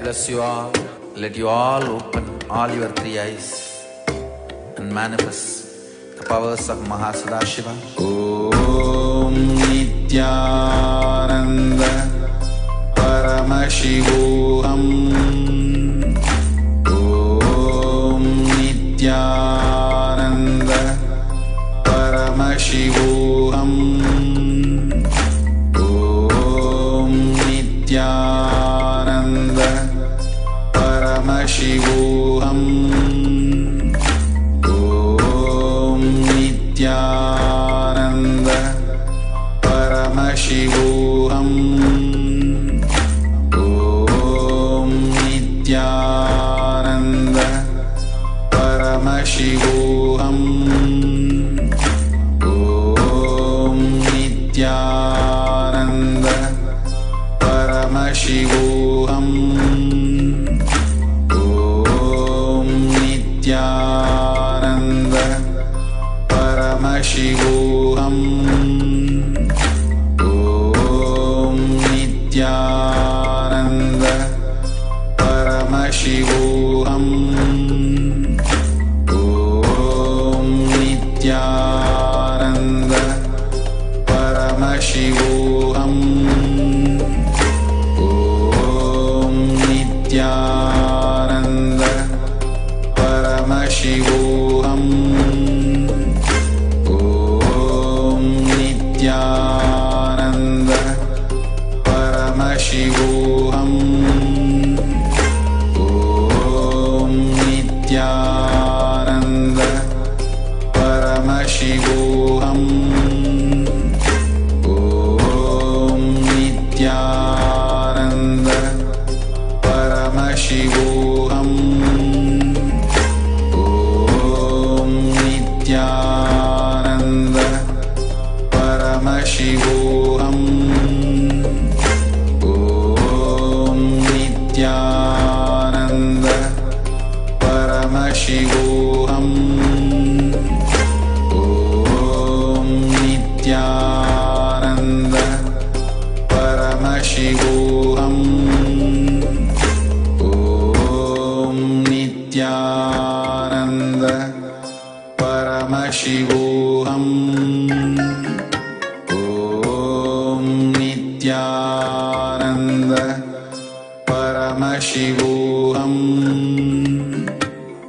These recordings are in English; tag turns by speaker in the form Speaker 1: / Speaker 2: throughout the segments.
Speaker 1: bless you all. Let you all open all your three eyes and manifest the powers of Mahasannidhanam. Om Nithyananda Paramashivam. Om Nithyananda Paramashivam. Om Nithyananda Paramashivam. Om Nithyananda Paramashivam. Om Nithyananda Paramashivam. Om Nithyananda Paramashivam. Om Nithyananda Paramashivam. Om Nithyananda Paramashivam. Om Nithyananda Paramashivam. Om Nithyananda Paramashivam. Om Nithyananda Paramashivam. Om Nithyananda Paramashivam. Om Nithyananda Paramashivam. Om Nithyananda Paramashivam. Om Nithyananda Paramashivam. Om Nithyananda Paramashivam. Om Nithyananda Paramashivam. Om Nithyananda Paramashivam.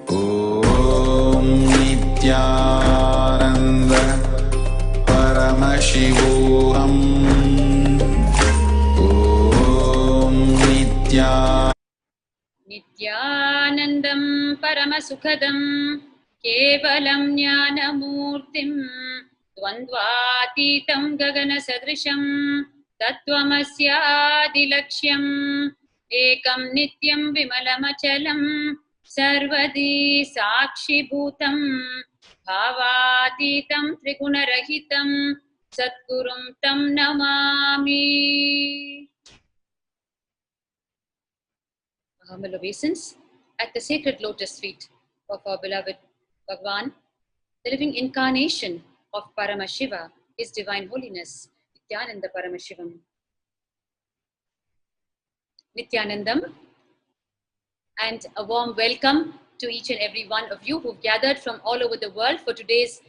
Speaker 1: Om Nithyananda Paramashivam. Om
Speaker 2: Nithyanandam Paramasukhadam Kevalam Jnanamurtim Dvandvatitam Gaganasadrisham Tattvamasyaadilaksham Ekam Nityam Vimalamachalam Sarvadi Sakshibhutam Bhavatitam Trigunarahitam Satgurum Tam Namami. Humble obeisance at the sacred lotus feet of our beloved Bhagwan, the living incarnation of Paramashiva, His Divine Holiness, Nithyananda Paramashivam. Nithyanandam, and a warm welcome to each and every one of you who've gathered from all over the world for today's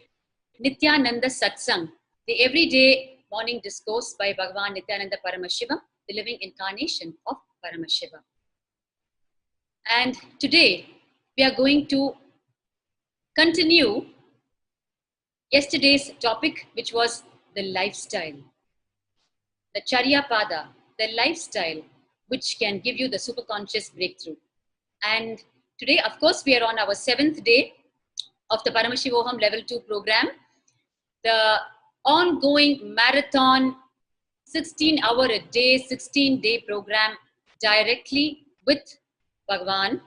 Speaker 2: Nithyananda Satsang, the everyday morning discourse by Bhagwan Nithyananda Paramashivam, the living incarnation of Paramashiva. And today we are going to continue yesterday's topic, which was the lifestyle, the Charya Pada, the lifestyle which can give you the superconscious breakthrough. And today, of course, we are on our 7th day of the Paramashivoham Level 2 program, the ongoing marathon 16-hour-a-day, 16-day program directly with Bhagwan,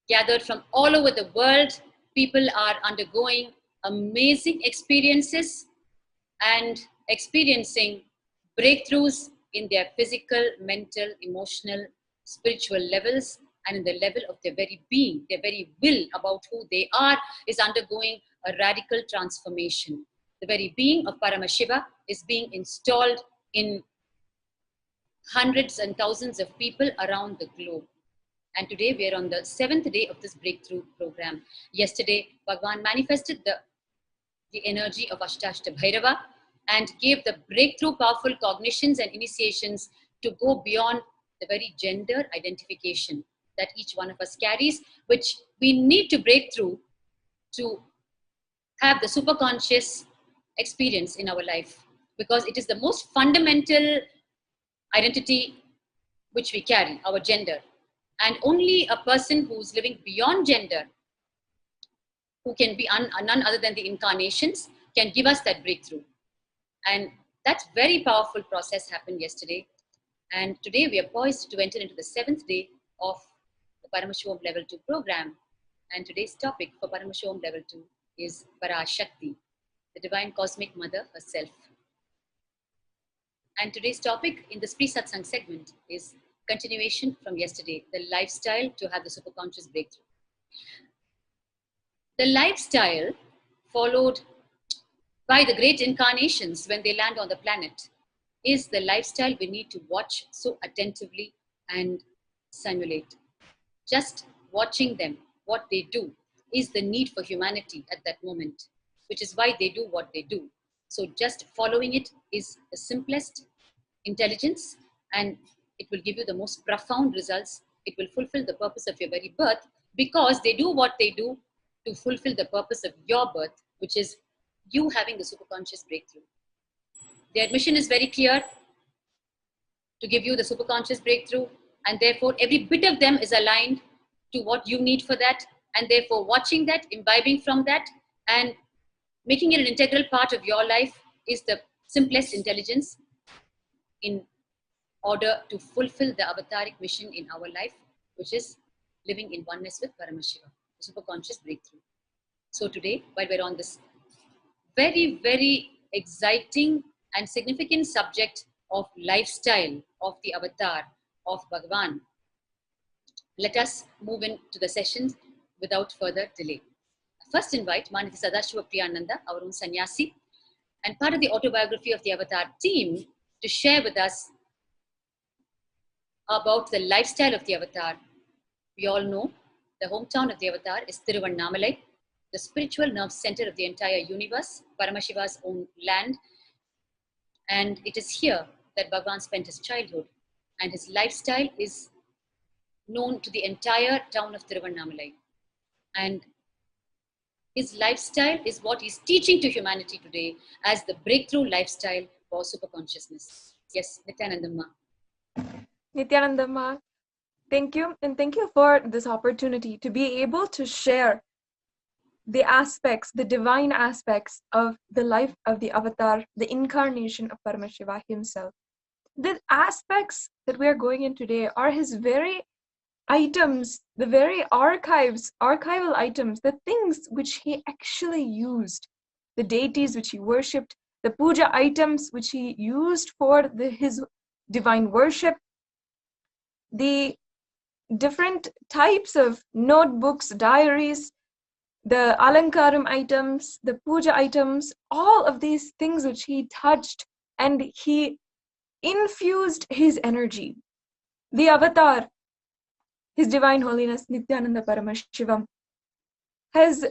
Speaker 2: gathered from all over the world. People are undergoing amazing experiences and experiencing breakthroughs in their physical, mental, emotional, spiritual levels, and in the level of their very being, their very will about who they are is undergoing a radical transformation. The very being of Paramashiva is being installed in hundreds and thousands of people around the globe. And today we are on the 7th day of this breakthrough program. Yesterday, Bhagwan manifested the energy of Ashtashta Bhairava and gave the breakthrough powerful cognitions and initiations to go beyond the very gender identification that each one of us carries, which we need to break through to have the superconscious experience in our life, because it is the most fundamental identity which we carry, our gender. And only a person who's living beyond gender, who can be none other than the incarnations, can give us that breakthrough. And that very powerful process happened yesterday. And today we are poised to enter into the 7th day of the Paramashivam Level 2 program. And today's topic for Paramashivam Level 2 is Parashakti, the Divine Cosmic Mother herself. And today's topic in this pre-satsang segment is continuation from yesterday, the lifestyle to have the superconscious breakthrough. The lifestyle followed by the great incarnations when they land on the planet is the lifestyle we need to watch so attentively and simulate. Just watching them, what they do, is the need for humanity at that moment, which is why they do what they do. So just following it is the simplest intelligence, and it will give you the most profound results. It will fulfill the purpose of your very birth, because they do what they do to fulfill the purpose of your birth, which is you having the superconscious breakthrough. Their mission is very clear, to give you the superconscious breakthrough, and therefore every bit of them is aligned to what you need for that, and therefore watching that, imbibing from that, and making it an integral part of your life is the simplest intelligence in order to fulfill the avataric mission in our life, which is living in oneness with Paramashiva, the superconscious breakthrough. So today, while we're on this very, very exciting and significant subject of lifestyle of the avatar of Bhagavan, let us move into the session without further delay. First invite Manitha Sadashiva Priyananda, our own sannyasi, and part of the autobiography of the avatar team, to share with us about the lifestyle of the avatar. We all know the hometown of the avatar is Tiruvannamalai, the spiritual nerve center of the entire universe, Paramashiva's own land. And it is here that Bhagavan spent his childhood, and his lifestyle is known to the entire town of Tiruvannamalai. And his lifestyle is what he's teaching to humanity today as the breakthrough lifestyle for superconsciousness. Yes, Nithyananda.
Speaker 3: Nithyananda, thank you. And thank you for this opportunity to be able to share the aspects, the divine aspects of the life of the avatar, the incarnation of Paramashiva himself. The aspects that we are going in today are his very items, the very archival items, the things which he actually used, the deities which he worshipped, the puja items which he used for his divine worship, the different types of notebooks, diaries, the alankaram items, the puja items, all of these things which he touched, and he infused his energy. The avatar, His Divine Holiness Nithyananda Paramashivam, has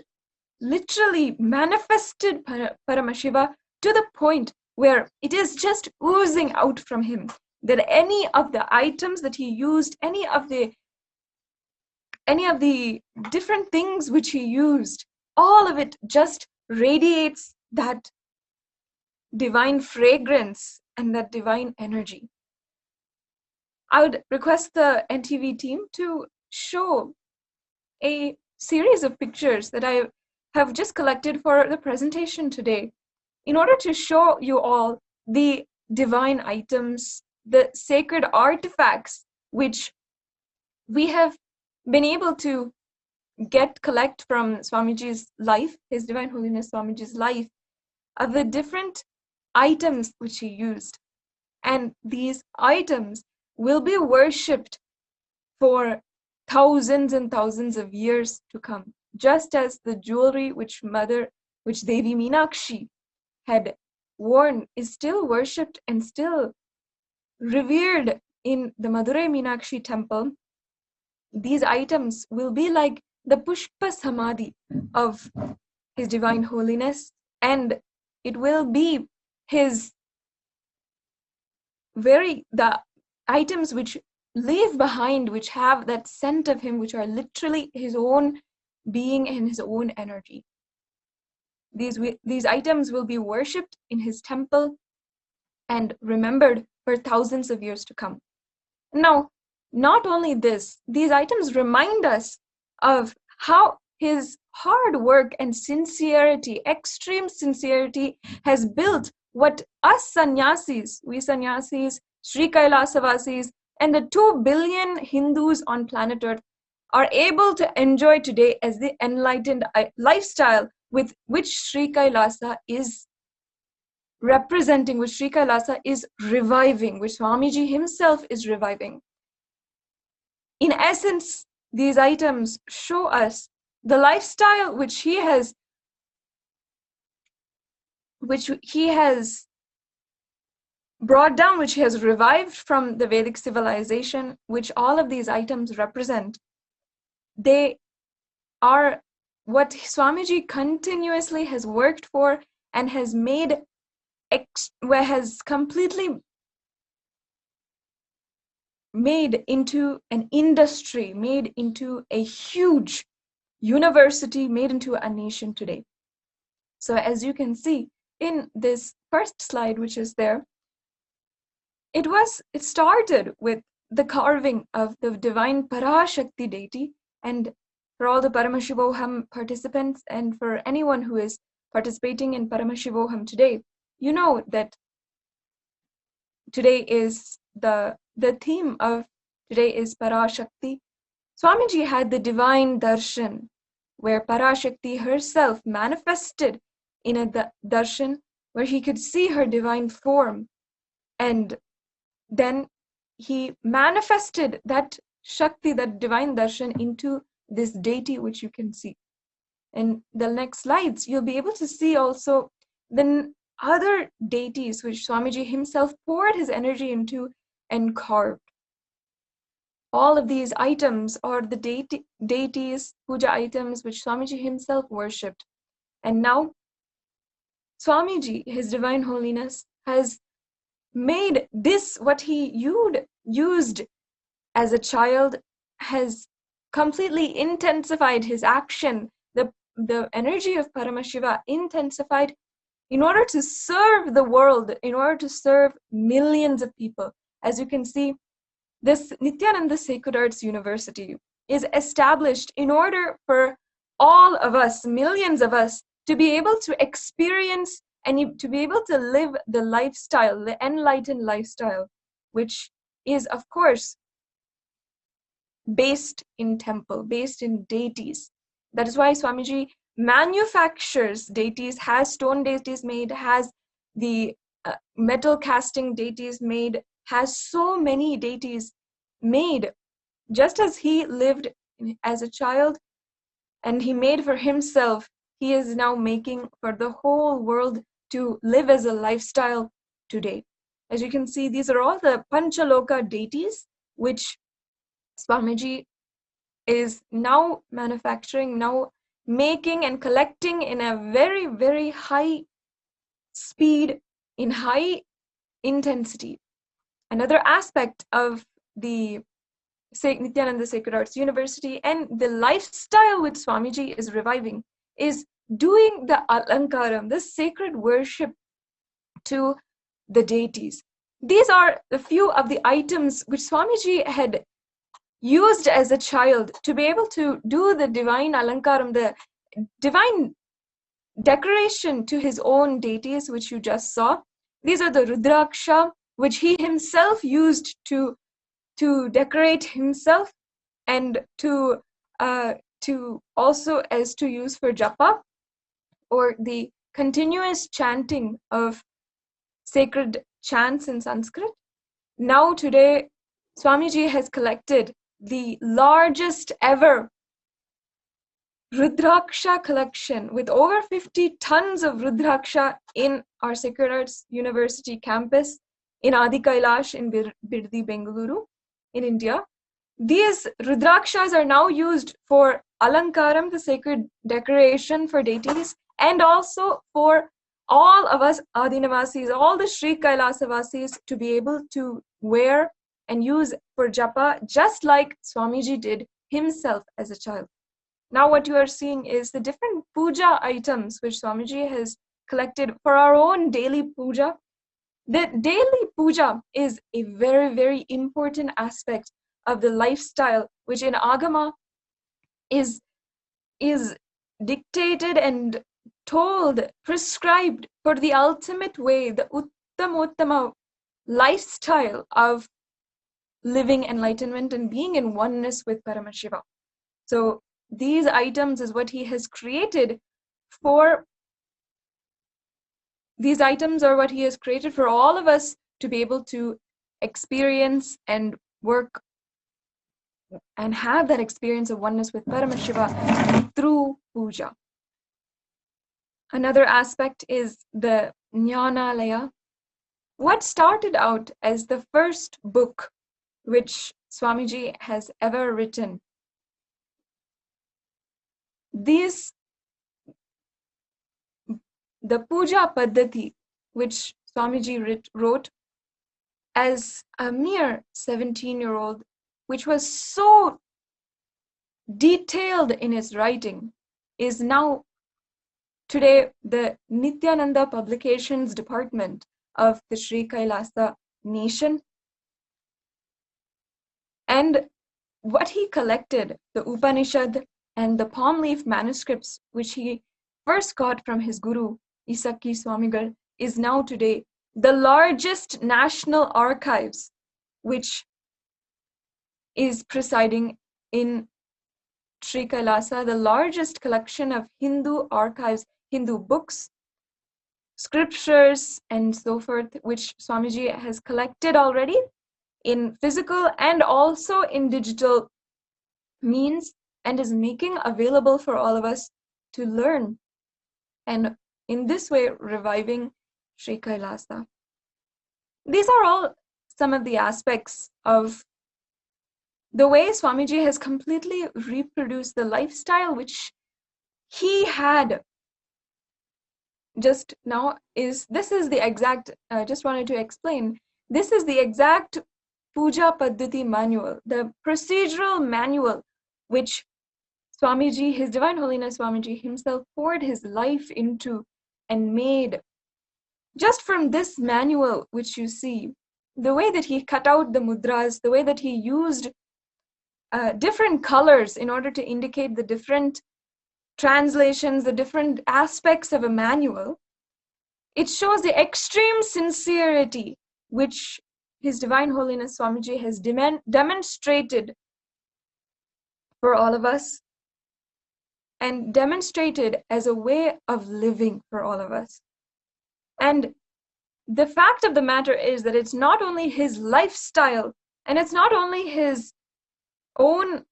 Speaker 3: literally manifested Paramashiva to the point where it is just oozing out from him, that any of the items that he used, any of the different things which he used, all of it just radiates that divine fragrance and that divine energy. I would request the NTV team to show a series of pictures that I have just collected for the presentation today, in order to show you all the divine items, the sacred artifacts which we have been able to collect from Swamiji's life, His Divine Holiness Swamiji's life, of the different items which he used. And these items will be worshipped for thousands and thousands of years to come, just as the jewelry which Devi Meenakshi had worn is still worshipped and still revered in the Madurai Meenakshi temple. these items will be like the Pushpa Samadhi of His Divine Holiness, and it will be the items which leave behind, which have that scent of Him, which are literally His own being and His own energy. These items will be worshipped in His temple and remembered for thousands of years to come. Now, not only this, these items remind us of how His hard work and sincerity, extreme sincerity, has built what us sannyasis, Sri Kailasa and the 2 billion Hindus on planet Earth are able to enjoy today as the enlightened lifestyle with which Sri Kailasa is representing, which Sri Kailasa is reviving, which Swamiji himself is reviving. In essence, these items show us the lifestyle which he has brought down, which he has revived from the Vedic civilization, which all of these items represent. They are what Swamiji continuously has worked for and has completely made into an industry, made into a huge university, made into a nation today. So as you can see in this first slide, which is there, it started with the carving of the divine Parashakti deity. And for all the Paramashivoham participants and for anyone who is participating in Paramashivoham today, you know that today is the theme of today is Parashakti. Swamiji had the divine darshan, where Parashakti herself manifested in a darshan where he could see her divine form, and then he manifested that Shakti, that divine darshan, into this deity which you can see. In the next slides, you'll be able to see also the other deities which Swamiji himself poured his energy into and carved. All of these items are the deities, puja items, which Swamiji himself worshipped. And now, Swamiji, His Divine Holiness, has made this what he used as a child, has completely intensified his action. The energy of Paramashiva intensified in order to serve the world, in order to serve millions of people. As you can see, this Nithyananda Sacred Arts University is established in order for all of us, millions of us, to be able to experience and to be able to live the lifestyle, the enlightened lifestyle, which is, of course, based in temple, based in deities. That is why Swamiji manufactures deities, has stone deities made, has the metal casting deities made, has so many deities made, just as he lived as a child and he made for himself, he is now making for the whole world to live as a lifestyle today. As you can see, these are all the Panchaloka deities which Swamiji is now manufacturing, now making and collecting in a very, very high speed, in high intensity. Another aspect of the Nithyananda Sacred Arts University and the lifestyle which Swamiji is reviving is doing the alankaram, the sacred worship to the deities. These are a few of the items which Swamiji had used as a child to be able to do the divine alankaram, the divine decoration to his own deities, which you just saw. These are the Rudraksha, which he himself used to decorate himself, and to also as to use for japa, or the continuous chanting of sacred chants in Sanskrit. Now today, Swamiji has collected the largest ever Rudraksha collection with over 50 tons of Rudraksha in our Sacred Arts University campus in Adi Kailash in Birdi, Bengaluru, in India. These Rudrakshas are now used for Alankaram, the sacred decoration for deities, and also for all of us Adinavasis, all the Sri Kailasavasis, to be able to wear and use for japa, just like Swamiji did himself as a child. Now what you are seeing is the different puja items which Swamiji has collected for our own daily puja. The daily puja is a very, very important aspect of the lifestyle, which in Agama is dictated and told, prescribed for the ultimate way, the Uttama lifestyle of living enlightenment and being in oneness with Paramashiva. So these items is what he has created for, these items are what he has created for all of us to be able to experience and work and have that experience of oneness with Paramashiva through puja. Another aspect is the Jnanalaya. What started out as the first book which Swamiji has ever written, the puja paddhati which Swamiji wrote as a mere 17-year-old, which was so detailed in his writing, is now today the Nithyananda Publications Department of the Sri Kailasa nation. And what he collected, the Upanishad and the palm leaf manuscripts, which he first got from his guru, Isaki Swamigal, is now today the largest national archives, which is presiding in Sri Kailasa, the largest collection of Hindu archives, Hindu books, scriptures, and so forth, which Swamiji has collected already in physical and also in digital means, and is making available for all of us to learn, and in this way reviving Sri Kailasa. These are all some of the aspects of the way Swamiji has completely reproduced the lifestyle which he had just now. This is the exact, just wanted to explain, this is the exact puja paddhati manual, the procedural manual which Swamiji, His Divine Holiness Swamiji himself, poured his life into and made. Just from this manual which you see, the way that he cut out the mudras, the way that he used different colors in order to indicate the different translations, the different aspects of a manual, it shows the extreme sincerity which His Divine Holiness Swamiji has demonstrated for all of us, and demonstrated as a way of living for all of us. And the fact of the matter is that it's not only his lifestyle, and it's not only his own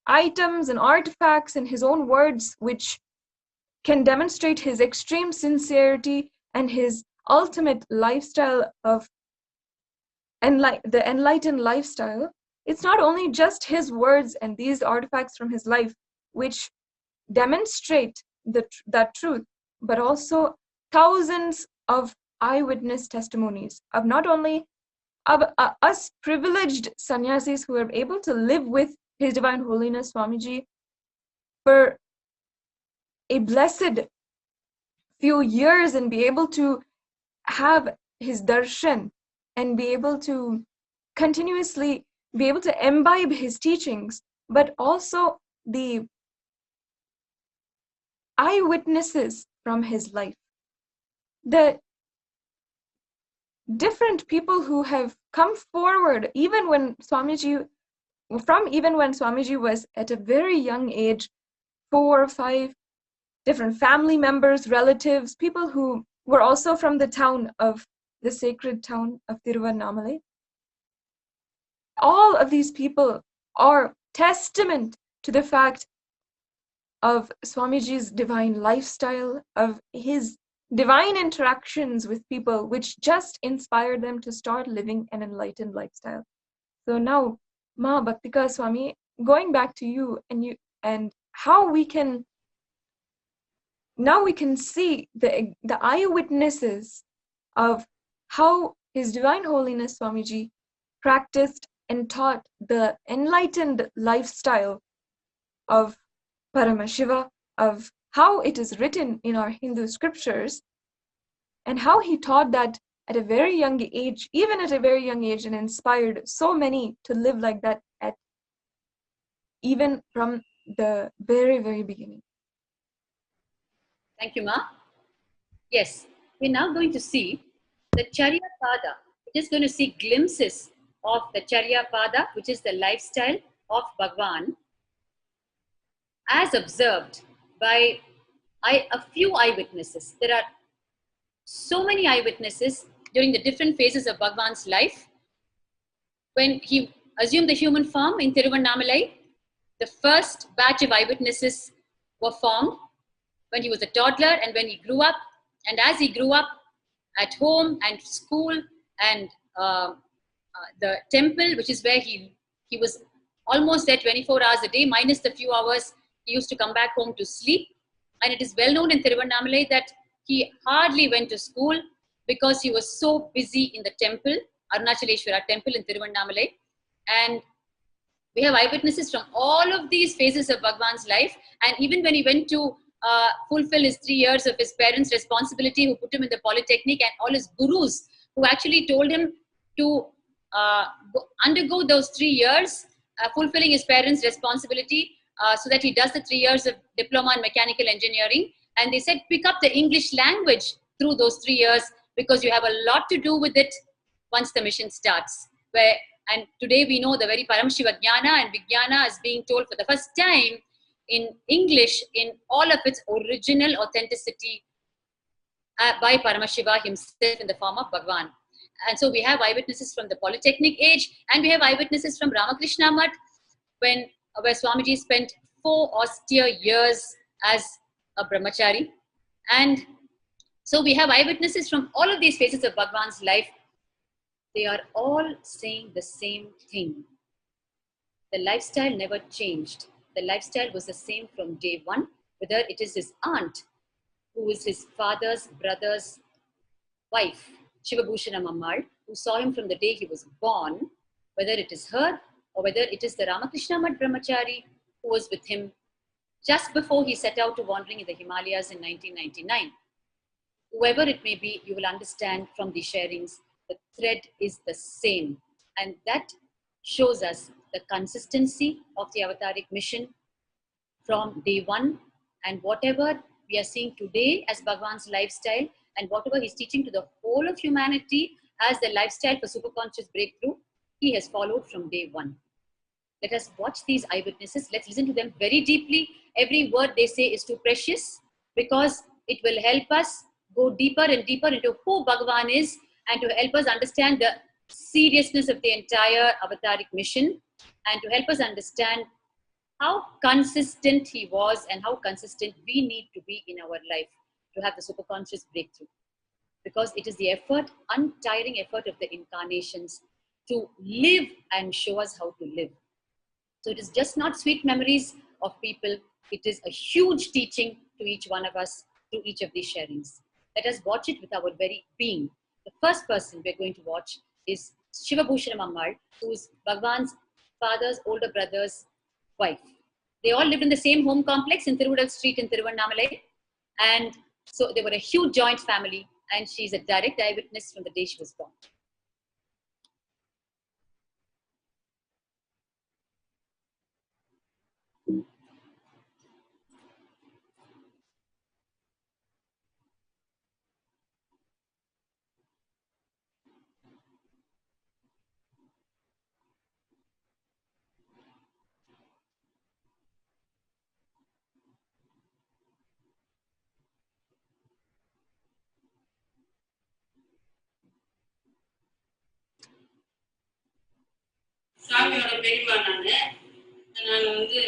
Speaker 3: items and artifacts and his own words which can demonstrate his extreme sincerity and his ultimate lifestyle of the enlightened lifestyle. It's not only just his words and these artifacts from his life which demonstrate that truth, but also thousands of eyewitness testimonies of not only of us privileged sannyasis who are able to live with His Divine Holiness Swamiji for a blessed few years and be able to have his darshan and be able to continuously be able to imbibe his teachings, but also the eyewitnesses from his life, the different people who have come forward even when Swamiji was at a very young age, 4 or 5 different family members, relatives, people who were also from the town of the sacred town of Tiruvannamalai. All of these people are testament to the fact of Swamiji's divine lifestyle, of his divine interactions with people, which just inspired them to start living an enlightened lifestyle. So now, Ma Bhaktika Swami, going back to you and how we can now we can see the eyewitnesses of how His Divine Holiness Swamiji practiced and taught the enlightened lifestyle of Paramashiva, of how it is written in our Hindu scriptures, and how he taught that at a very young age, even at a very young age, and inspired so many to live like that even from the very, very beginning.
Speaker 2: Thank you, Ma. Yes, we're now going to see the Charya Pada. We're just going to see glimpses of the Charya Pada, which is the lifestyle of Bhagwan, as observed by a few eyewitnesses. There are so many eyewitnesses during the different phases of Bhagwan's life. When he assumed the human form in Tiruvannamalai, the first batch of eyewitnesses were formed when he was a toddler and when he grew up. And as he grew up at home and school and the temple, which is where he was almost there 24 hours a day, minus the few hours he used to come back home to sleep. And it is well known in Tiruvannamalai that he hardly went to school because he was so busy in the temple, Arunachaleshwara temple in Tiruvannamalai. And we have eyewitnesses from all of these phases of Bhagwan's life. And even when he went to fulfill his 3 years of his parents' responsibility, who put him in the polytechnic, and all his gurus who actually told him to undergo those 3 years, fulfilling his parents' responsibility, so that he does the 3 years of diploma in mechanical engineering. And they said, pick up the English language through those 3 years, because you have a lot to do with it once the mission starts. And today we know the very Paramashiva Jnana and Vijnana is being told for the first time in English in all of its original authenticity by Paramashiva himself in the form of Bhagwan. And so we have eyewitnesses from the Polytechnic age, and we have eyewitnesses from Ramakrishna Math, where Swamiji spent 4 austere years as a brahmachari. And so we have eyewitnesses from all of these phases of Bhagwan's life. They are all saying the same thing. The lifestyle never changed. The lifestyle was the same from day one, whether it is his aunt, who is his father's brother's wife, Shivabhushanam Ammal, who saw him from the day he was born, whether it is her or whether it is the Ramakrishna Math Brahmachari who was with him just before he set out to wandering in the Himalayas in 1999. Whoever it may be, you will understand from the sharings, the thread is the same. And that shows us the consistency of the avataric mission from day one, and whatever we are seeing today as Bhagwan's lifestyle and whatever he's teaching to the whole of humanity as the lifestyle for superconscious breakthrough, he has followed from day one. Let us watch these eyewitnesses. Let's listen to them very deeply. Every word they say is too precious, because it will help us go deeper and deeper into who Bhagwan is, and to help us understand the seriousness of the entire avataric mission, and to help us understand how consistent he was and how consistent we need to be in our life to have the superconscious breakthrough. Because it is the effort, untiring effort of the incarnations to live and show us how to live. So it is just not sweet memories of people. It is a huge teaching to each one of us through each of these sharings. Let us watch it with our very being. The first person we're going to watch is Shivabhushanam Ammal, who is Bhagwan's father's older brother's wife. They all lived in the same home complex in Tiruvudal Street in Tiruvannamalai. And so they were a huge joint family, and she's a direct eyewitness from the day she was born.
Speaker 4: சாமியோட பெரியமா நான் வந்து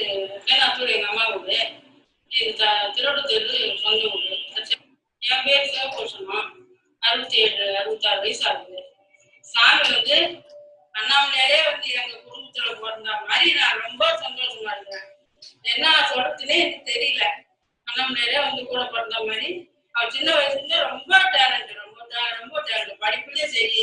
Speaker 4: கேலாத்தூர் எங்கள் அம்மா வீடு, இது திருவள்ளூர் சொந்த ஊர். என் பேர் சிவபூஷணம். 67, 66 வயசு ஆகுது. சாமி வந்து அண்ணாமலையாலே வந்து எங்கள் குடும்பம் குடும்பத்துல பிறந்த மாதிரி நான் ரொம்ப சந்தோஷமா இருக்கிறேன். என்ன சொல்றதுன்னே எனக்கு தெரியல. அண்ணாமலையில வந்து கூட பிறந்த மாதிரி அவர் சின்ன வயசுல ரொம்ப டேலண்ட், ரொம்ப டேலண்ட். படிப்புலயும் சரி,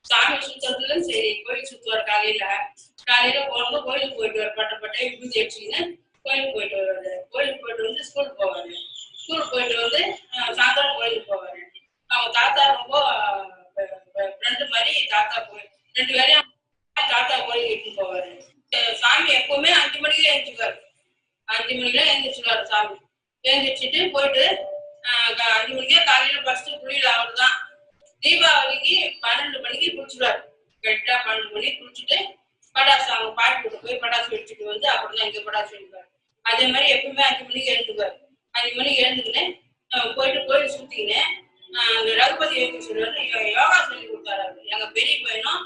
Speaker 4: சாமி சுத்தத்துலயும் சரி, கோயில் சுத்துவார். காலையில போகணும், கோயிலுக்கு போயிட்டு வர பட்டப்பட்ட விபூதி அடிச்சுன்னு கோயிலுக்கு போயிட்டு வருவாரு. கோயிலுக்கு போயிட்டு வந்து ஸ்கூலுக்கு போவாரு. ஸ்கூலுக்கு போயிட்டு வந்து சாயந்தரம் கோயிலுக்கு போவாரு. அவங்க தாத்தா ரொம்ப ஃப்ரெண்டு மாதிரி தாத்தா போய் 2 பேரையும் தாத்தா கோயிலுக்கு இட்டுன்னு போவாரு. சாமி எப்பவுமே 5 மணிக்கு எழுந்திருக்காரு. 5 மணிக்கெல்லாம் எழுந்திரிச்சுக்காரு சாமி. எழுந்திரிச்சிட்டு போயிட்டு 5 மணிக்கே காலையில ஃபர்ஸ்ட் குளியல் அவர் தான். தீபாவளிக்கு 12 மணிக்கு குளிச்சுடுவாரு. கரெக்டா 12 மணிக்கு குளிச்சுட்டு படாசு அவங்க பாட்டி விட்டு போய் படாசு வச்சுட்டு வந்து அப்புறம் தான் இங்க படாசு எடுப்பாரு. அதே மாதிரி எப்பவுமே 5 மணிக்கு எழுந்துக்குவாரு. 5 மணிக்கு எழுந்துக்கின்னு போயிட்டு கோயில் சுத்திக்கின்னு அந்த ரகுபதி எழுதி சொல்லுவாரு. யோகா சொல்லி கொடுத்தாரு. எங்க பெரிய பையனும்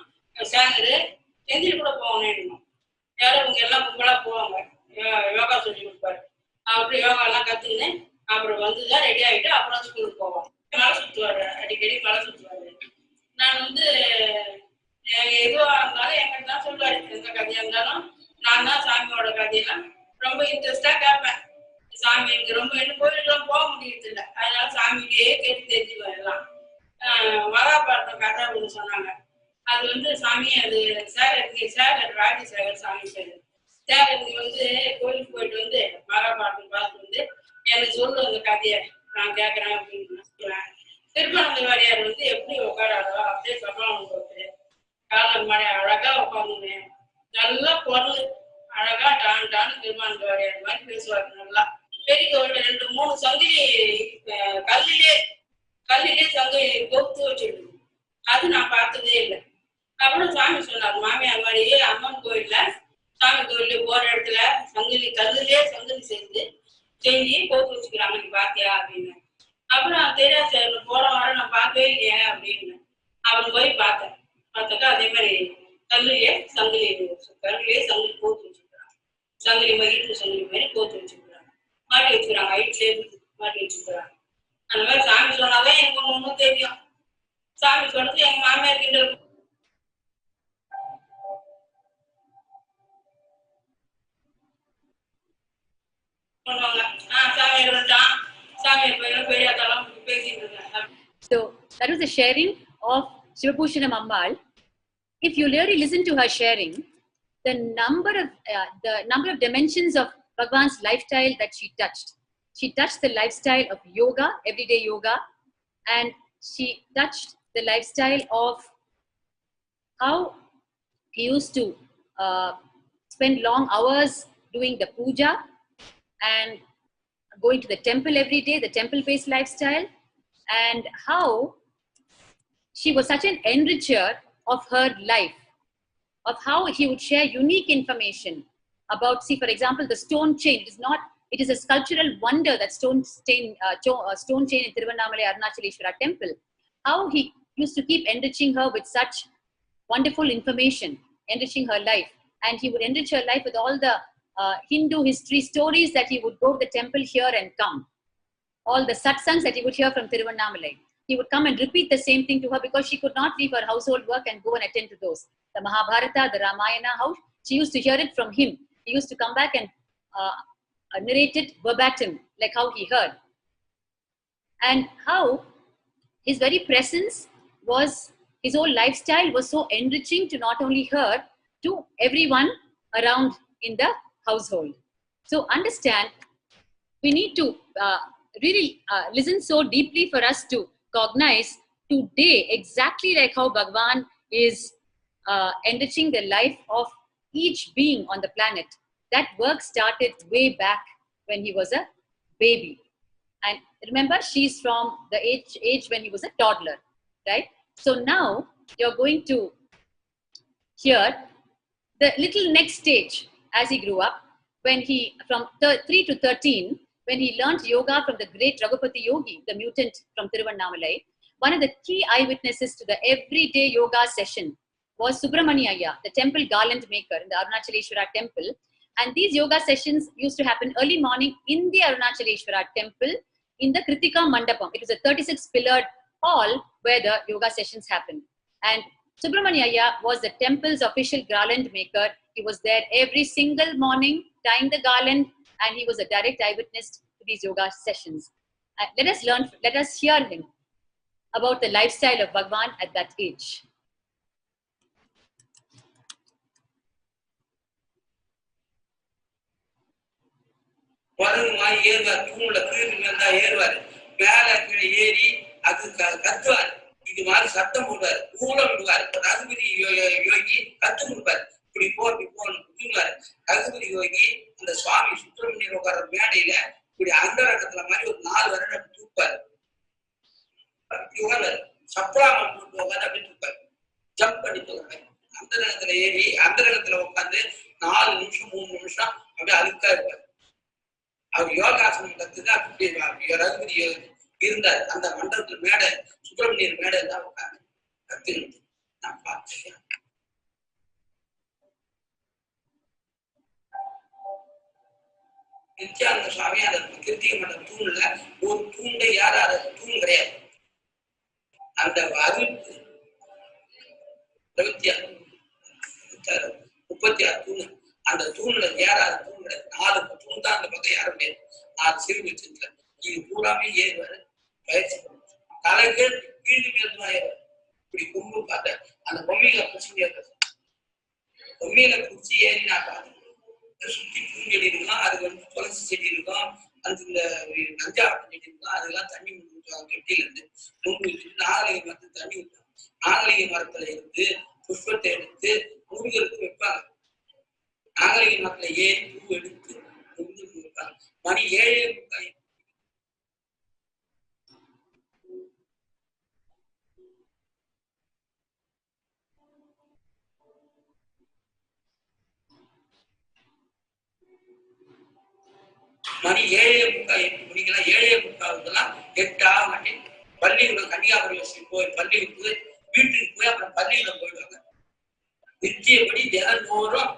Speaker 4: சேங்கரு செந்தில் கூட போகணும். யாரும் இவங்க எல்லாம் கும்பலா போவாங்க. யோகா சொல்லி கொடுப்பாரு. அப்படி யோகா எல்லாம் கத்துக்கின்னு அப்புறம் வந்துதான் ரெடி ஆகிட்டு அப்புறம் ஸ்கூலுக்கு போவோம். மலை சுற்றுவாரு, அடிக்கடி மலை சுற்றுவாரு. நான் வந்து எதுவா இருந்தாலும் என்கிட்ட தான் சொல்லுவாரு. எந்த கதையா இருந்தாலும் நான் தான் சாமியோட கதையெல்லாம் ரொம்ப இன்ட்ரெஸ்டா கேட்பேன். சாமி எனக்கு ரொம்ப இன்னும் கோயிலுக்குலாம் போக முடியறது இல்லை. அதனால சாமியிலேயே கேட்டு தெரிஞ்சுக்குவேன் எல்லாம். மகாபாரதம் கதை ஒன்று சொன்னாங்க. அது வந்து சாமி அது சேகர் ராஜசேகர் சாமி பேரு. சேகர் வந்து கோயிலுக்கு போயிட்டு வந்து மகாபாரதம் பார்த்து வந்து எனக்கு சொல்லு அந்த கதையை நான் கேட்கறேன் அப்படின்னு சொல்லுவேன். திருப்பனந்த வாரியார் வந்து எப்படி உட்காராரோ அப்படியே சபாவம் போட்டு காலம் மாதிரி அழகா உட்காந்துனேன். நல்லா பொருள் அழகா டான்னு திருப்பனந்த வாரியார் மாதிரி பேசுவாரு. நல்லா பெரிய ஒரு 2-3 சங்கிலி கல்லிலே சங்கிலி கொத்து வச்சிருக்கு. அது நான் பார்த்ததே இல்லை. அப்புறம் சாமி சொன்னார், மாமியார் மாதிரியே அம்மன் கோயில்ல சாமி கோயில போற இடத்துல கல்லிலே சங்கிலி செஞ்சு கோத்து வச்சுக்கிறாங்க, நீ பாத்தியா அப்படின்னு. அப்புறம் தெரியாது சார், போற வாரம் நான் பார்க்கவே இல்லையே அப்படின்னு அவன் போய் பார்த்தாக்கா அதே மாதிரி கல்லிலே சங்கிலி கோத்து வச்சுக்கிறாங்க. சங்கிலி மகிழ்ச்சி சங்கிலி மாதிரி கோத்து வச்சுக்கிறாங்க, மாட்டி வச்சுக்கிறாங்க, ஹைட்ல மாட்டி வச்சுக்கிறாங்க. அந்த மாதிரி சாமி சொன்னாதான் எனக்கு ஒன்றும் தெரியும். சாமி சொன்னது எங்க மாமியார் கிட்ட
Speaker 2: So that was the sharing of Shivabhushanam Ammal. If you really listen to her sharing, the number of dimensions of Bhagwan's lifestyle that she touched the lifestyle of yoga, everyday yoga, and she touched the lifestyle of how he used to spend long hours doing the puja and going to the temple every day, the temple-based lifestyle, and how she was such an enricher of her life, of how he would share unique information about, see, for example, the stone chain. It is a sculptural wonder, that stone chain in Tiruvannamalai Arunachaleshwara temple. How he used to keep enriching her with such wonderful information, enriching her life. And he would enrich her life with all the Hindu history stories that he would go to the temple, hear and come. All the satsangs that he would hear from Tiruvannamalai. He would come and repeat the same thing to her because she could not leave her household work and go and attend to those. The Mahabharata, the Ramayana, how she used to hear it from him. He used to come back and narrate it verbatim, like how he heard. And how his very presence was, his whole lifestyle was so enriching to not only her, to everyone around in the household. So understand, we need to really listen so deeply for us to cognize today exactly like how Bhagwan is enriching the life of each being on the planet. That work started way back when he was a baby. And remember, she's from the age when he was a toddler, right? So now you're going to hear the little next stage as he grew up, when he, from 3 to 13, when he learned yoga from the great Raghupati Yogi, the mutant from Tiruvannamalai. One of the key eyewitnesses to the everyday yoga session was Subramani Ayya, the temple garland maker in the Arunachaleshwara temple. And these yoga sessions used to happen early morning in the Arunachaleshwara temple in the Kritika Mandapam. It was a 36-pillared hall where the yoga sessions happened. And Subramani Ayya was the temple's official garland maker He was there every single morning, tying the garland, and he was a direct eyewitness to these yoga sessions. Let us hear him about the lifestyle of Bhagwan at that age.
Speaker 4: இது மாதிரி சத்தம் போடுவாரு, ஊழல் விடுவாரு. ரகுபதி யோகி கத்து கொடுப்பாரு, இப்படி போ இப்படி போடுவாரு. ரகுபதி யோகி அந்த சுவாமி சுப்பிரமணியர் உட்கார மேடையில இப்படி அந்தரங்கத்துல மாதிரி ஒரு 4 வருடம் தூப்பாரு. உட்காந்து சப்ளாமம் போட்டு உட்காந்து அப்படி தூப்பாரு, ஜம்ப் பண்ணி தூக்குறாரு. அந்தரங்கத்துல ஏறி அந்தரங்கத்துல உட்காந்து 4 நிமிஷம் 3 நிமிஷம் அப்படியே அழுக்கா இருப்பாரு. அவர் யோகாசனம் கத்துதான் அப்படி ரகுபதி யோகி இருந்தார். அந்த மண்டபத்துல மேடை, சுப்பிரமணியர் மேடை தான் உட்காந்து கத்து நான் பார்த்தேன். நித்யானந்த சுவாமி அந்த கிருத்திக மண்ட தூண்ல ஒரு தூண்டை யாராவது தூண் கிடையாது. அந்த 36 தூண், அந்த தூண்ல ஏறாத தூண் கிடையாது. 4 தூண் தான் அந்த பக்கம் யாரும் கிடையாது. 4 சிறு வச்சிருக்க இது பூராமே ஏறுவாரு, பயிற்சி தலைகள் கீழ் மேல்தான் ஏறுவாரு. இப்படி கொம்பு பார்த்த அந்த பொம்மையில குச்சி பொம்மையில குச்சி ஏறி நான் பார்த்தேன். சுத்தி பூஞ்செடி இருக்கும், அது துளசி செடி இருக்கும், அந்த நஞ்சாவட்டம் செடி இருக்கும். அதெல்லாம் தண்ணி ஊற்றுவாங்க கெட்டியில இருந்து நோம்பு வச்சுட்டு நாகலிங்க மரத்துல தண்ணி ஊற்றுவாங்க. நாகலிங்க மரத்துல இருந்து புஷ்பத்தை எடுத்து முருகருக்கு வைப்பாங்க. நாகலிங்க மரத்துல ஏறி பூ எடுத்து முருகருக்கு வைப்பாங்க. மணி 7:45 மணி 7:45 மணிக்கெல்லாம் 7:45 8 ஆக மாட்டேன். பள்ளிகளை கன்னியாகுமரி போய் பள்ளிக்கு போய் வீட்டுக்கு போய் அப்புறம் பள்ளியில போயிடுவாங்க. நிச்சயப்படி தினந்தோறும்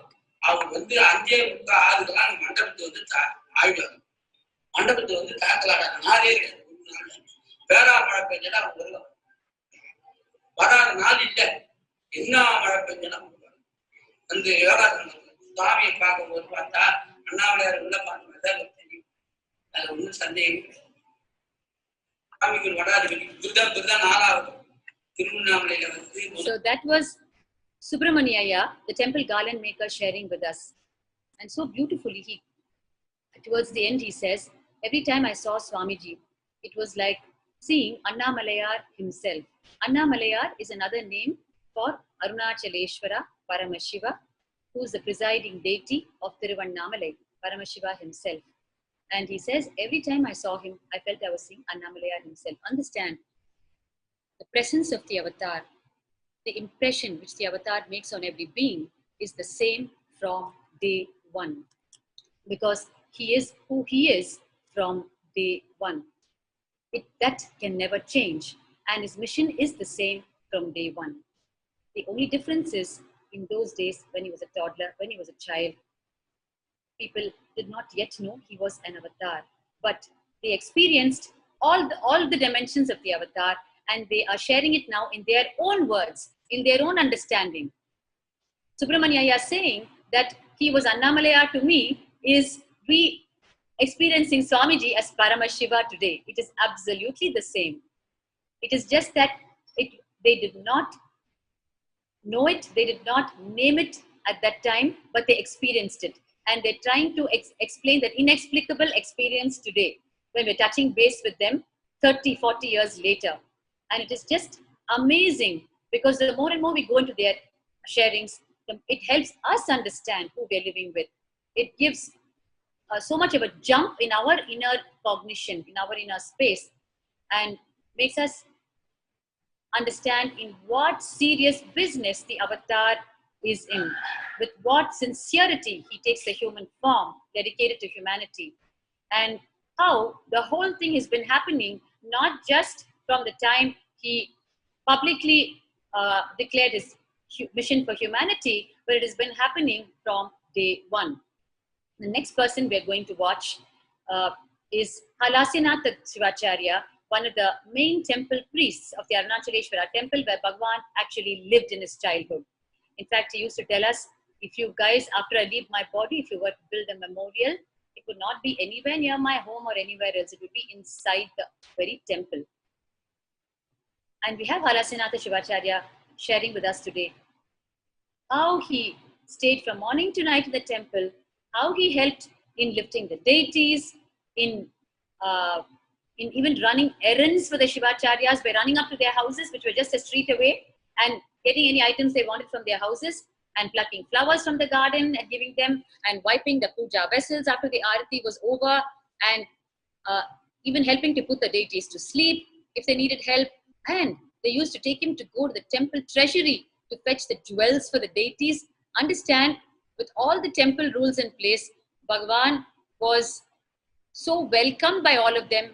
Speaker 4: அவங்க 5:45 மண்டபத்தை ஆயிடுவாங்க. மண்டபத்தை தாக்கலாடாங்க. நாளே வேறா மழை பெஞ்சா அவங்க வருவாங்க. வராத நாள் இல்ல, என்ன மழை பெஞ்சா யோகாசனம் சுவாமியை பார்க்கும்போது பார்த்தா அண்ணாமலையார் உள்ள பார்த்து தெரியும். அதுல ஒன்றும் சந்தேகம் கிடையாது. சுவாமிக்கு வடாதிபதி துர்தம் 4வது திருவண்ணாமலையில
Speaker 2: So that was Subramaniaya, the temple garland maker, sharing with us. And so beautifully, towards the end, he says, every time I saw Swamiji, it was like seeing Annamalayar himself. Annamalayar is another name for Arunachaleshwara Paramashiva, who is the presiding deity of Tiruvannamalai, Paramashiva himself. And he says, every time I saw him, I felt I was seeing Annamalayar himself. Understand, the presence of the avatar, the impression which the avatar makes on every being is the same from day one. Because he is who he is from day one. That can never change. And his mission is the same from day one. The only difference is, in those days, when he was a toddler, when he was a child, people did not yet know he was an avatar. But they experienced all the dimensions of the avatar, and they are sharing it now in their own words, in their own understanding. Subramaniaya saying that he was Annamalaya to me is experiencing Swamiji as Paramashiva today. It is absolutely the same. It is just that they did not know it, they did not name it at that time, but they experienced it. And they're trying to explain that inexplicable experience today when we're touching base with them 30, 40 years later. And it is just amazing, because the more and more we go into their sharings, it helps us understand who we're living with. It gives so much of a jump in our inner cognition, in our inner space, and makes us understand in what serious business the avatar is in, with what sincerity he takes the human form dedicated to humanity, and how the whole thing has been happening not just from the time he publicly declared his mission for humanity, but it has been happening from day one. The next person we're going to watch is Halasinatha Shivacharya, one of the main temple priests of the Arunachaleshwara temple, where Bhagwan actually lived in his childhood. In fact, he used to tell us if you guys, after I leave my body, if you were to build a memorial, it would not be anywhere near my home or anywhere else. It would be inside the very temple. And we have Halasenatha Shivacharya sharing with us today how he stayed from morning to night in the temple, how he helped in lifting the deities, in even running errands for the Shivacharyas by running up to their houses, which were just a street away, and getting any items they wanted from their houses, and plucking flowers from the garden and giving them, and wiping the puja vessels after the arati was over, and even helping to put the deities to sleep if they needed help. And they used to take him to go to the temple treasury to fetch the jewels for the deities. Understand, with all the temple rules in place, Bhagavan was so welcomed by all of them.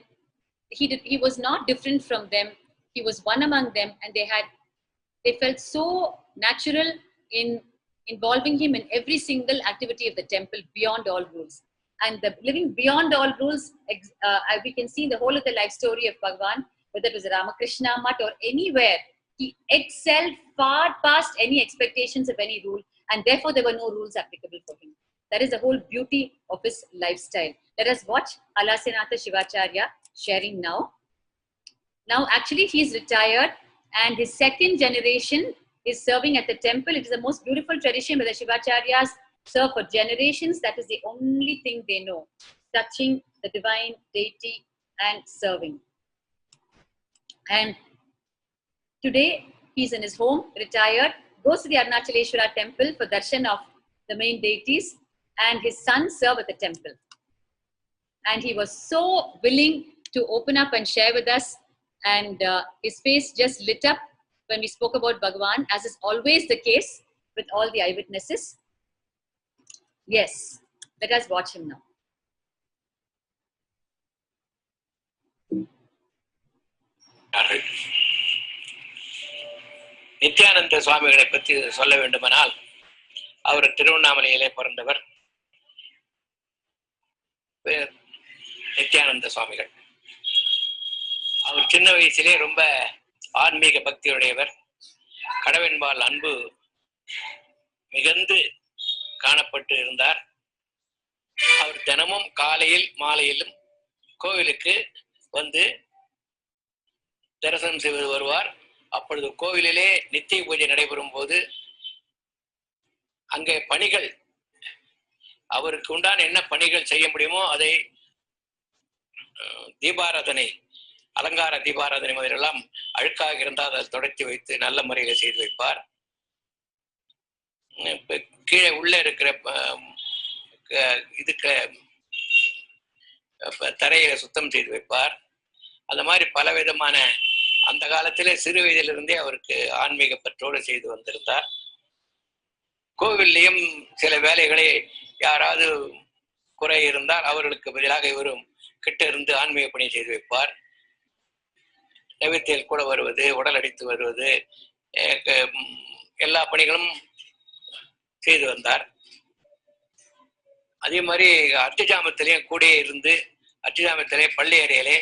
Speaker 2: He was not different from them. He was one among them, and they felt so natural in involving him in every single activity of the temple beyond all rules. And the living beyond all rules, we can see the whole of the life story of Bhagavan, whether it was Ramakrishna Mutt or anywhere, he excelled far past any expectations of any rule, and therefore there were no rules applicable for him. That is the whole beauty of his lifestyle. Let us watch Halasenatha Shivacharya sharing now. Now, actually, he is retired, and his second generation is serving at the temple. It is the most beautiful tradition where the Shivacharyas serve for generations. That is the only thing they know, touching the divine deity and serving. And today, he's in his home, retired, goes to the Arunachaleshwara temple for darshan of the main deities, and his sons serve at the temple. And he was so willing to open up and share with us, and his face just lit up when we spoke about Bhagavan, as is always the case with all the eyewitnesses. Yes, let us watch him now.
Speaker 5: Nityananda சுவாமிகளை பற்றி சொல்ல வேண்டுமானால், அவர் திருவண்ணாமலையிலே பிறந்தவர். நித்யானந்த சுவாமிகள் அவர் சின்ன வயசிலே ரொம்ப ஆன்மீக பக்தியுடையவர். கடவுளின்பால் அன்பு மிகுந்து காணப்பட்டு இருந்தார். அவர் தினமும் காலையில் மாலையிலும் கோவிலுக்கு வந்து தரிசனம் செய்வது வருவார். அப்பொழுது கோவிலிலே நித்திய பூஜை நடைபெறும் போது அங்கே பணிகள், அவருக்கு உண்டான என்ன பணிகள் செய்ய முடியுமோ அதை தீபாராதனை, அலங்கார தீபாராதனை முதலெல்லாம் அழுக்காக இருந்தால் அதை தொடர்த்தி வைத்து நல்ல முறையில செய்து வைப்பார். கீழே உள்ள இருக்கிற இதுக்கு தரையில சுத்தம் செய்து வைப்பார். அந்த மாதிரி பல விதமான, அந்த காலத்திலே சிறு வயதிலிருந்தே அவருக்கு ஆன்மீக பற்றோடு செய்து வந்திருந்தார். கோவில்லையும் சில வேலைகளை யாராவது குறை இருந்தால் அவர்களுக்கு பதிலாக இவரும் கிட்ட இருந்து ஆன்மீக பணி செய்து வைப்பார். நைவேத்தியில் கூட வருவது, உடல் அடித்து வருவது, எல்லா பணிகளும் செய்து வந்தார். அதே மாதிரி அர்த்தஜாமத்திலையும் கூட இருந்து, அர்த்தஜாமத்திலே பள்ளி அறையிலே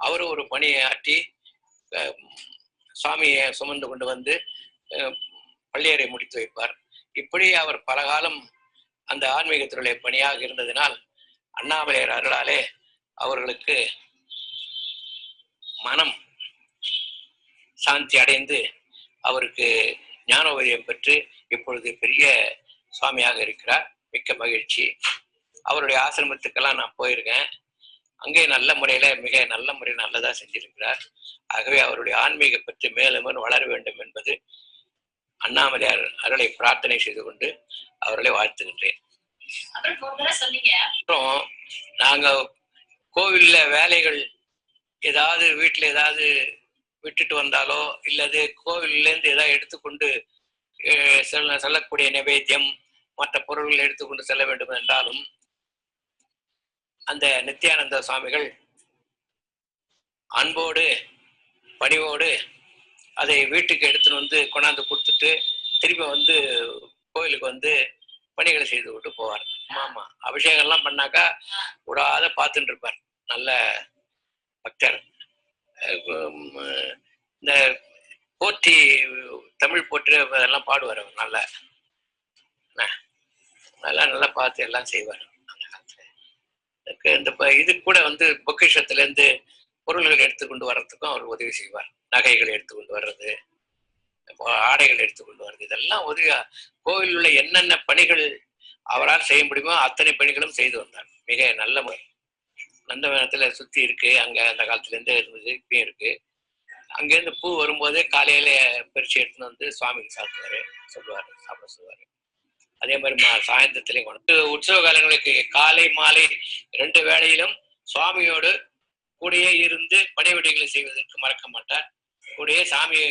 Speaker 5: அவரும் ஒரு பணியை ஆற்றி சுவாமியை சுமந்து கொண்டு வந்து பள்ளியறை முடித்து வைப்பார். இப்படி அவர் பல காலம் அந்த ஆன்மீகத்தினுடைய பணியாக இருந்ததினால் அண்ணாமலையார் அருளாலே அவர்களுக்கு மனம் சாந்தி அடைந்து அவருக்கு ஞானோதயம் பெற்று இப்பொழுது பெரிய சுவாமியாக இருக்கிறார். மிக்க மகிழ்ச்சி. அவருடைய ஆசிரமத்துக்கெல்லாம் நான் போயிருக்கேன். அங்கே நல்ல முறையில, மிக நல்ல முறையில் நல்லதா செஞ்சிருக்கிறார். ஆகவே அவருடைய ஆன்மீக பற்றி மேலும் வளர வேண்டும் என்பது அண்ணாமலையார் அருளை பிரார்த்தனை செய்து கொண்டு அவர்களை வாழ்த்துகின்றேன். அப்புறம் நாங்க கோவில்ல வேலைகள் ஏதாவது வீட்டுல ஏதாவது விட்டுட்டு வந்தாலோ, இல்லது கோவில்ல இருந்து ஏதாவது எடுத்துக்கொண்டு செல்லக்கூடிய நைவேத்தியம் மற்ற பொருள்கள் எடுத்துக்கொண்டு செல்ல வேண்டும் என்றாலும் அந்த நித்யானந்த சுவாமிகள் அன்போடு பணிவோடு அதை வீட்டுக்கு எடுத்துன்னு வந்து கொண்டாந்து கொடுத்துட்டு திருப்பி வந்து கோயிலுக்கு வந்து பணிகளை செய்து விட்டு போவார். ஆமா, அபிஷேகம்லாம் பண்ணாக்கா விடாத பார்த்துட்டு இருப்பார். நல்ல பக்தர். இந்த போற்றி, தமிழ் போற்றி அதெல்லாம் பாடுவார் அவர். நல்ல அதெல்லாம் நல்லா பார்த்து எல்லாம் செய்வார் அந்த காலத்துல. இந்த இது கூட பொக்கிஷத்துல இருந்து பொருள்கள் எடுத்துக்கொண்டு வர்றதுக்கும் அவர் உதவி செய்வார். நகைகள் எடுத்துக்கொண்டு வர்றது, ஆடைகள் எடுத்துக்கொண்டு வர்றது, இதெல்லாம் உதவி. கோவில் உள்ள என்னென்ன பணிகள் அவரால் செய்ய முடியுமோ அத்தனை பணிகளும் செய்து வந்தார். மிக நல்ல முறை. நந்தவனத்துல சுத்தி இருக்கு, அங்க அந்த காலத்துல இருந்தே இருந்தது, இப்பயும் இருக்கு. அங்கேருந்து பூ வரும்போதே காலையில பறிச்சு எடுத்துன்னு சுவாமிக்கு சாப்பிடுவாரு, சொல்லுவாரு, சாப்பிட சொல்லுவாரு. அதே மாதிரி சாயந்தரத்திலையும் உற்சவ காலங்களுக்கு காலை மாலை 2 வேளையிலும் சுவாமியோடு கூடயே இருந்து பணிவிடைகளை செய்வதற்கு மறக்க மாட்டார். கூடயே சாமியை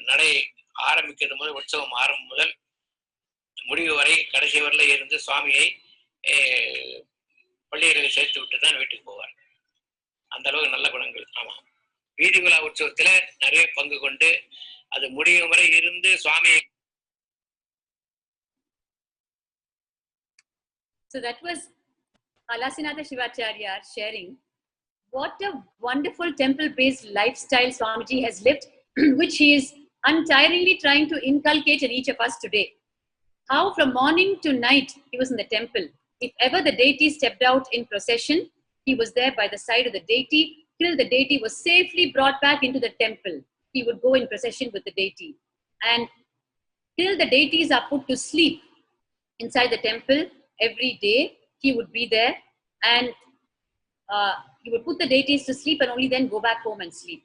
Speaker 5: நடை ஆரம்பிக்கிறது முதல், உற்சவம் ஆரம்பம் முதல் முடிவு வரை கடைசி வரல இருந்து சுவாமியை பள்ளியர்களை சேர்த்து விட்டு தான் வீட்டுக்கு போவார். அந்த அளவுக்கு நல்ல குணங்கள். ஆமா, வீதி விழா உற்சவத்துல நிறைய பங்கு கொண்டு அது முடியும் வரை இருந்து சுவாமியை.
Speaker 2: So that was Kailasa Shivacharya sharing what a wonderful temple-based lifestyle Swamiji has lived, which he is untiringly trying to inculcate in each of us today. How from morning to night he was in the temple. If ever the deity stepped out in procession, he was there by the side of the deity till the deity was safely brought back into the temple. He would go in procession with the deity. And till the deities are put to sleep inside the temple every day, he would be there, and he would put the deities to sleep and only then go back home and sleep.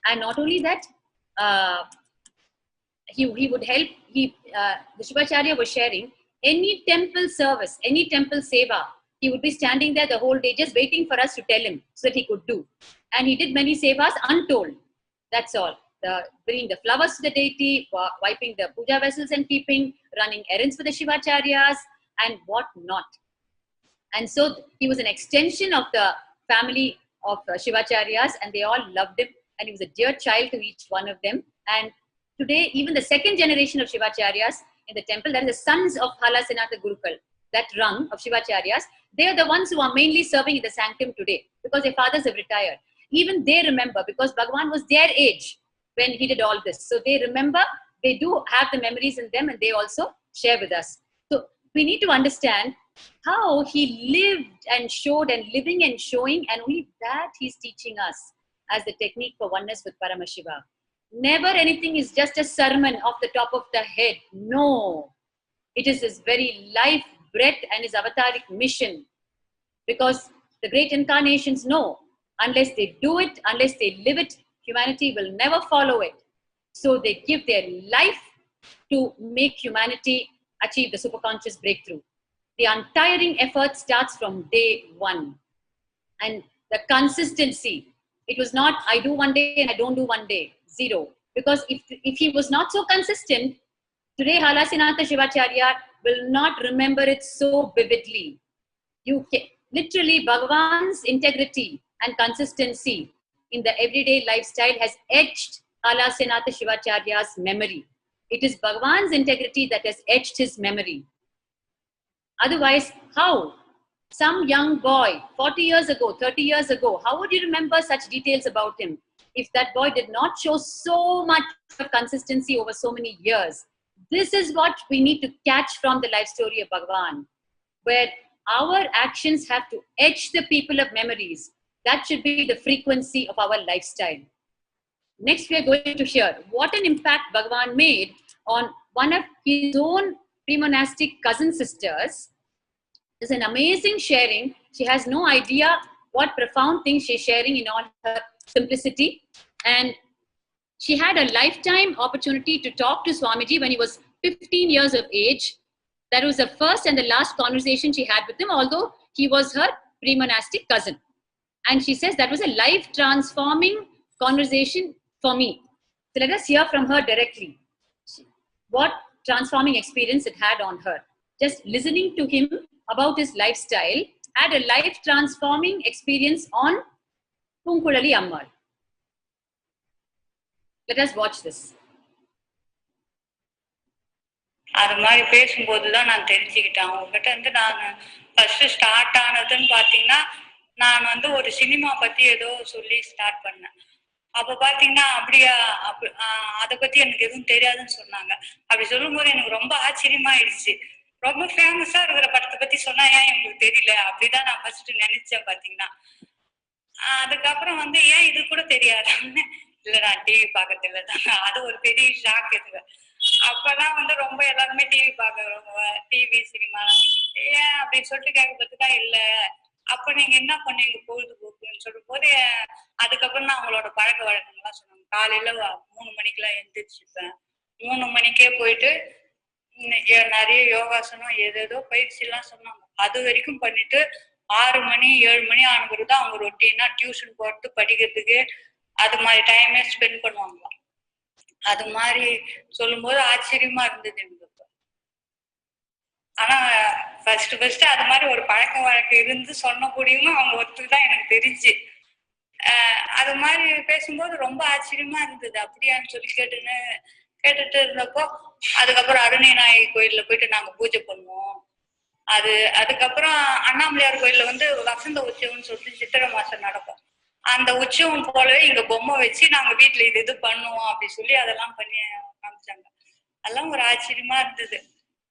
Speaker 2: And not only that, he would help. The Shivacharya was sharing any temple service, any temple seva, he would be standing there the whole day just waiting for us to tell him so that he could do. And he did many sevas untold. That's all. Bringing the flowers to the deity, wiping the puja vessels and keeping, running errands for the Shivacharyas, and what not. And so he was an extension of the family of Shivacharyas, and they all loved him, and he was a dear child to each one of them. And today, even the second generation of Shivacharyas in the temple, that is the sons of Halasanatha Gurukul, that rung of Shivacharyas, they are the ones who are mainly serving in the sanctum today, because their fathers have retired. Even they remember, because Bhagavan was their age when he did all this. So they remember, they do have the memories in them, and they also share with us. So we need to understand how he lived and showed, and living and showing, and only that he's teaching us as the technique for oneness with Paramashiva. Never anything is just a sermon off the top of the head. No. It is his very life, breath, and his avataric mission. Because the great incarnations know, unless they do it, unless they live it, humanity will never follow it. So they give their life to make humanity achieve the superconscious breakthrough. The untiring effort starts from day one. And the consistency, it was not, I do one day and I don't do one day, zero. Because if he was not so consistent, today Halasanatha Shivacharya will not remember it so vividly. Literally, Bhagavan's integrity and consistency in the everyday lifestyle has etched Halasanatha Shivacharya's memory. It is Bhagavan's integrity that has etched his memory. Otherwise, how? Some young boy, 40 years ago, 30 years ago, how would you remember such details about him if that boy did not show so much of consistency over so many years? This is what we need to catch from the life story of Bhagavan, where our actions have to etch the people of memories. That should be the frequency of our lifestyle. Next, we are going to hear what an impact Bhagavan made on one of his own pre-monastic cousin sisters. It's an amazing sharing. She has no idea what profound things she's sharing in all her simplicity. And she had a lifetime opportunity to talk to Swamiji when he was 15 years of age. That was the first and the last conversation she had with him, although he was her pre-monastic cousin. And she says that was a life-transforming conversation for me. So let us hear from her directly what transforming experience it had on her. Just listening to him about his lifestyle had a life-transforming experience on Punkulali Ammal. Let us watch this.
Speaker 6: அது மாதிரி பேசும்போதுதான் நான் தெரிஞ்சுக்கிட்டேன். அவங்ககிட்ட நான் first start ஆனதுன்னு பாத்தீங்கன்னா, நான் ஒரு cinema பத்தி ஏதோ சொல்லி ஸ்டார்ட் பண்ணேன். அப்ப பாத்தீங்கன்னா அப்படியா அதை பத்தி எனக்கு எதுவும் தெரியாதுன்னு சொன்னாங்க. அப்படி சொல்லும் போது எனக்கு ரொம்ப ஆச்சரியமா ஆயிடுச்சு. ரொம்ப ஃபேமஸா இருக்கிற படத்தை பத்தி சொன்னா ஏன் இவங்களுக்கு தெரியல அப்படிதான் நான் ஃபர்ஸ்ட் நினைச்சேன் பாத்தீங்கன்னா. அதுக்கப்புறம் வந்து ஏன் இது கூட தெரியாதான்னு, இல்ல நான் டிவி பாக்குறது இல்லதான், அது ஒரு பெரிய ஷாக் இதுல. அப்பதான் வந்து ரொம்ப எல்லாருமே டிவி பாக்குறவங்க, டிவி சினிமா ஏன் அப்படின்னு சொல்லிட்டு கேட்கறதுக்கா இல்ல அப்ப நீங்க என்ன பண்ணீங்க பொழுதுபோக்குன்னு சொல்லும் போது, அதுக்கப்புறம் தான் அவங்களோட பழக்க வழக்கங்கள்லாம் சொன்னாங்க. காலையில 3 மணிக்கெல்லாம் எந்திரிச்சுப்பேன், 3 மணிக்கே போயிட்டு நிறைய யோகாசனம் ஏதேதோ பயிற்சி எல்லாம் சொன்னாங்க. அது வரைக்கும் பண்ணிட்டு 6 மணி 7 மணி ஆன பிறகுதான் அவங்க ரொட்டீனா டியூஷன் போறது படிக்கிறதுக்கு அது மாதிரி டைமே ஸ்பெண்ட் பண்ணுவாங்களாம். அது மாதிரி சொல்லும் போது ஆச்சரியமா இருந்தது எனக்கு. ஆனா ஃபர்ஸ்ட் அது மாதிரி ஒரு பழக்க வழக்கம் இருந்து சொன்னக்கூடியவங்க அவங்க ஒருத்தர் தான் எனக்கு தெரிஞ்சு. அது மாதிரி பேசும்போது ரொம்ப ஆச்சரியமா இருந்தது. அப்படியான்னு சொல்லி கேட்டுட்டு இருந்தப்போ, அதுக்கப்புறம் அருணைநாயகி கோயில்ல போயிட்டு நாங்க பூஜை பண்ணுவோம். அதுக்கப்புறம் அண்ணாமலையார் கோயில்ல வந்து வசந்த உற்சவம்னு சொல்லிட்டு சித்திரை மாசம் நடக்கும். அந்த உற்சவம் போலவே இங்க பொம்மை வச்சு நாங்க வீட்டுல இது பண்ணுவோம் அப்படி சொல்லி அதெல்லாம் பண்ணி காமிச்சாங்க. அதெல்லாம் ஒரு ஆச்சரியமா இருந்தது.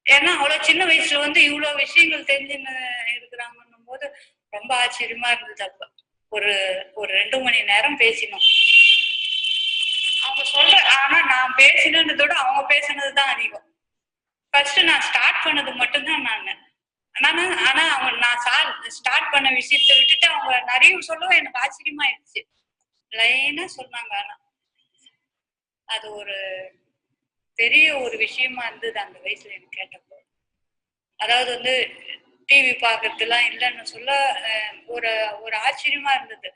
Speaker 6: ஏன்னா அவ்வளவு சின்ன வயசுல வந்து இவ்வளவு விஷயங்கள் தெரிஞ்சுன்னு இருக்கிறாங்கன்னும் போது ரொம்ப ஆச்சரியமா இருந்தது. அப்ப ஒரு 2 மணி நேரம் பேசினோம். அவங்க சொல்ற ஆனா நான் பேசினதோட அவங்க பேசினதுதான் அதிகம். ஃபர்ஸ்ட் நான் ஸ்டார்ட் பண்ணது மட்டும்தான் ஆனா அவங்க நான் ஸ்டார்ட் பண்ண விஷயத்தை விட்டுட்டு அவங்க நிறைய சொல்லவும் எனக்கு ஆச்சரியமா ஆயிடுச்சு. லைனா சொன்னாங்க. ஆனா அது ஒரு பெரிய ஒரு விஷயமா இருந்தது அந்த வயசுல எனக்கு கேட்டப்போ. அதாவது வந்து டிவி பாக்குறது எல்லாம் இல்லைன்னு சொல்ல ஒரு ஆச்சரியமா இருந்தது.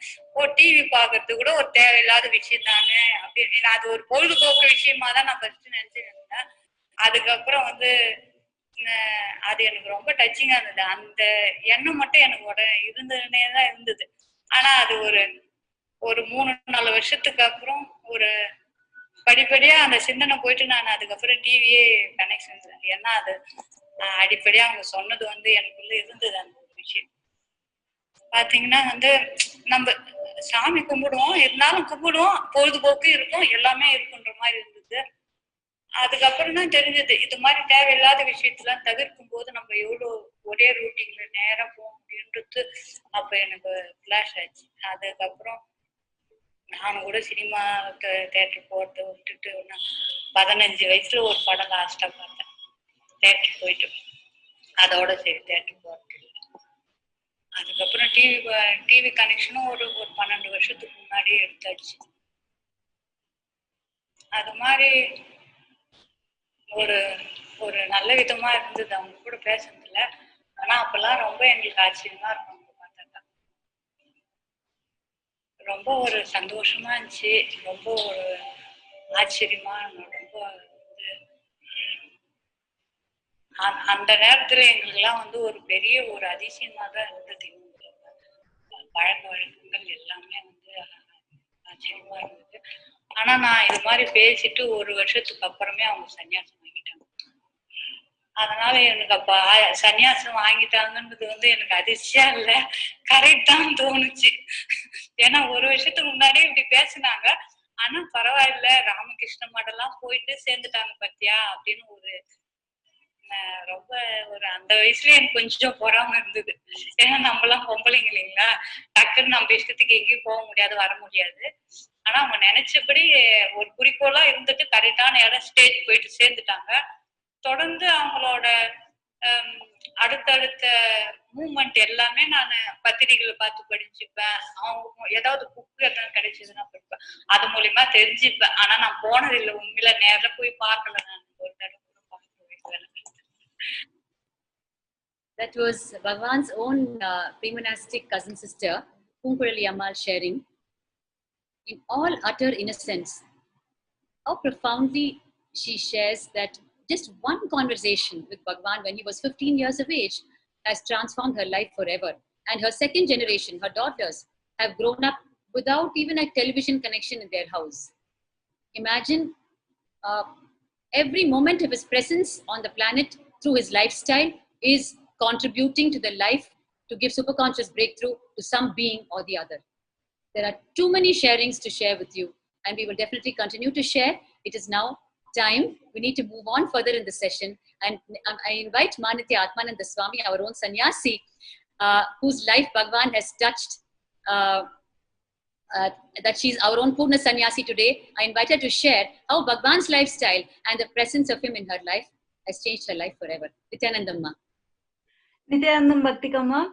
Speaker 6: டிவி பாக்குறது கூட ஒரு தேவையில்லாத விஷயம் தானே அப்படின்னு அது ஒரு பொழுதுபோக்கு விஷயமா தான் நான் ஃபர்ஸ்ட் நினைச்சுட்டு இருந்தேன். அதுக்கப்புறம் வந்து அது எனக்கு ரொம்ப டச்சிங்கா இருந்தது. அந்த எண்ணம் மட்டும் எனக்கு இருந்துன்னே தான் இருந்தது. ஆனா அது ஒரு 3-4 வருஷத்துக்கு அப்புறம் ஒரு படிப்படியா அந்த சிந்தனை போயிட்டு நான் அதுக்கப்புறம் டிவியே கனெக்ஷன். ஏன்னா அது அடிப்படையா அவங்க சொன்னது வந்து எனக்குள்ள இருந்தது. அந்த ஒரு விஷயம் பாத்தீங்கன்னா வந்து நம்ம சாமி கும்பிடுவோம், இருந்தாலும் கும்பிடுவோம், பொழுதுபோக்கு இருக்கும், எல்லாமே இருக்குன்ற மாதிரி இருந்தது. அதுக்கப்புறம் தான் தெரிஞ்சது இது மாதிரி தேவையில்லாத விஷயத்தெல்லாம் தவிர்க்கும் போது நம்ம எவ்வளவு ஒரே ரூட்டிங்ல நேரம் போக முடியுன்றது அப்ப எனக்கு ஃபிளாஷ் ஆச்சு. அதுக்கப்புறம் நானும் கூட சினிமா தேட்டர் போறத விட்டுட்டு 15 வயசுல ஒரு படம் லாஸ்டா பார்த்தேன் தேட்டர் போயிட்டு. அதோட சரி தேட்டர் போறது. அதுக்கப்புறம் டிவி கனெக்ஷனும் ஒரு 12 வருஷத்துக்கு முன்னாடியே எடுத்தாச்சு. அது மாதிரி ஒரு நல்ல விதமா இருந்தது அவங்க கூட பேசுறதுல. ஆனா அப்பெல்லாம் ரொம்ப எங்களுக்கு ஆச்சரியமா இருக்கும். பார்த்தாக்கா ரொம்ப ஒரு சந்தோஷமா இருந்துச்சு, ரொம்ப ஒரு ஆச்சரியமா, ரொம்ப அந்த நேரத்துல எங்களுக்கு எல்லாம் வந்து ஒரு பெரிய ஒரு அதிசயமா தான் இருந்தது. பழக்க வழக்கங்கள் எல்லாமே வந்து ஆச்சரியமா இருந்தது. ஆனா நான் இது மாதிரி பேசிட்டு 1 வருஷத்துக்கு அப்புறமே அவங்க சன்னியாசம் வாங்கிட்டாங்க. அதனால எனக்கு அப்ப சன்னியாசம் வாங்கிட்டாங்கன்றது வந்து எனக்கு அதிர்ச்சியா இல்ல, கரெக்ட் தான் தோணுச்சு. ஏன்னா 1 வருஷத்துக்கு முன்னாடியே இப்படி பேசினாங்க. ஆனா பரவாயில்ல, ராமகிருஷ்ண மடம்லாம் போயிட்டு சேர்ந்துட்டாங்க பத்தியா அப்படின்னு ரொம்ப அந்த வயசுல எனக்கு கொஞ்சம் பொறாம இருந்தது. ஏன்னா நம்ம எல்லாம் பொம்பளைங்க இல்லைங்களா, டக்குன்னு நம்ம இஷ்டத்துக்கு எங்கேயும் போக முடியாது, வர முடியாது. ஆனா அவங்க நினைச்சபடி ஒரு குறிக்கோளா இருந்துட்டு கரெக்டான இடம் ஸ்டேஜ் போயிட்டு சேர்ந்துட்டாங்க. தொடர்ந்து அவங்களோட அடுத்தடுத்த மூவ்மெண்ட் எல்லாமே நான் பத்திரிகைகளை பார்த்து படிச்சுப்பேன். அவங்க ஏதாவது புக்கு எதாவது கிடைச்சதுன்னா படிப்பேன், அது மூலியமா தெரிஞ்சுப்பேன். ஆனா நான் போனதில்லை, உண்மையில நேர்ல போய் பார்க்கல. நான் ஒரு தடவை கூட பார்க்க.
Speaker 2: That was Bhagwan's own pre-monastic cousin sister, Punkurali Ammal, sharing in all utter innocence how profoundly she shares that just one conversation with Bhagwan when he was 15 years of age has transformed her life forever. And her second generation, her daughters, have grown up without even a television connection in their house. Imagine every moment of his presence on the planet through his lifestyle is contributing to the life to give superconscious breakthrough to some being or the other. There are too many sharings to share with you, and we will definitely continue to share. It is now time. We need to move on further in the session. And I invite Manitya Atmananda Swami, our own sannyasi, whose life Bhagavan has touched, that she's our own Purna sannyasi today. I invite her to share how Bhagavan's lifestyle and the presence of him in her life has changed her life forever. Nithyanandamma.
Speaker 7: Nithyanandam Bhaktikama.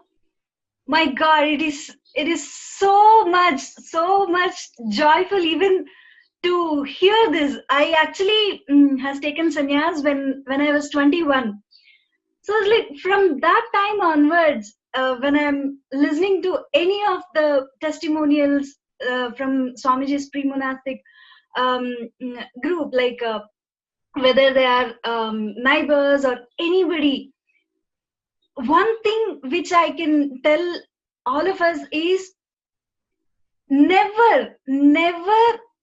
Speaker 7: My God, it is so much joyful even to hear this. I actually has taken sannyas when I was 21. So it's like from that time onwards, when I'm listening to any of the testimonials from Swamiji's pre-monastic group, like whether they are neighbors or anybody, one thing which I can tell all of us is never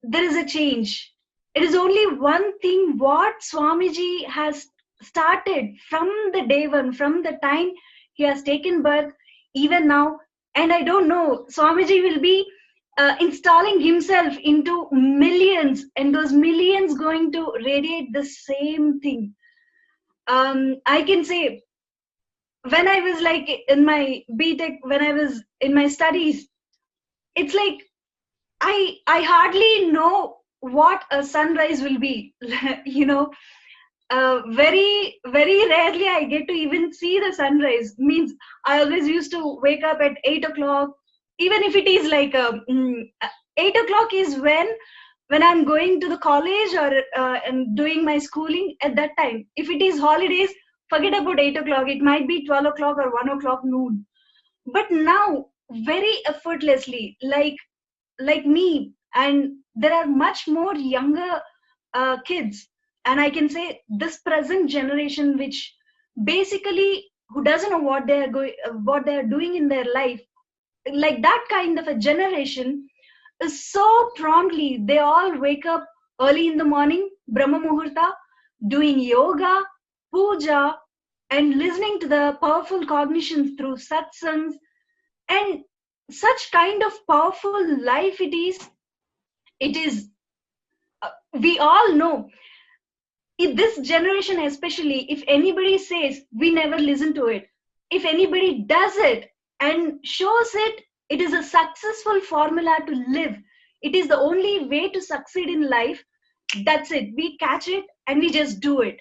Speaker 7: there is a change. It is only one thing what Swamiji has started from the day one, from the time he has taken birth, even now. And I don't know, Swamiji will be installing himself into millions, and those millions going to radiate the same thing. I can say, when I was like in my BTech, when I was in my studies, it's like I hardly know what a sunrise will be. You know, very rarely I get to even see the sunrise. Means I always used to wake up at 8 o'clock. Even if it is like 8 o'clock is when I'm going to the college or and doing my schooling at that time. If it is holidays, forget about 8 o'clock. It might be 12 o'clock or 1 o'clock noon. But now, very effortlessly, like me, and there are much more younger kids, and I can say this present generation, which basically who doesn't know what they are doing in their life, like that kind of a generation is so promptly. They all wake up early in the morning, Brahma Muhurta, doing yoga, puja, and listening to the powerful cognitions through satsangs, and such kind of powerful life it is. We all know, in this generation especially, if anybody says we never listen to it, if anybody does it and shows it, it is a successful formula to live. It is the only way to succeed in life. That's it. We catch it and we just do it.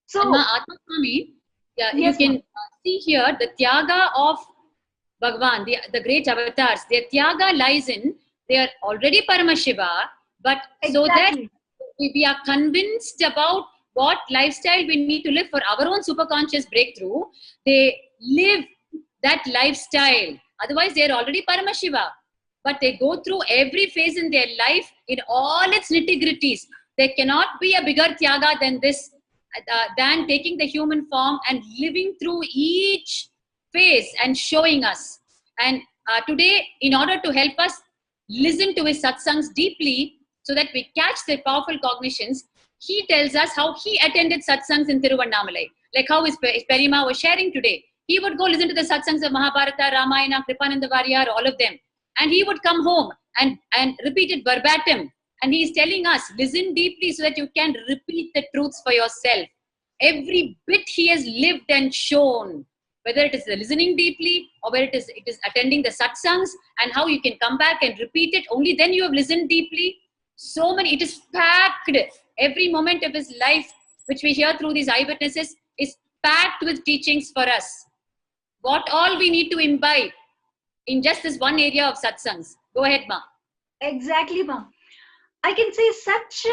Speaker 7: So,
Speaker 2: Atma Swami,
Speaker 7: yes,
Speaker 2: you can see here the Tyaga of Bhagavan, the great avatars. Their Tyaga lies in, they are already Paramashiva, but so that we are convinced about what lifestyle we need to live for our own superconscious breakthrough, they live that lifestyle. Otherwise, they are already Paramashiva. But they go through every phase in their life in all its nitty-gritties. There cannot be a bigger Tyaga than this, than taking the human form and living through each phase and showing us. And today, in order to help us listen to his satsangs deeply so that we catch their powerful cognitions, he tells us how he attended satsangs in Tiruvannamalai. Like how his Perima was sharing today. He would go listen to the satsangs of Mahabharata, Ramayana, Kripananda Variyar, all of them. And he would come home and repeat it verbatim. And he is telling us, listen deeply so that you can repeat the truths for yourself. Every bit he has lived and shown, whether it is the listening deeply or whether it is attending the satsangs, and how you can come back and repeat it. Only then you have listened deeply. So many, it is packed. Every moment of his life, which we hear through these eyewitnesses, is packed with teachings for us. What all we need to imbibe in just this one area of satsangs. Go ahead, Ma.
Speaker 7: Exactly, Ma. I can say such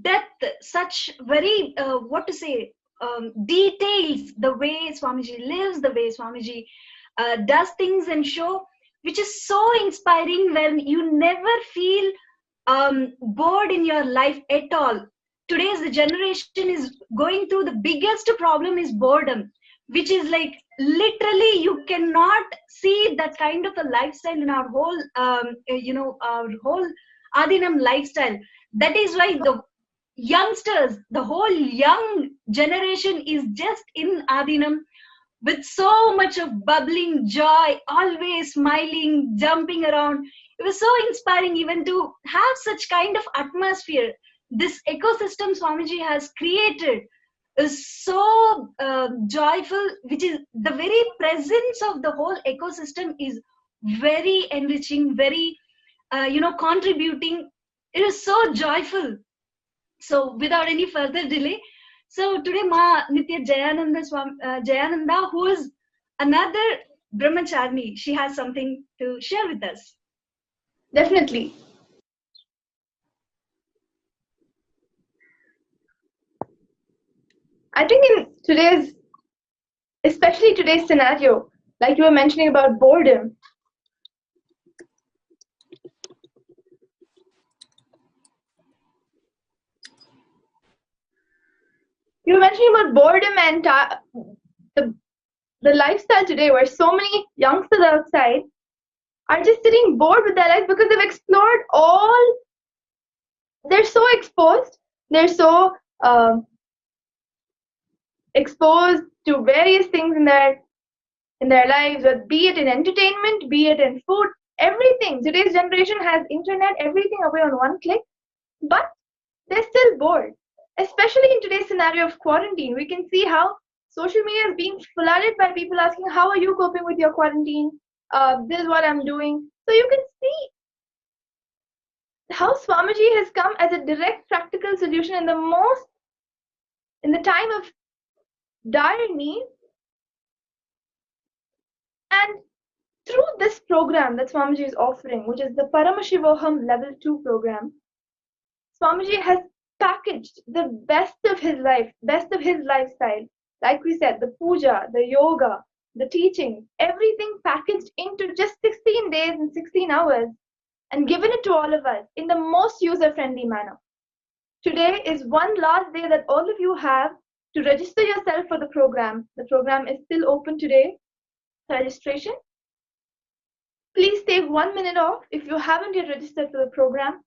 Speaker 7: depth, such very, details, the way Swamiji lives, the way Swamiji does things and show, which is so inspiring, when you never feel bored in your life at all. Today's the generation is going through the biggest problem is boredom, which is like literally you cannot see that kind of a lifestyle in our whole, our whole Adinam lifestyle. That is why the youngsters, the whole young generation is just in Adinam with so much of bubbling joy, always smiling, jumping around. It was so inspiring even to have such kind of atmosphere. this ecosystem Swamiji has created is so joyful, which is the very presence of the whole ecosystem is very enriching, very contributing. It is so joyful. So without any further delay, so today Ma Nitya Jayananda, who is another brahmachari, she has something to share with us.
Speaker 3: Definitely. I think in today's, especially today's scenario, like you were mentioning about boredom, and the lifestyle today, where so many youngsters outside are just sitting bored with their life because they've explored all. They're so exposed. They're so exposed to various things in their lives, be it in entertainment, be it in food, everything. Today's generation has internet, everything away on one click, but they're still bored. Especially in today's scenario of quarantine, we can see how social media is being flooded by people asking, how are you coping with your quarantine? This is what I'm doing. So you can see how Swamiji has come as a direct practical solution in the time of dire need. And through this program that Swamiji is offering, which is the Paramashivam Level 2 program, Swamiji has packaged the best of his life, best of his lifestyle. Like we said, the puja, the yoga, the teaching, everything packaged into just 16 days and 16 hours and given it to all of us in the most user-friendly manner. Today is one last day that all of you have to register yourself for the program. The program is still open today for registration. Please take 1 minute off if you haven't yet registered for the program.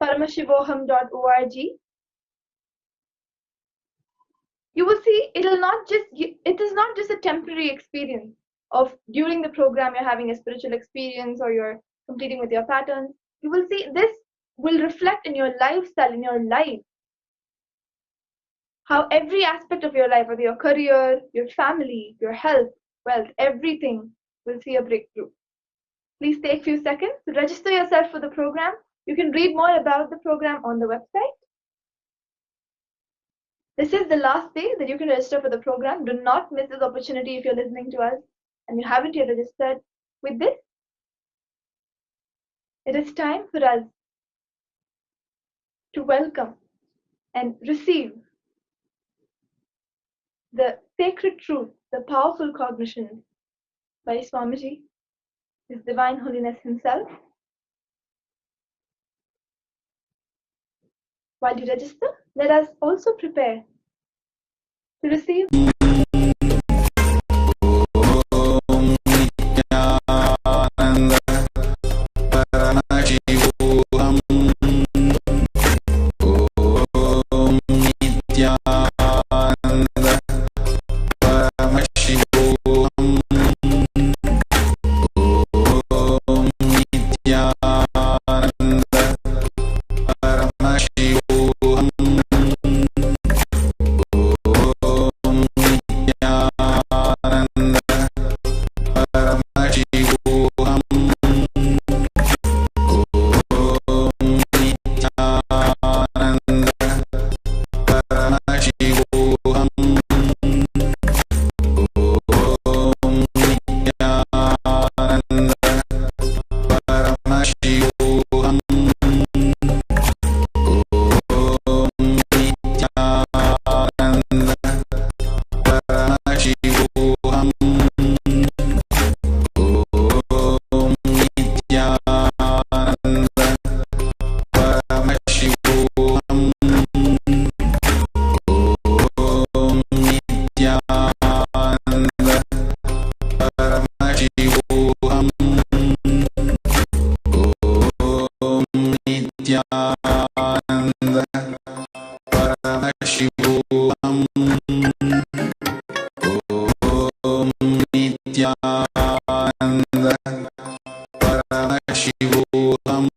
Speaker 3: paramashivoham.org. You will see it is not just a temporary experience of during the program you're having a spiritual experience or you're completing with your patterns. You will see this will reflect in your lifestyle, in your life. How every aspect of your life, whether your career, your family, your health, wealth, everything will see a breakthrough. Please take a few seconds to register yourself for the program. You can read more about the program on the website. This is the last day that you can register for the program. Do not miss this opportunity if you're listening to us and you haven't yet registered. With this, it is time for us to welcome and receive the sacred truth, the powerful cognitions by Swamiji, His Divine Holiness himself. While you register, let us also prepare to receive Nithyananda, Paramashivam, Om Nithyananda, Paramashivam, Om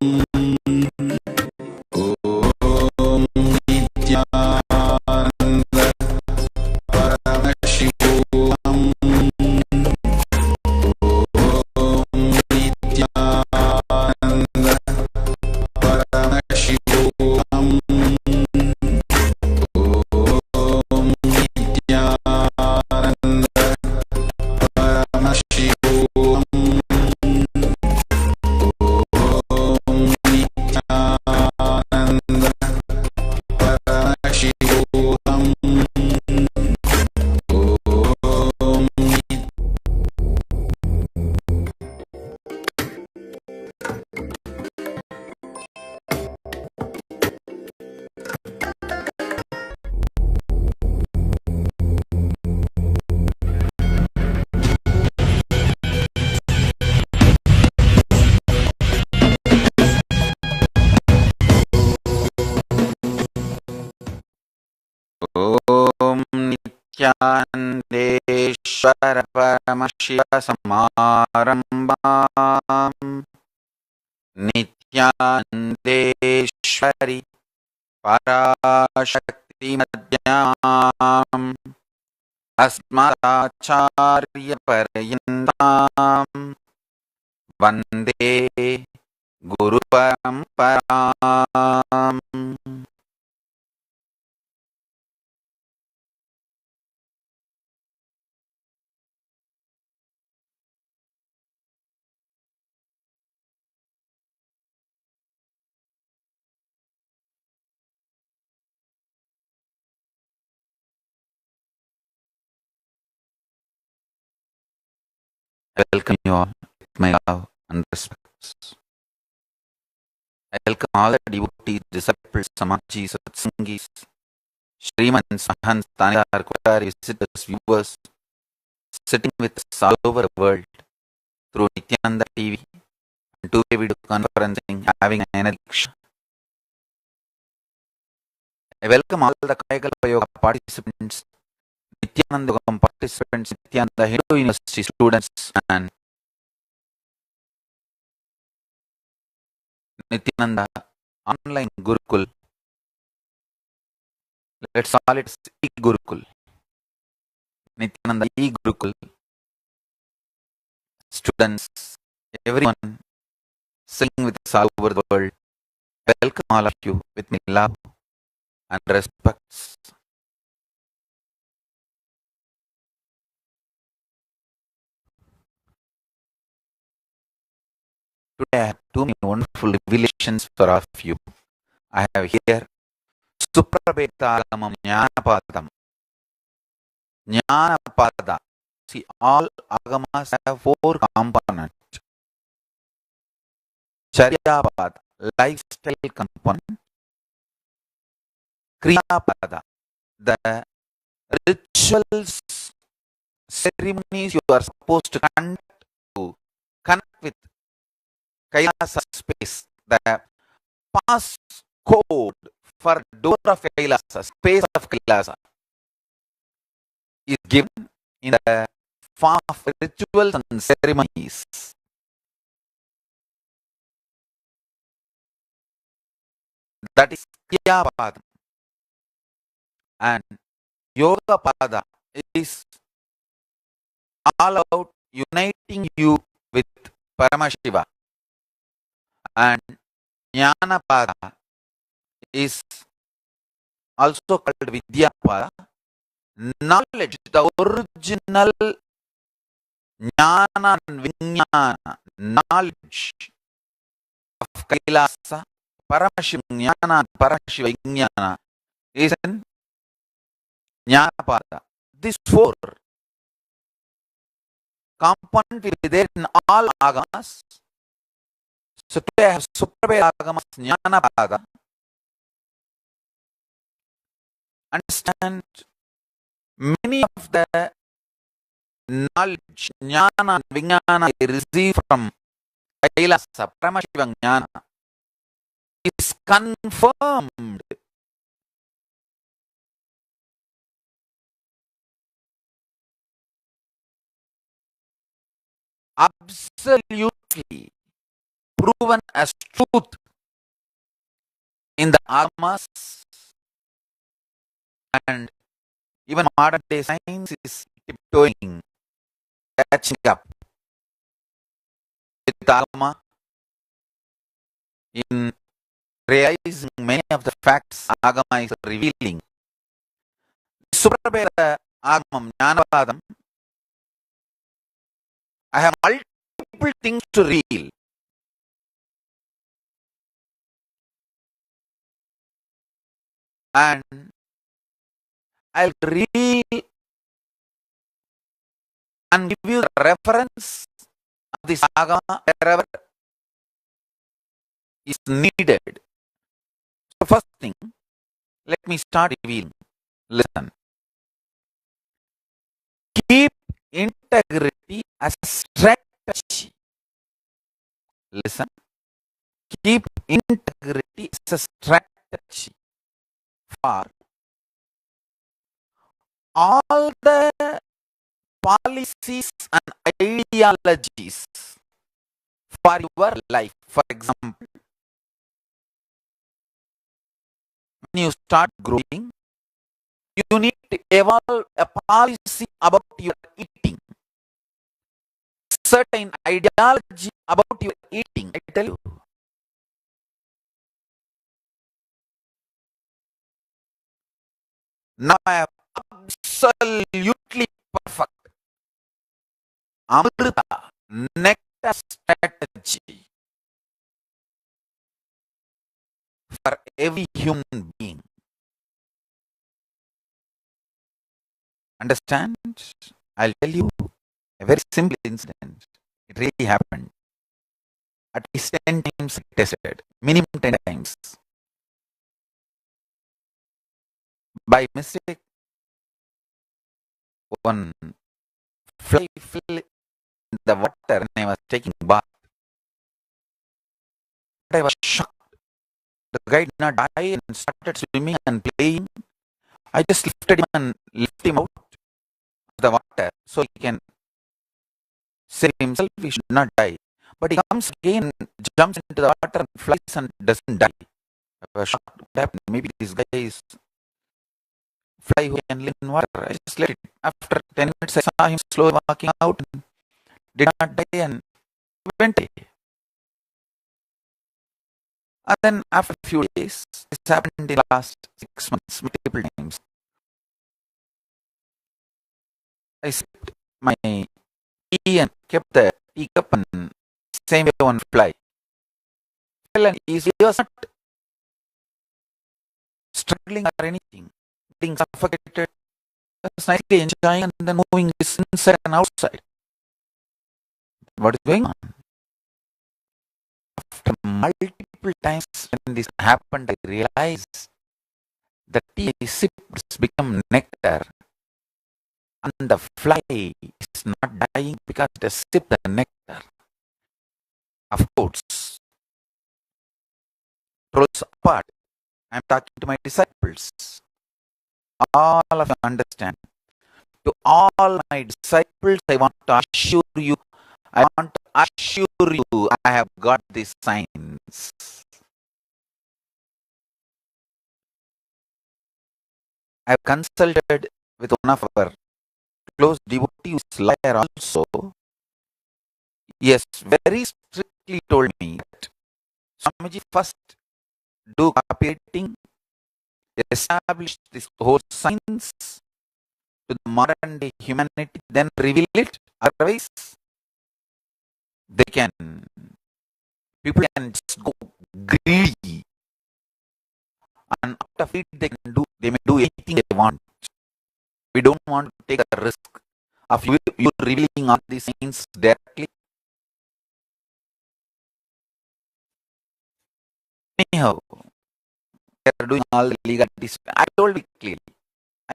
Speaker 1: Nithyanandeshwara Paramashiva Samarambam Nithyanandeshwari Parashakti Madhyam Asmadacharya Parayantam Vande Guru Paramparam. I welcome you all with my love and respect. I welcome all the devotees, disciples, Samajis, Satsangis, Srimans, Mahants, Tanidar, Kotari, visitors, viewers, sitting with us all over the world through Nithyananda TV and two-way video conferencing, having an energy. I welcome all the Kailasa Yoga participants, Nithyananda Yogam participants, Nithyananda Hindu University students, and Nithyananda online Gurukul. Let's call it e-Gurukul. Nithyananda e-Gurukul students, everyone sitting with us all over the world. Welcome all of you with my love and respects. Today I have two wonderful revelations for all of you. I have here Suprabhetagamam Jnanapadam. Jnanapada. See, all agamas have four components. Charyapada, lifestyle component. Kriyapada, the rituals, ceremonies you are supposed to connect with Kailasa space, the pass code for door of Kailasa, space of Kailasa, is given in the form of rituals and ceremonies. That is Kriya Pada. And Yoga Pada is all about uniting you with Paramashiva. And Jnana Pada is also called Vidya Pada. Knowledge, the original Jnana and Vijnana, knowledge of Kailasa, Paramashiva Jnana and Paramashiva Vijnana is in Jnanapada. These four components will be there in all agamas. So today I have Suprabhe agamas Jnanapada. Understand, many of the knowledge, Jnana and Vijnana I receive from Kailasa, Paramashiva Jnana, is confirmed absolutely proven as truth in the agamas, and even modern day science is tiptoeing, catching up with agama in realizing many of the facts agama is revealing. Suprabheda agamam Jnanapadam, I have multiple things to reveal. And I'll reveal and give you the reference of this agama wherever is needed. So first thing, let me start revealing. Listen. Keep integrity as a strategy. Listen. Keep integrity as a strategy for all the policies and ideologies for your life. For example, when you start growing, you need to evolve a policy about your eating, certain ideology about your eating. I tell you, now I have absolutely perfect Amrita nectar strategy for every human being. Understand? I'll tell you a very simple incident. It really happened. At least 10 times I tested, minimum 10 times. By mistake, one fly fell in the water when I was taking bath. But I was shocked. The guy did not die and started swimming and playing. I just lifted him and lifted him out of the water so he can save himself. He should not die. But he comes again, jumps into the water and flies and doesn't die. I was shocked. What happened? Maybe this guy is fly who can live in water. I just let it. After 10 minutes, I saw him slowly walking out and did not die and went away. And then after a few days, this happened in the last 6 months, multiple times. I sipped my tea and kept the teacup and same way one fly. Well, and he was not struggling or anything, being suffocated, just nicely enjoying and then moving this inside and outside. What is going on? After multiple times when this happened, I realized the tea I sipped has become nectar and the fly is not dying because it has sipped the nectar. Of course, pros apart, I am talking to my disciples. All of you understand. To all my disciples, I want to assure you, I have got these signs. I have consulted with one of our close devotees, lawyer also. Yes, very strictly told me that Swamiji first do copywriting, establish this whole science to the modern day humanity, then reveal it. Otherwise, people can just go greedy, and out of it they may do anything they want. We don't want to take a risk of you revealing all these things directly. Anyhow, they are doing all the legalities. I told you clearly,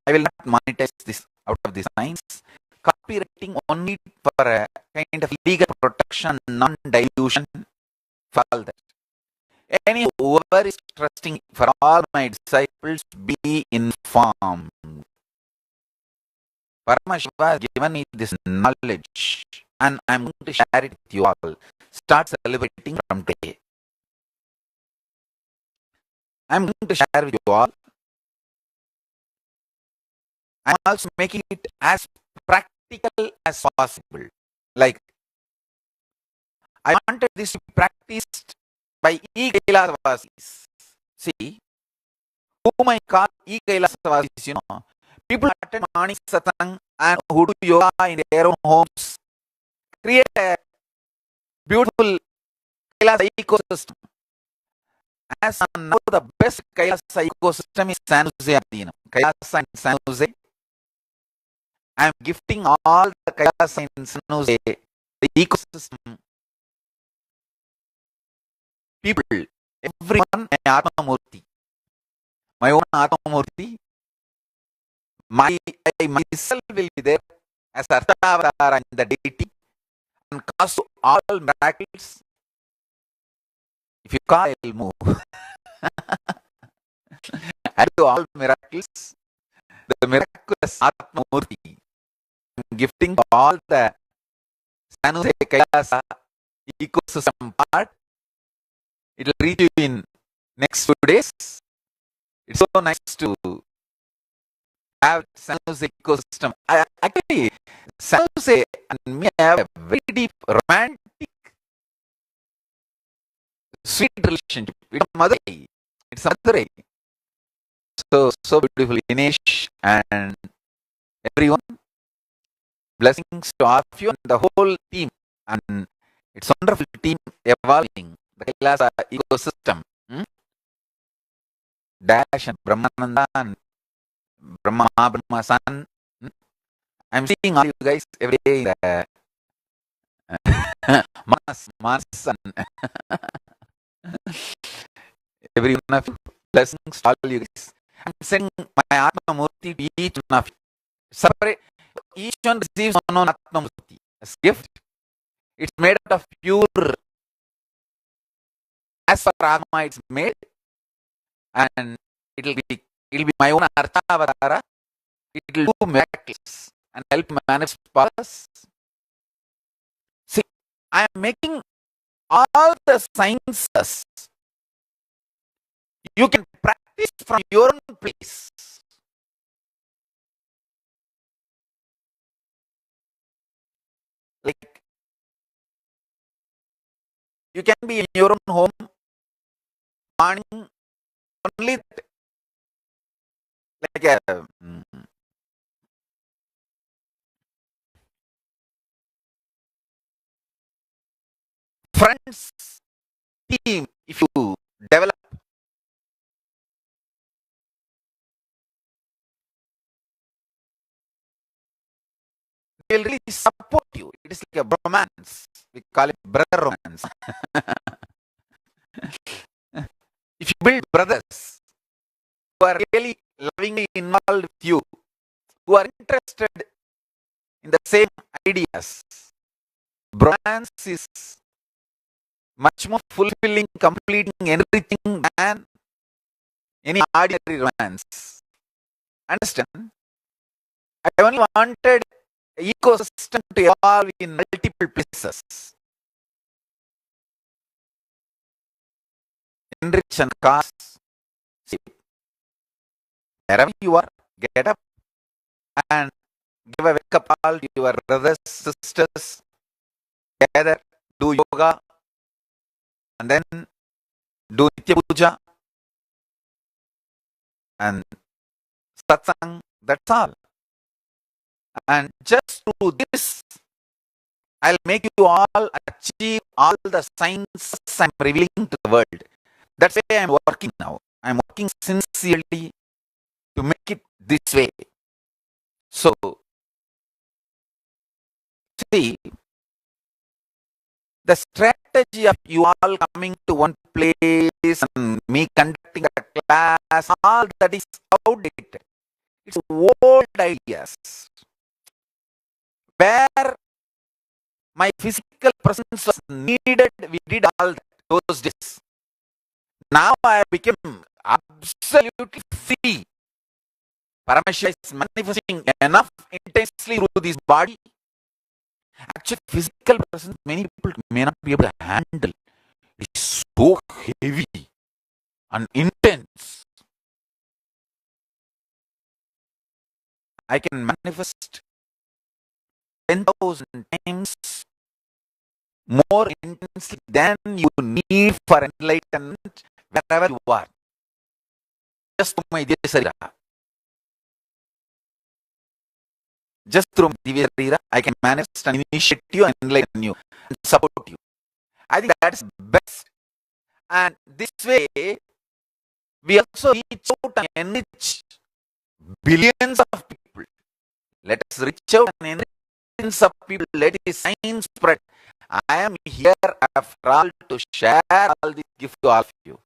Speaker 1: I will not monetize this out of the science. Copywriting only for a kind of legal protection, non-dilution, for all that. Anyhow, whoever is trusting, for all my disciples, be informed. Paramashiva has given me this knowledge and I am going to share it with you all. Start celebrating from today. I am going to share with you all. I am also making it as practical as possible. Like, I wanted this to be practiced by e-Kailasa. See, whom I call e-Kailasa, you know, people attend morning Satsang and who do yoga in their own homes, create a beautiful Kailasa ecosystem. As of now, the best Kailasa ecosystem is San Jose Adinam. Kailasa in San Jose. I am gifting all the Kailasa in San Jose, the ecosystem. People, everyone, my Atma Murti. My own Atma Murti. I myself will be there as Artavatar in the deity and cause all miracles. If you call, I will move. I do all miracles. The miraculous Atma Murti. I'm gifting all the San Jose Kailasa ecosystem part. It will reach you in next few days. It's so nice to have San Jose ecosystem. Actually, San Jose and me have a very deep, romantic, sweet relationship. It's Madurai. It's Madurai. So beautiful, Inesh and everyone. Blessings to all of you and the whole team. And it's a wonderful team evolving the Kailasa ecosystem. Dash and Brahmananda and Brahma San. I'm seeing all you guys every day in the Mars and every one of you. Blessings to all you guys. I'm sending my Atma Murti to each one of you. Separate. Each one receives one own Atma Murti as gift. It's made out of pure, as for Atma it's made, and it'll be my own Artha Avatara. It will do miracles and help manifest powers. See, I am making all the sciences. You can practice from your own place. Like, you can be in your own home, morning, only like a friends team. If you develop, they will really support you. It is like a romance. We call it brother romance. If you build brothers who are really lovingly involved with you, who are interested in the same ideas, romance is much more fulfilling, completing everything than any ordinary romance. Understand? I only wanted ecosystem to evolve in multiple places. Enrich and cause. See, wherever you are, get up and give a wake up call to your brothers, sisters, gather, do yoga, and then do Nitya Puja and Satsang. That's all. And just through this, I'll make you all achieve all the sciences I'm revealing to the world. That's why I'm working now. I'm working sincerely to make it this way. So, see, the strategy of you all coming to one place and me conducting a class, all that is outdated. It's old ideas. Where my physical presence was needed, we did all that those days. Now I became absolutely free. Paramashiva is manifesting enough intensely through this body. Actually, physical presence, many people may not be able to handle. It's so heavy and intense. I can manifest 10,000 times more intensely than you need for enlightenment wherever you are. Just through my Divya Sarira. Just through my Divya Sarira, I can manifest and initiate you and enlighten you and support you. I think that's best. And this way, we also reach out and enrich billions of people. Let us reach out and enrich billions of people. Let this sign spread. I am here after all to share all this gift to all of you.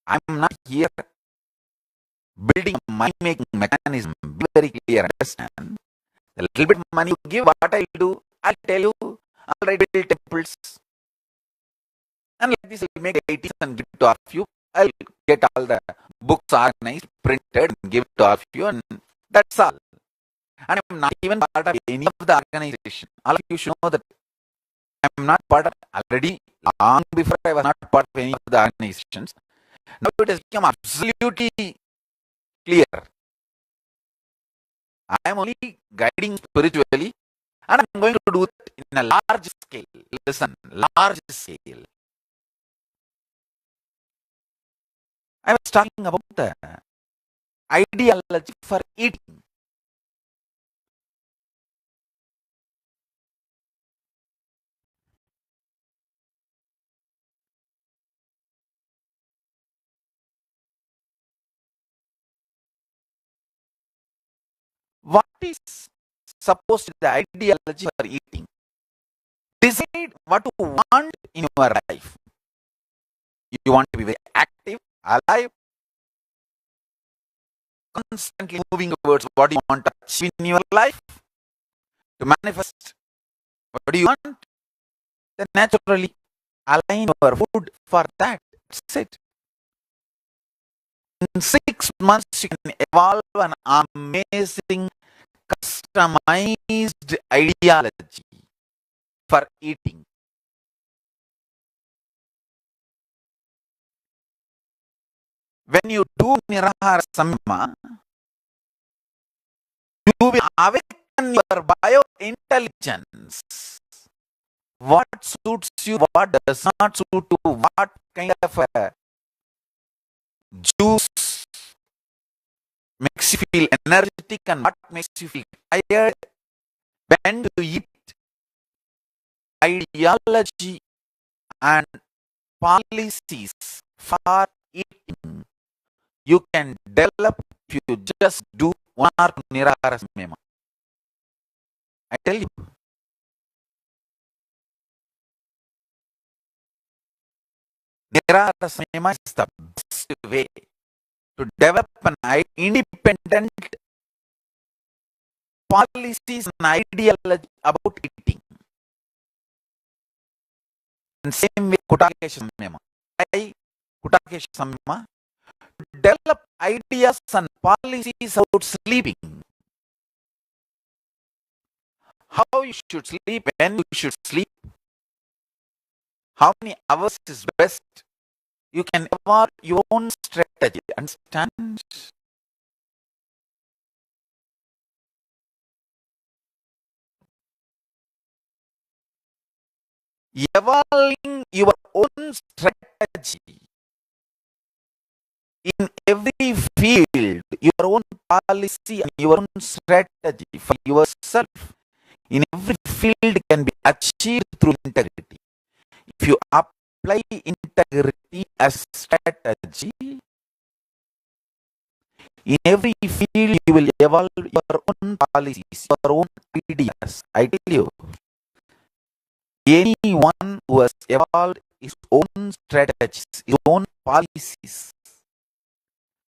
Speaker 1: I am not here building a money-making mechanism. Be very clear, understand. The little bit money you give, what I'll do, I'll tell you, all right, build temples. And like this, I'll make 80s and give to all of you. I'll get all the books organized, printed, and give it to all of you, and that's all. And I'm not even part of any of the organization. All of you should know that I'm not part of already. Long before I was not part of any of the organizations. Now it has become absolutely clear. I am only guiding spiritually, and I'm going to do it in a large scale. Listen, large scale. I was talking about the ideology for eating. What is supposed to be the ideology for eating? Decide what you want in your life. You want to be very active, alive, constantly moving towards what you want to achieve in your life, to manifest what do you want, then naturally align your food for that. That's it. In 6 months, you can evolve an amazing, customized ideology for eating. When you do Nirahara Samyama, you will awaken your bio-intelligence. What suits you, what does not suit you, what kind of a juice makes you feel energetic and what makes you feel tired. When you eat, ideology and policies for eating, you can develop if you just do one or two Nirahara Samyama. I tell you. Nirahara Samyama is the best way to develop an independent policies and ideology about eating. And same way Kutakesha Samyama. Why Kutakesha Samyama? To develop ideas and policies about sleeping. How you should sleep, when you should sleep, how many hours is best. You can evolve your own strategy. Understand? Evolving your own strategy in every field, your own policy and your own strategy for yourself in every field can be achieved through integrity. If you apply integrity as strategy, in every field you will evolve your own policies, your own ideas. I tell you, anyone who has evolved his own strategies, his own policies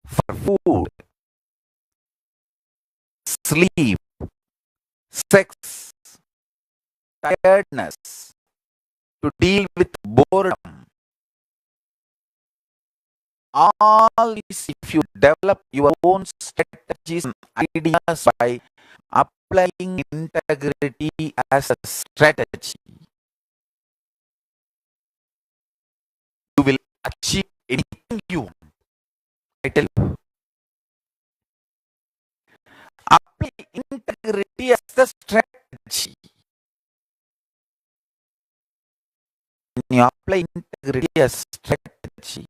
Speaker 1: for food, sleep, sex, tiredness, to deal with boredom, all this, if you develop your own strategies and ideas by applying integrity as a strategy, you will achieve anything you want. I tell you. Apply integrity as the strategy. When you apply integrity as strategy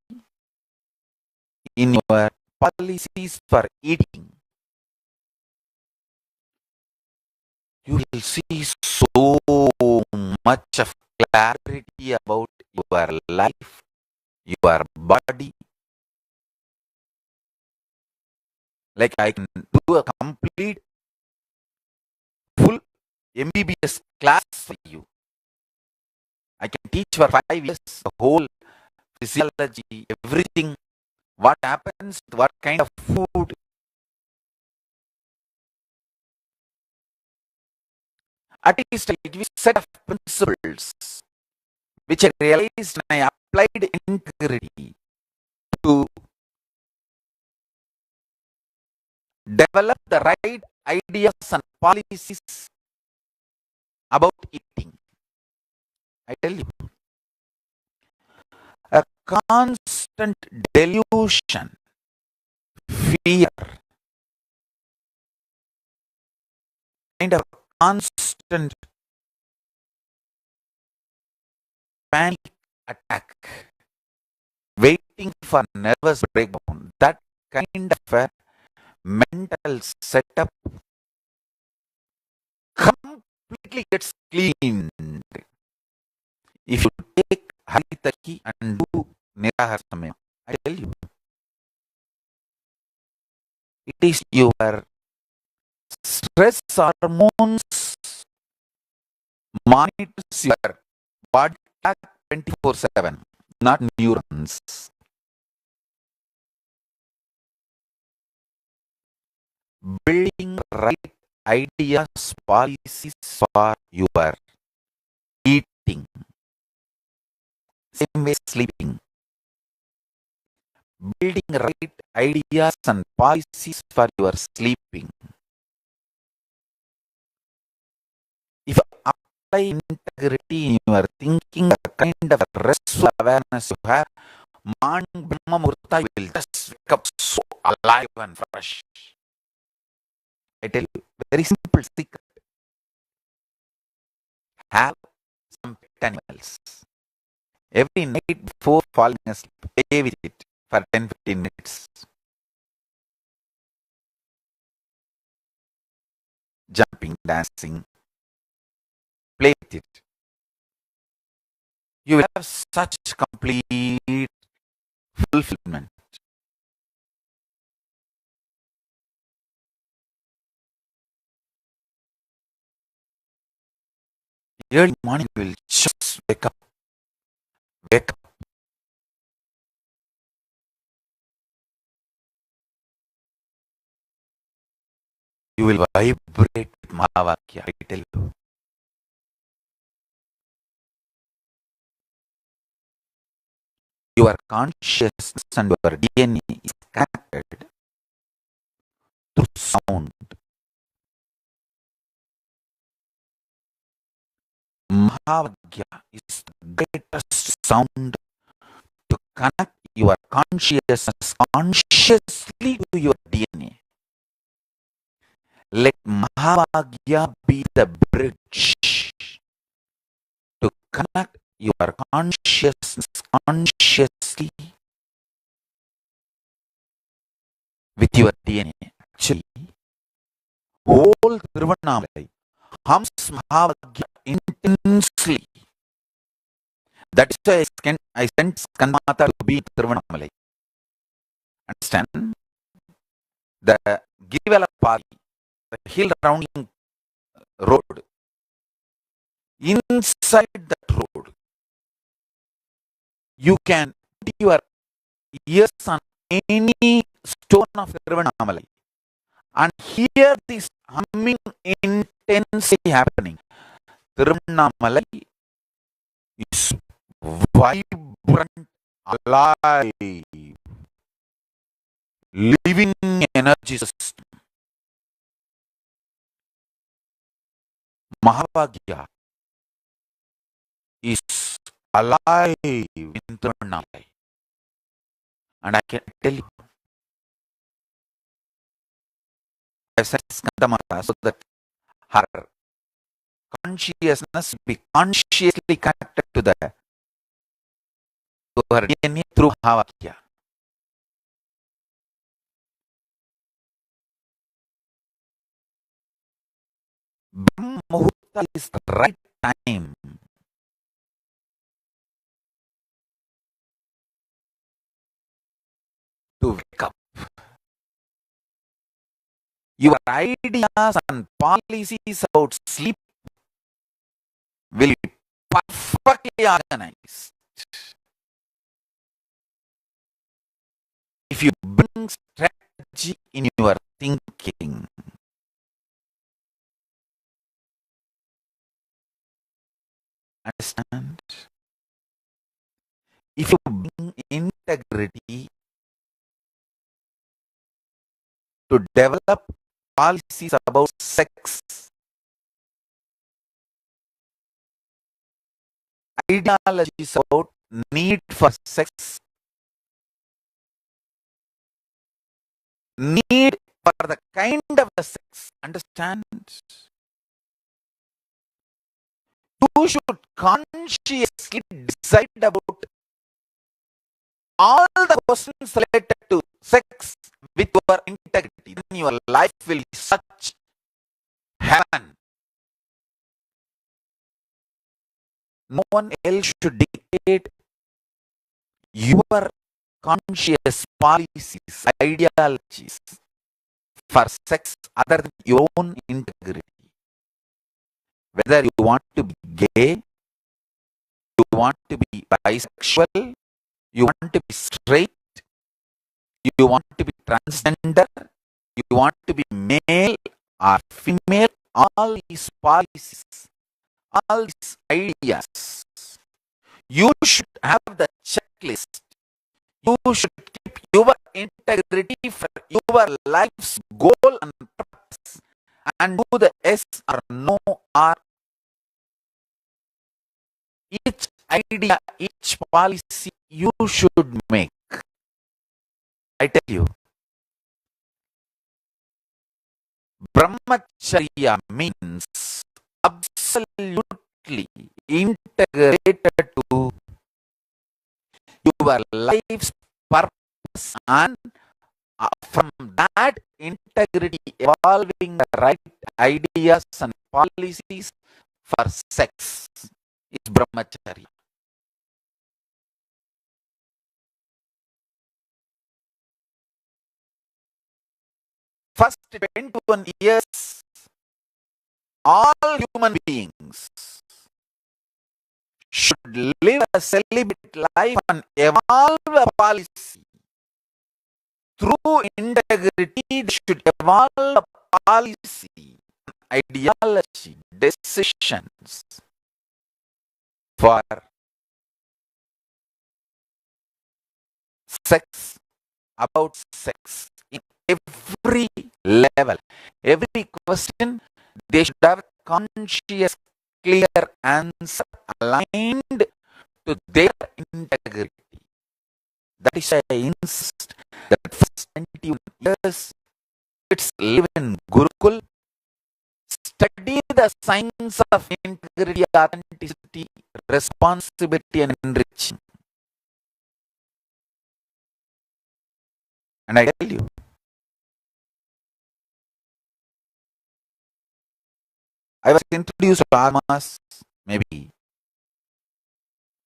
Speaker 1: in your policies for eating, you will see so much of clarity about your life, your body. Like I can do a complete, full MBBS class for you. I can teach for 5 years the whole physiology, everything, what happens, what kind of food. At least I give you a set of principles which I realized when I applied integrity to develop the right ideas and policies about eating. I tell you, a constant delusion, fear, kind of constant panic attack, waiting for nervous breakdown, that kind of a mental setup completely gets cleaned if you take Haritaki and do Nirahasamaya. I tell you, it is your stress hormones monitors your body clock 24/7, not neurons. Building right ideas, policies for your eating. Same way sleeping. Building right ideas and policies for your sleeping. If you apply integrity in your thinking, the kind of restful awareness you have, morning Brahma Murta, you will just wake up so alive and fresh. I tell you, very simple secret. Have some pet animals. Every night before falling asleep, play with it for 10-15 minutes. Jumping, dancing, play with it. You will have such complete fulfillment. Early morning, you will just wake up. Wake up. You will vibrate with Mahavakya, I tell you. Your consciousness and your DNA is connected through sound. Mahavakya is the greatest sound to connect your consciousness consciously to your DNA. Let Mahavakya be the bridge to connect your consciousness consciously with your DNA. Actually, whole Tiruvannamalai hums Mahavakya intensely. That is why I sent Skandamata to be Tiruvannamalai. Understand? The Girivala Pali, the hill rounding road, inside that road, you can put your ears on any stone of Tiruvannamalai and hear this humming intensely happening. Tiruvannamalai is vibrant, alive, living energy system. Mahavakya is alive in Tiruvannamalai. And I can tell you, I said Skandamata so that her consciousness be consciously connected to her DNA through Mahavakya. Brahma Muhurta is the right time to wake up. Your ideas and policies about sleep will be perfectly organized. If you bring strategy in your thinking, understand? If you bring integrity to develop policies about sex, ideologies about need for sex, need for the kind of the sex. Understand? You should consciously decide about all the questions related to sex with your integrity. Then your life will be such heaven. No one else should dictate your conscious policies, ideologies for sex other than your own integrity. Whether you want to be gay, you want to be bisexual, you want to be straight, you want to be transgender, you want to be male or female, all these policies, all these ideas, you should have the checklist. You should keep your integrity for your life's goal and purpose and do the yes or no or each idea, each policy you should make. I tell you, Brahmacharya means absolutely integrated to your life's purpose, and from that integrity evolving the right ideas and policies for sex is Brahmacharya. First 21 years, all human beings should live a celibate life and evolve a policy. Through integrity, they should evolve a policy, ideology, decisions for sex, about sex in every level. Every question, they should have conscious, clear answer aligned to their integrity. That is why I insist that first 21 years, it's live in Gurukul, study the science of integrity, authenticity, responsibility, and enriching. And I tell you, I was introduced to Paramas maybe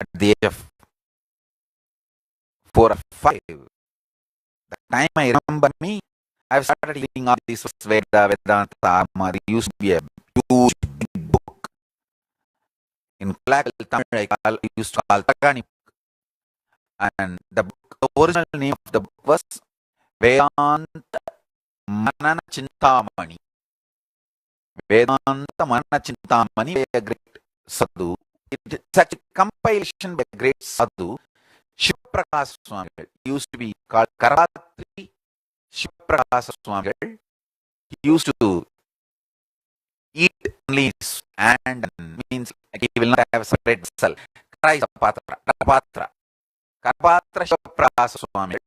Speaker 1: at the age of 4 or 5. The time I remember me, I've started reading all these Veda, Vedanta, Dharma. There used to be a huge big book. In Kolakal Tamil, I used to call Tagani. And the original name of the book was Vedanta Manana Chintamani. Vedanta Manana Chintamani by a great sadhu. It's such a compilation by a great sadhu, Shivaprakash Swami. He used to be called Karatri Shivaprakash Swami. He used to eat only and means like he will not have a separate vessel. Kara is a patra. Karapatra Shivaprakash Swami.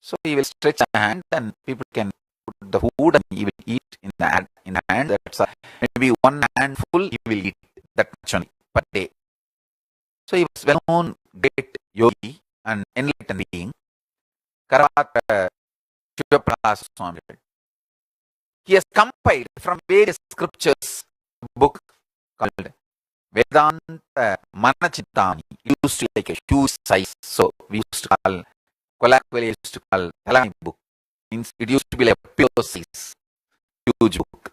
Speaker 1: So he will stretch a hand and people can put the food and he will eat in the hand. That's maybe one handful he will eat, that much only per day. So he was well known great yogi and enlightened being. Karapatra Shivaprakash Swami. He has compiled from various scriptures a book called Vedanta Manachintani. It used to like a huge size. So we used to call, colloquially used to call Talani book. Means it used to be like a pure size, huge book.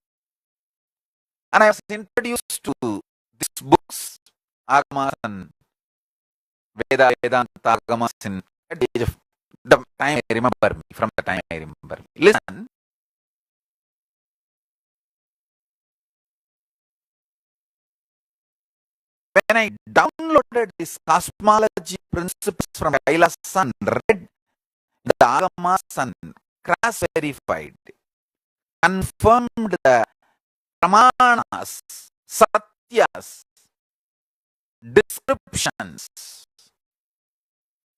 Speaker 1: And I was introduced to these books, Agamas and Vedanta Agamas at the age of the time I remember me, from the time I remember me. Listen. When I downloaded this cosmology principles from Kailasa and read the Agamas and cross-verified, confirmed the pramanas, satyas, descriptions.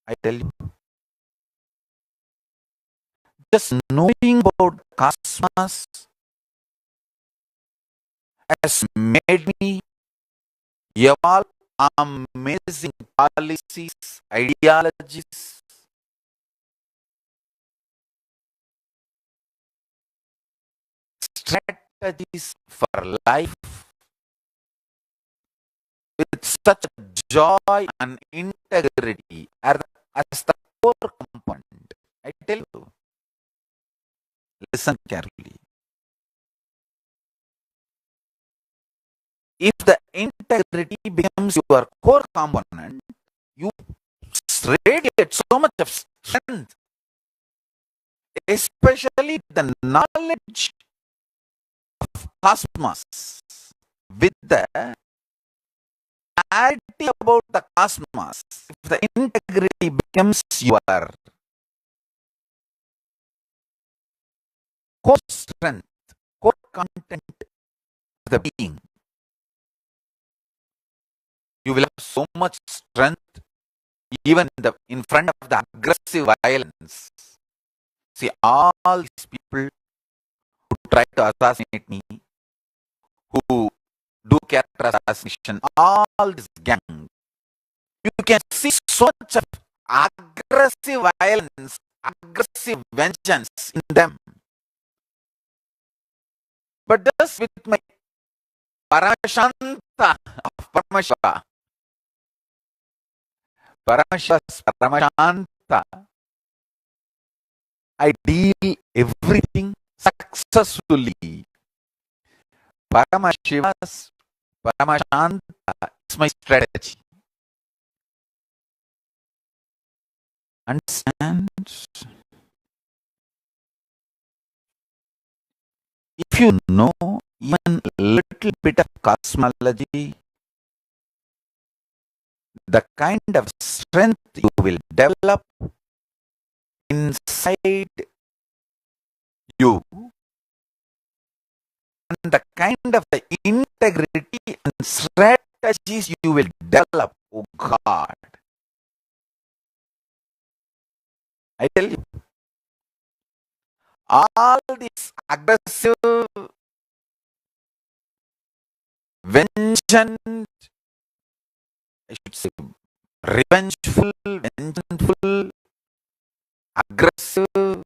Speaker 1: I tell you, just knowing about cosmos has made me evolve amazing policies, ideologies, strategies for life with such joy and integrity as the core component. I tell you, listen carefully. If the integrity becomes your core component, you radiate so much of strength, especially the knowledge of cosmos with the clarity about the cosmos. If the integrity becomes your core strength, core content of the being, you will have so much strength even in front of the aggressive violence. See, all these people who try to assassinate me, who do character assassination, all this gang, you can see so much of aggressive violence, aggressive vengeance in them. But just with my Paramashanta of Paramashiva, Paramashiva's Paramashanta, I deal everything successfully. Paramashiva's Paramashanta is my strategy. Understand? If you know even a little bit of cosmology, the kind of strength you will develop inside you, and the kind of the integrity and strategies you will develop, oh God, I tell you, all this aggressive, vengeance, I should say, revengeful, vengeful, aggressive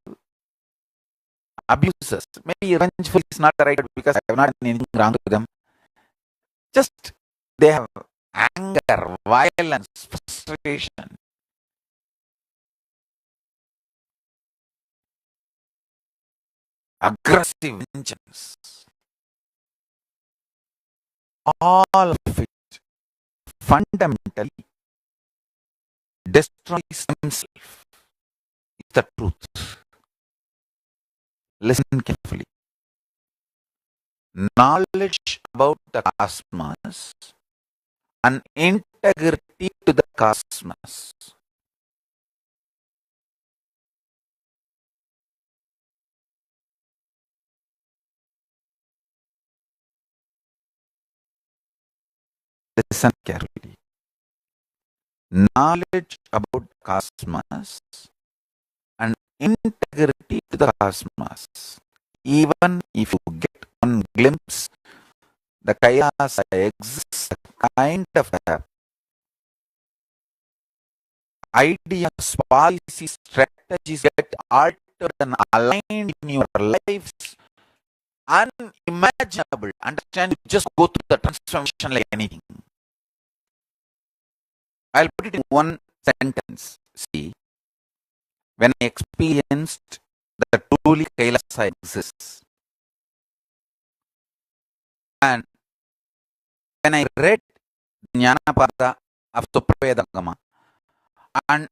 Speaker 1: abusers. Maybe revengeful is not the right word because I have not done anything wrong to them. Just they have anger, violence, frustration. Aggressive vengeance. All of it fundamentally destroys himself. It's the truth. Listen carefully. Knowledge about the cosmos and integrity to the cosmos. Listen carefully. Knowledge about cosmos and integrity to the cosmos. Even if you get one glimpse, the Kailasa exists, a kind of ideas, policies, strategies get altered and aligned in your lives. Unimaginable. Understand? You just go through the transformation like anything. I'll put it in one sentence. See, when I experienced that truly Kailasa exists, and when I read Jnanapada of Supravedagama, and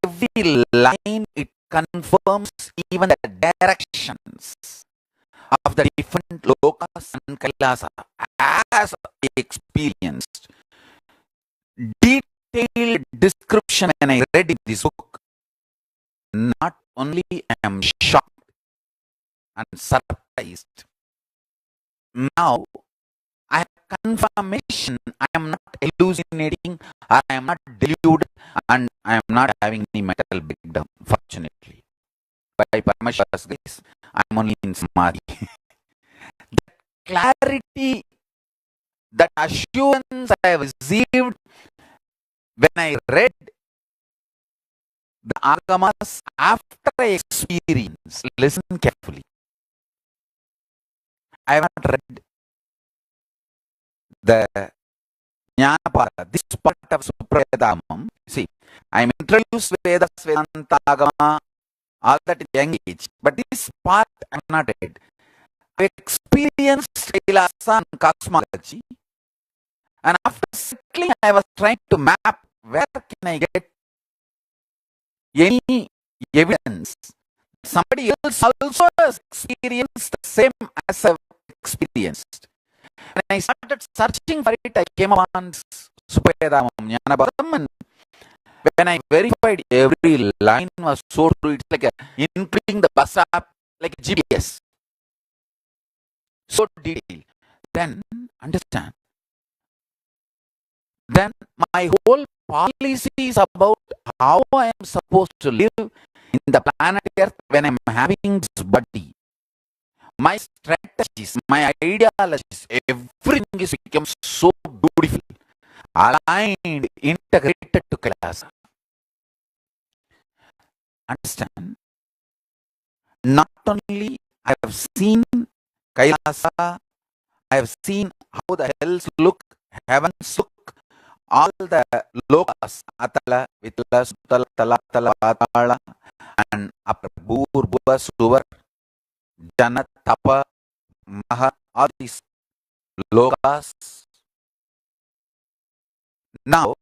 Speaker 1: every line it confirms even the directions of the different lokas and Kailasa as I experienced. Detailed description when I read in this book, not only I am shocked, and surprised. Now I have confirmation I am not hallucinating, or I am not deluded, and I am not having any mental breakdown, fortunately. By Paramashiva's grace, I am only in Samadhi. That clarity, that assurance I have received when I read the Agamas after I experience, listen carefully. I have not read the Jnanapada, this part of Suprayadamam. See, I am introduced Vedas, Vedanta, Agama, all that in young age, but this part I have not read. I experienced Kailasa and cosmology, and after settling, I was trying to map where can I get any evidence somebody else also has experienced the same as I've experienced. When I started searching for it, I came upon Supayadamam Jnanapadam, and when I verified every line was so true, it's like including the bus app, like a GPS, so detailed. Then understand. Then my whole policy is about how I am supposed to live in the planet Earth when I'm having this body. My strategies, my ideologies, everything is become so beautiful, aligned, integrated to Kailasa. Understand? Not only I have seen Kailasa, I have seen how the hells look, heavens look, all the lokas, Atala, Vitala, Sutala, Tala, Tala, Patala, and upper Bur, Bua, Suvar, Jana, Tapa, Maha, all these lokas. Now,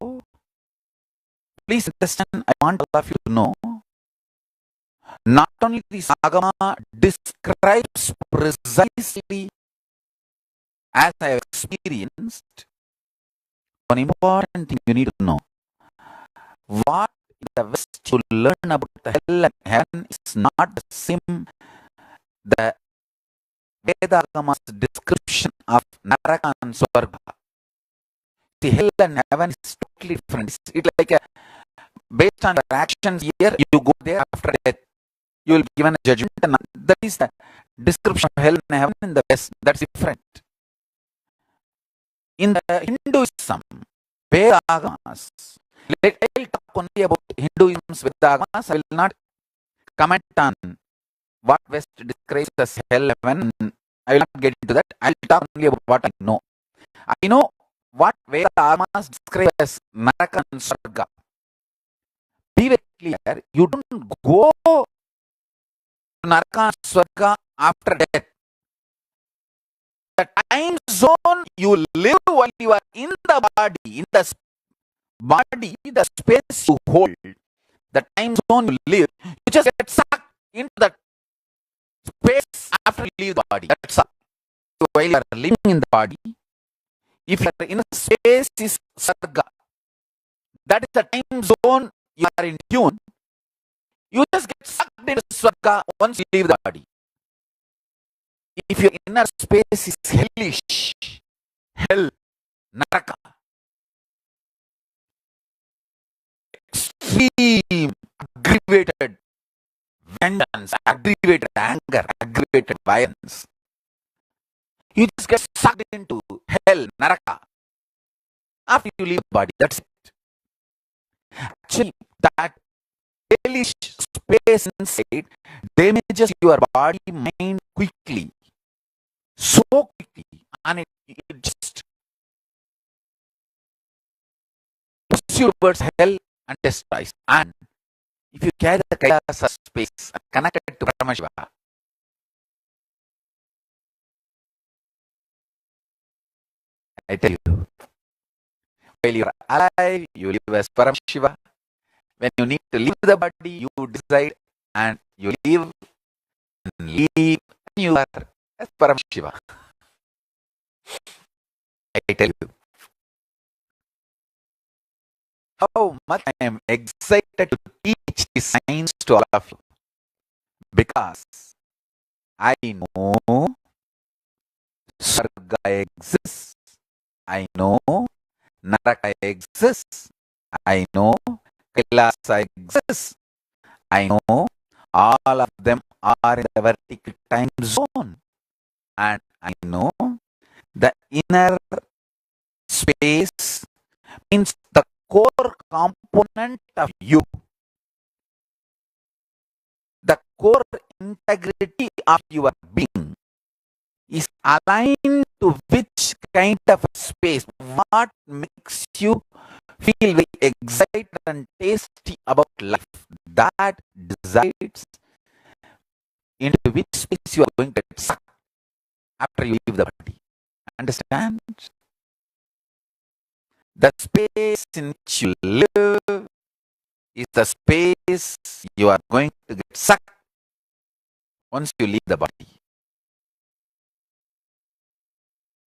Speaker 1: please understand, I want all of you to know, not only this Agama describes precisely as I have experienced, one important thing you need to know. What in the West you learn about the hell and heaven is not the same. The Veda Agama's description of Naraka and Swarga. The hell and heaven is totally different. It's like based on your actions here, you go there after death. You will be given a judgment, and that is the description of hell and heaven in the West. That's different. In the Hinduism, Veda Agamas, I will talk only about Hinduism's Veda Agamas. I will not comment on what West describes as hell, heaven. I will not get into that. I will talk only about what I know. I know what Veda Agamas describe as Naraka and Swarga. Be very clear, you don't go to Naraka and Swarga after death. The time zone you live while you are in the body, the space you hold, the time zone you live, you just get sucked into that space after you leave the body. That's all. So while you are living in the body, if you are in a space is Sarga, that is the time zone you are in tune, you just get sucked into Swarga once you leave the body. If your inner space is hellish, hell, Naraka, extreme, aggravated vengeance, aggravated anger, aggravated violence, you just get sucked into hell, Naraka, after you leave the body. That's it. Actually, that hellish space inside damages your body, mind quickly. So quickly, and it just pushes you towards hell and destroys. And if you carry the Kailasa space connected to Paramashiva, I tell you, while you are alive, you live as Paramashiva. When you need to leave the body, you decide and you leave and leave, and you are as Paramashiva. I tell you how much I am excited to teach these science to all of you, because I know Sarga exists. I know Naraka exists. I know Kailasa exists. I know all of them are in the vertical time zone. And I know the inner space means the core component of you, the core integrity of your being is aligned to which kind of space, what makes you feel very excited and tasty about life. That decides into which space you are going to get sucked after you leave the body. Understand? The space in which you live is the space you are going to get sucked once you leave the body.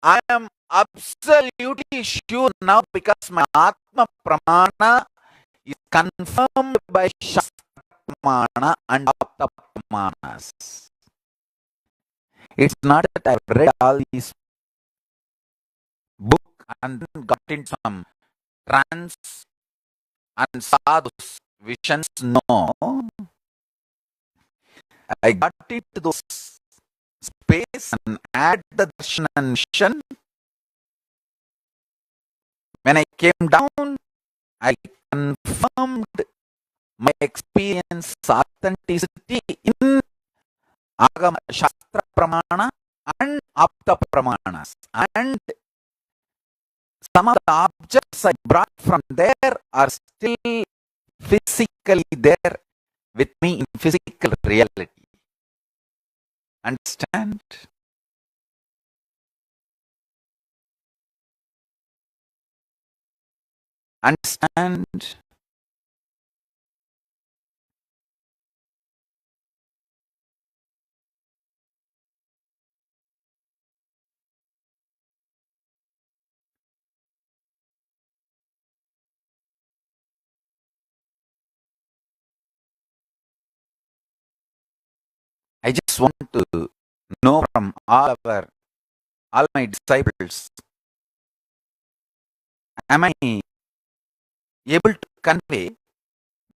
Speaker 1: I am absolutely sure now because my Atma Pramana is confirmed by Shastra Pramana and Apta Pramanas. It's not that I've read all these books and then got into some trance and saw those visions. No. I got into those space and add the darshan and vision. When I came down, I confirmed my experience authenticity in Agama Shastra Pramana and Apta Pramanas. And some of the objects I brought from there are still physically there with me in physical reality. Understand? Understand? I just want to know from all my disciples, am I able to convey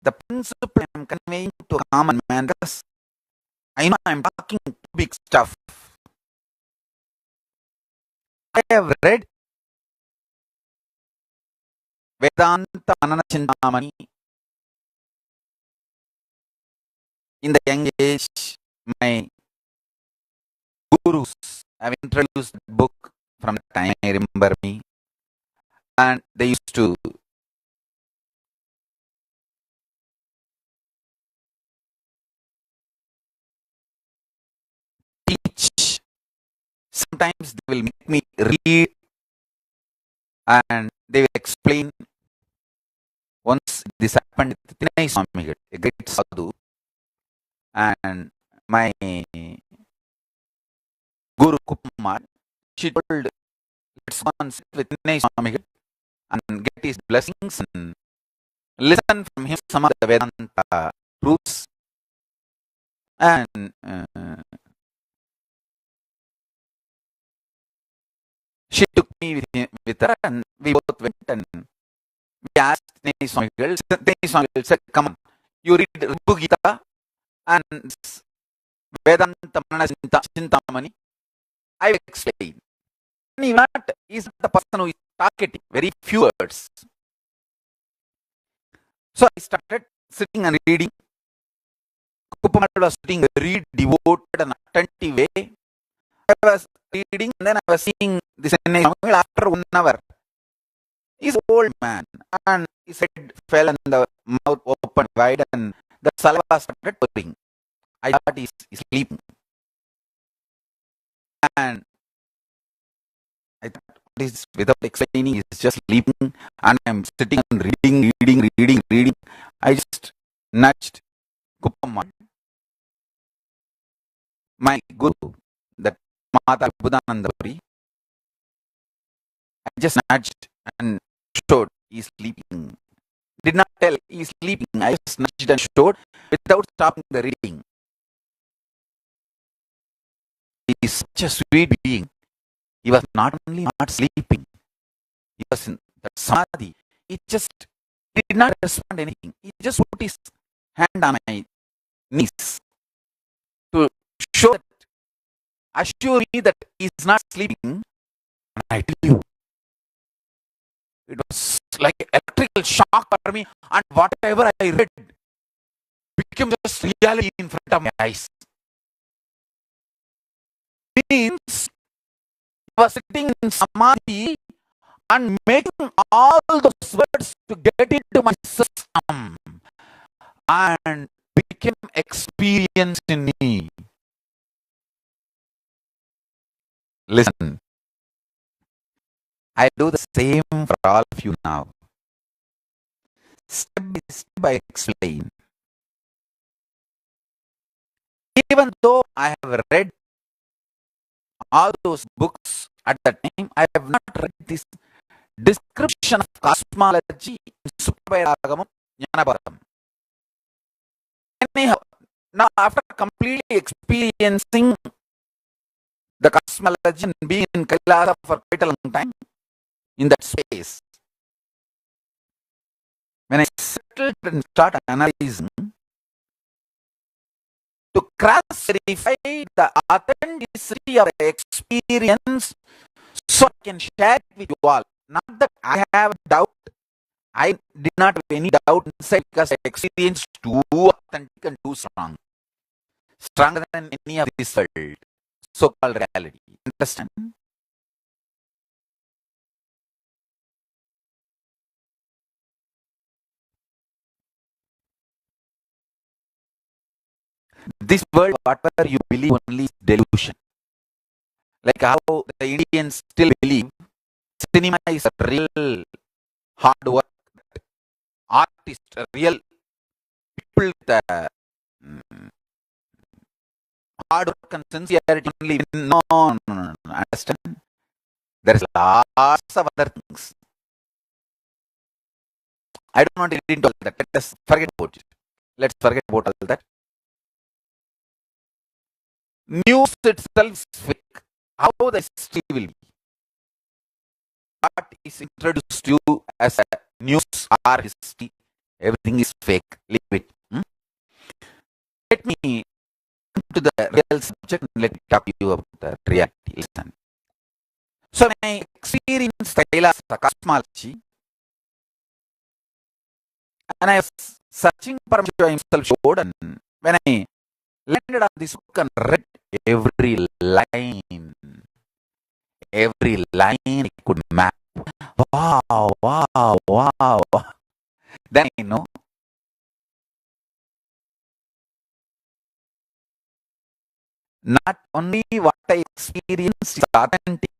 Speaker 1: the principle I am conveying to a common man? Because I know I am talking too big stuff. I have read Vedanta Manana Chintamani in the young age. My gurus have introduced the book from the time I remember me, and they used to teach. Sometimes they will make me read and they will explain. Once this happened with Tinai Swami, a great sadhu, and my Guru Kupmar, she told, let's go and sit with Tinai Swami and get his blessings and listen from him some of the Vedanta truths. And she took me with her, and we both went and we asked Tinai Swami. Tinai Swami said, come on, you read Ribhu Gita and Vedanta Manana Chintamani. I will explain. He's not the person who is talkative, very few words. So I started sitting and reading. Kupamal was sitting very devoted and attentive way. I was reading and then I was seeing this after 1 hour. He's an old man and his head fell and the mouth opened wide and the saliva started pouring. I thought he's sleeping. And I thought, what is this? Without explaining, he's just sleeping and I'm sitting and reading. I just nudged Kupamma, my guru, that Mata Buddhanandapuri. I just nudged and showed he's sleeping. Did not tell he's sleeping. I just nudged and showed without stopping the reading. is such a sweet being. He was not only not sleeping, he was in that samadhi. He just did not respond anything. He just put his hand on my knees to show that, assure me that he is not sleeping. And I tell you, it was like electrical shock for me, and whatever I read became just reality in front of my eyes. Means he was sitting in samadhi and making all those words to get into my system and became experience in me. Listen, I do the same for all of you now. Step by step, I explain. Even though I have read all those books at that time, I have not read this description of cosmology in Supravedagamam Jnanabharam. Anyhow, now after completely experiencing the cosmology and being in Kailasa for quite a long time, in that space, when I settled and start analyzing, to cross-verify the authenticity of the experience, so I can share it with you all. Not that I have doubt. I did not have any doubt inside because I experienced too authentic and too strong. Stronger than any of this world, so-called reality. Understand? This world, whatever you believe only is delusion. Like how the Indians still believe cinema is a real hard work, artist, real people with hard work and sincerity only. No, no, no, no. Understand? There is lots of other things. I don't want to get into all that. Let us forget about it. Let's forget about all that. News itself is fake. How the history will be? What is introduced to you as a news or history, everything is fake. Leave it. Let me come to the real subject and let me talk to you about the reality. Listen. So when I experienced Kailasa cosmology, and I was searching Paramashiva himself showed, and when I landed on this book and read every line I could map. Wow, wow, wow. Then I know not only what I experienced is authentic.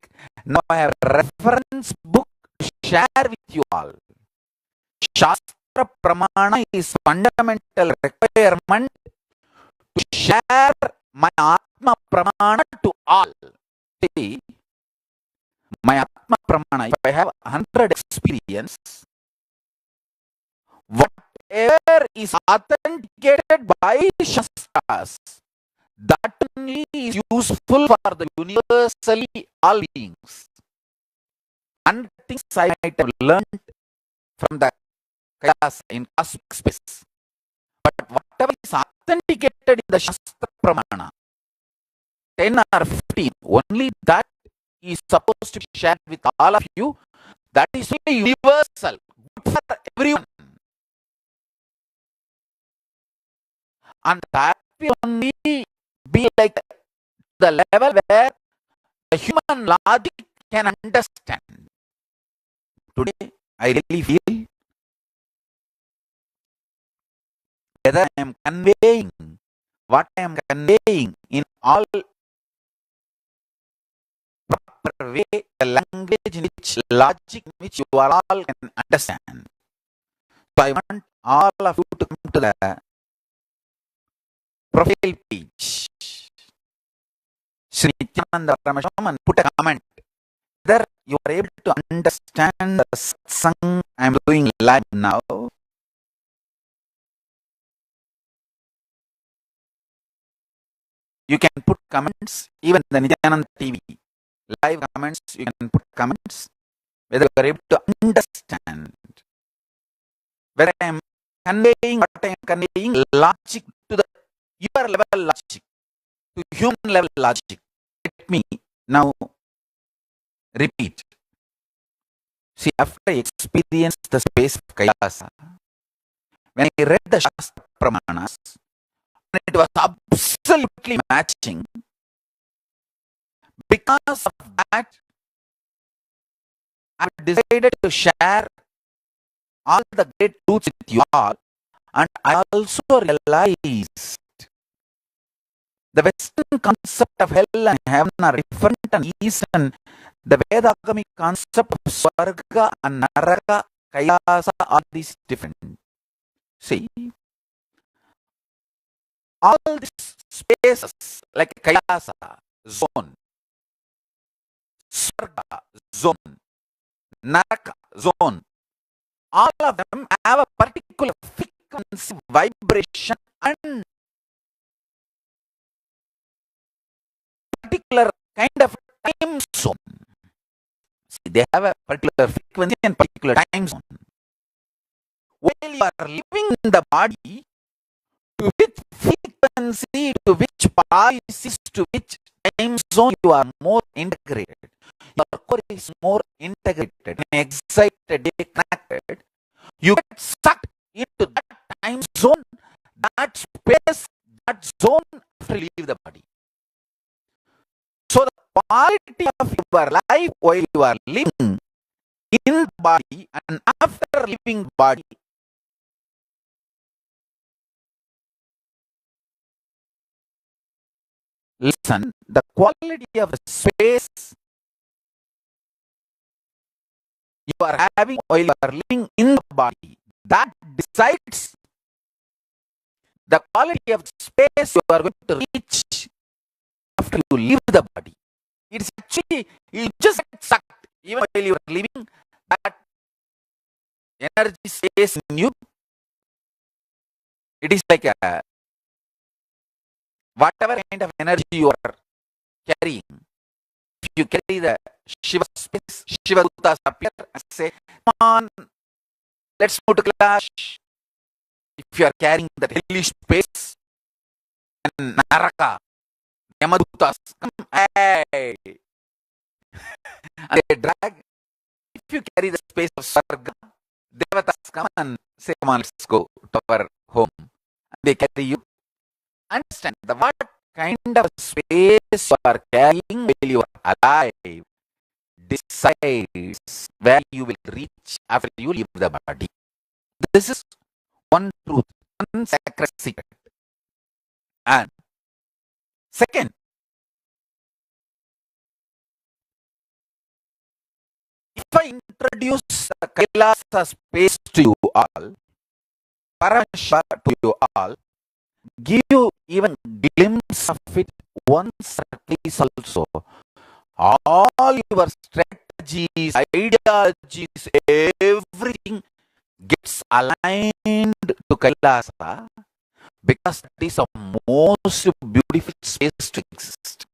Speaker 1: Now I have a reference book to share with you all. Shastra Pramana is fundamental requirement to share my Atma Pramana to all. See, my Atma Pramana, if I have 100 experience, whatever is authenticated by Shastras, that only is useful for the universally all beings. And things I might have learned from the class in cosmic space. But whatever is authenticated in the Shastra Pramana, 10 or 15, only that is supposed to be shared with all of you. That is universal, good for everyone. And that will only be like the level where the human logic can understand. Today, I really feel whether I am conveying what I am conveying in all proper way, the language in which, logic in which you all can understand. So I want all of you to come to the profile page, Sri Nithyananda Paramashivam, and put a comment whether you are able to understand the satsang I am doing live now. You can put comments, even the Nithyananda TV, live comments, you can put comments, whether you are able to understand, whether I am conveying what I am conveying, logic to the your level logic, to human level logic. Let me now repeat. See, after I experienced the space of Kailasa, when I read the Shastra Pramanas, it was absolutely matching. Because of that, I decided to share all the great truths with you all, and I also realized the Western concept of hell and heaven are different, and Eastern, the Vedagamic concept of Swarga and Naraka, Kailasa, all these different. See, all these spaces like Kailasa zone, Swarga zone, Naraka zone, all of them have a particular frequency, vibration, and particular kind of time zone. See, they have a particular frequency and particular time zone. While you are living in the body, to which frequency, to which policies, to which time zone you are more integrated. Your core is more integrated, excited, connected. You get sucked into that time zone, that space, that zone after you leave the body. So the quality of your life while you are living in the body and after leaving the body, listen, the quality of the space you are having while you are living in the body, that decides the quality of the space you are going to reach after you leave the body. It's actually, you just get sucked even while you are living, that energy stays in you. It is like a, whatever kind of energy you are carrying. If you carry the Shiva space, Shiva Dutas appear and say, come on, let's move to clash. If you are carrying that hellish space, and Naraka, Yamadutas come, hey, and they drag. If you carry the space of Sarga, Devatas come and say, come on, let's go to our home. And they carry you. Understand the what kind of space you are carrying while you are alive decides where you will reach after you leave the body. This is one truth, one sacred secret. And second, if I introduce the Kailasa space to you all, Paramashiva to you all, give you even glimpse of it once or twice also, all your strategies, ideologies, everything gets aligned to Kailasa, because that is the most beautiful space to exist.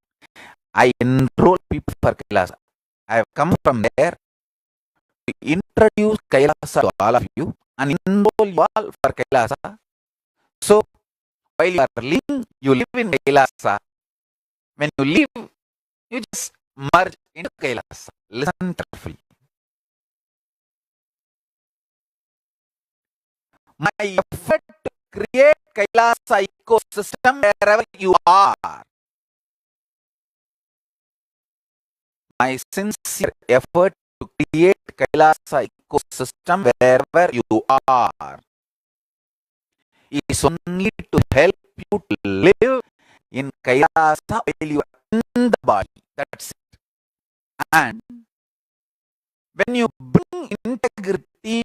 Speaker 1: I enroll people for Kailasa. I have come from there to introduce Kailasa to all of you and enroll you all for Kailasa. So, while you are living, you live in Kailasa. When you leave, you just merge into Kailasa. Listen carefully. My effort to create Kailasa ecosystem wherever you are. My sincere effort to create Kailasa ecosystem wherever you are is only to help you to live in Kailasa while you are in the body. That's it. And when you bring integrity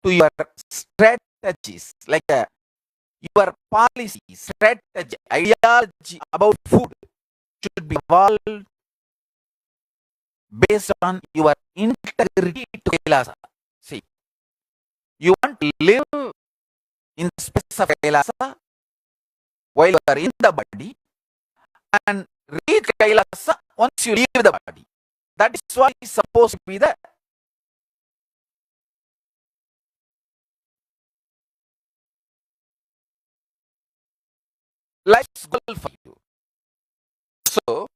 Speaker 1: to your strategies, like your policy, strategy, ideology about food should be evolved based on your integrity to Kailasa. See, you want to live in the space of Kailasa while you are in the body, and reach Kailasa once you leave the body. That is what is supposed to be the life's goal for you. So,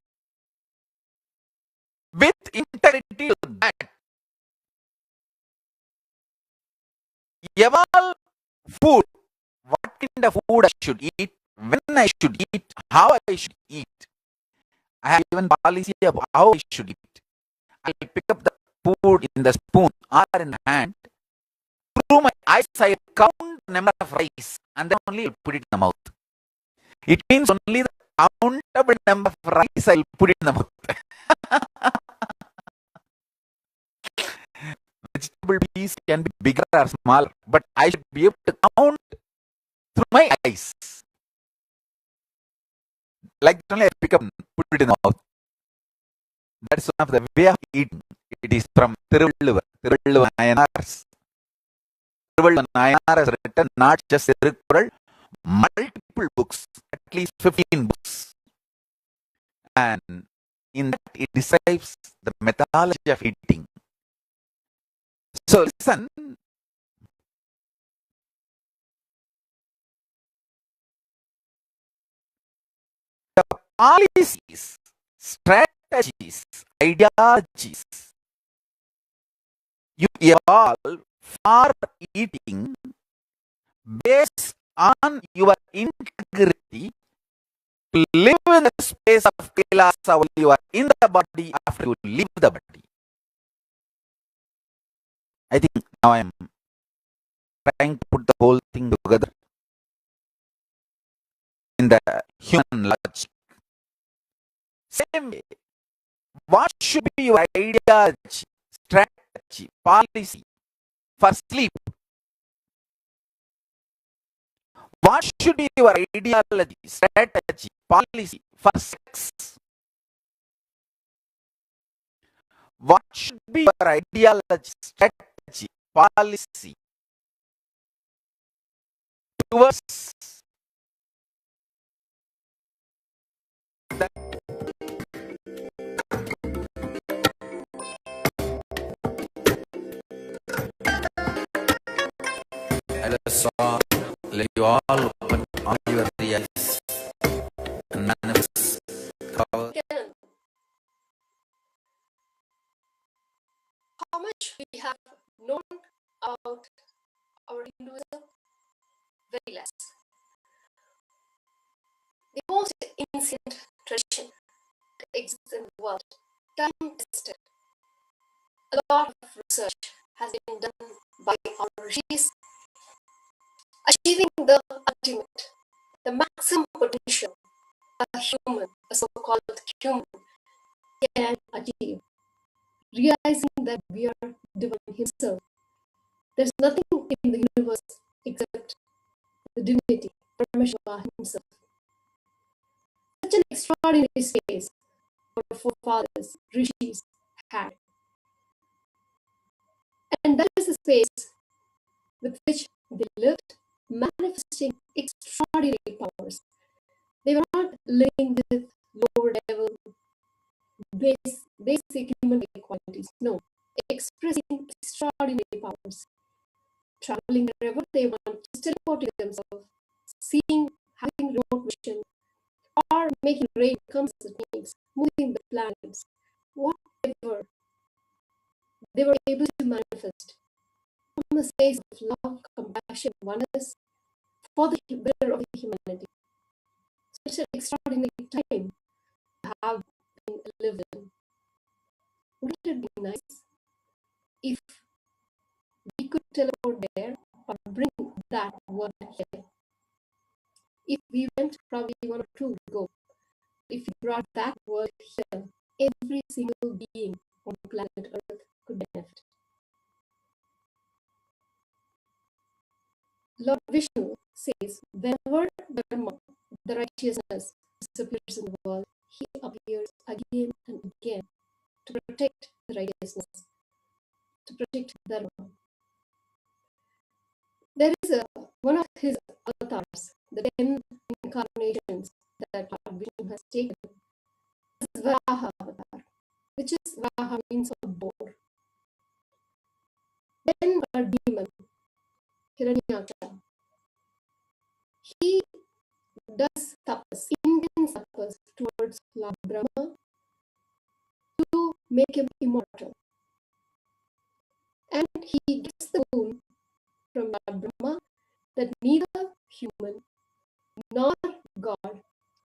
Speaker 1: with integrity to that, evolve food, what kind of food I should eat, when I should eat, how I should eat. I have even policy of how I should eat. I'll pick up the food in the spoon or in the hand. Through my eyes, I count the number of rice and then only I'll put it in the mouth. It means only the countable number of rice I'll put it in the mouth. Vegetable piece can be bigger or smaller, but I should be able to count through my eyes. Like only I pick up and put it in the mouth. That's one of the way of eating. It is from Thiruvalluvar Nayanars. Thiruvalluvar Nayanar has written not just Thirukkural, multiple books, at least 15 books. And in that it describes the methodology of eating. So listen, the policies, strategies, ideologies you evolve for eating based on your integrity to live in the space of Kailasa while you are in the body after you leave the body. I think now I am trying to put the whole thing together in the human logic. Same way, what should be your ideology, strategy, policy for sleep? What should be your ideology, strategy, policy for sex? What should be your ideology, strategy, policy towards that? Let you all open all your eyes and manifest power.
Speaker 8: How much we have known about our Hinduism? Very less. The most ancient tradition that exists in the world, time-tested. A lot of research has been done by our rishis, achieving the ultimate, the maximum potential a human, a so-called human, can achieve, realizing that we are divine himself. There's nothing in the universe except the divinity, Paramashiva himself. Such an extraordinary space our forefathers, rishis, had. And that is the space with which they lived, manifesting extraordinary powers. They were not living with lower level, basic human qualities. No, expressing extraordinary powers. Traveling wherever they want, just teleporting themselves, seeing, having remote vision, or making rain come as it needs, moving the planets, whatever they were able to manifest from a space of love, compassion, oneness for the better of humanity. Such an extraordinary time to have been lived in. Wouldn't it be nice if we could teleport there or bring that word here? If we went, probably 1 or 2 would go. If we brought that word here, every single being on planet Earth could benefit. Lord Vishnu says, whenever Dharma, the righteousness, disappears in the world, he appears again and again to protect the righteousness, to protect Dharma. There is one of his avatars, the 10 incarnations that Lord Vishnu has taken as Varaha avatar, which is Varaha means a boar. Then a demon, Hiranyaksha, he does tapas, intense tapas towards Lord Brahma to make him immortal. And he gets the boon from Lord Brahma that neither human nor God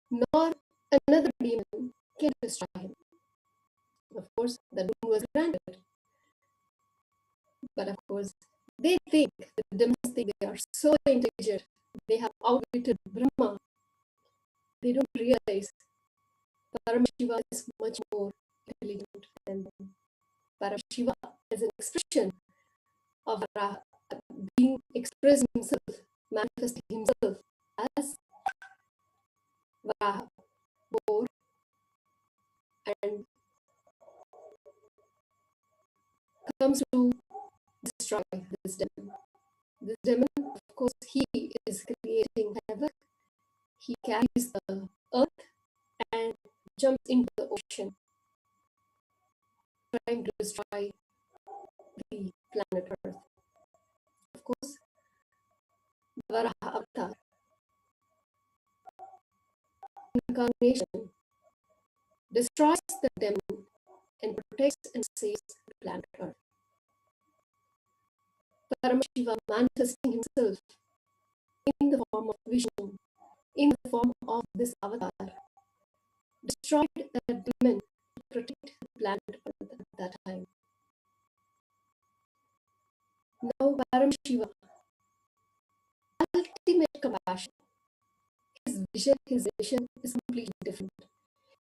Speaker 8: nor another demon can destroy him. Of course, the boon was granted. But of course, they think, the demons think they are so intelligent, they have outwitted Brahma. They don't realize Paramashiva is much more intelligent than them. Paramashiva is an expression of Varaha, being expressing himself, manifesting himself as Varaha, boar, and comes to destroy this demon. This demon, of course, he is creating havoc. He carries the earth and jumps into the ocean, trying to destroy the planet Earth. Of course, Varaha Avatar, incarnation, destroys the demon and protects and saves the planet Earth. Paramashiva manifesting himself in the form of vision, in the form of this avatar, destroyed that demon to protect the planet Earth at that time. Now Paramashiva, ultimate compassion. His vision is completely different.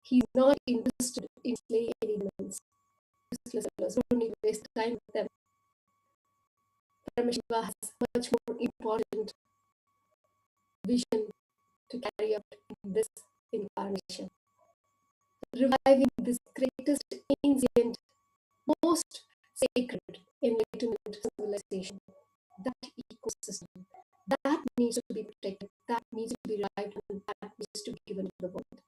Speaker 8: He's not interested in slaying any demons. Useless fellows, don't need to waste time with them. Paramashiva has much more important vision to carry out in this incarnation. Reviving this greatest, ancient, most sacred enlightenment civilization, that ecosystem, that needs to be protected, that needs to be revived, and that needs to be given to the world.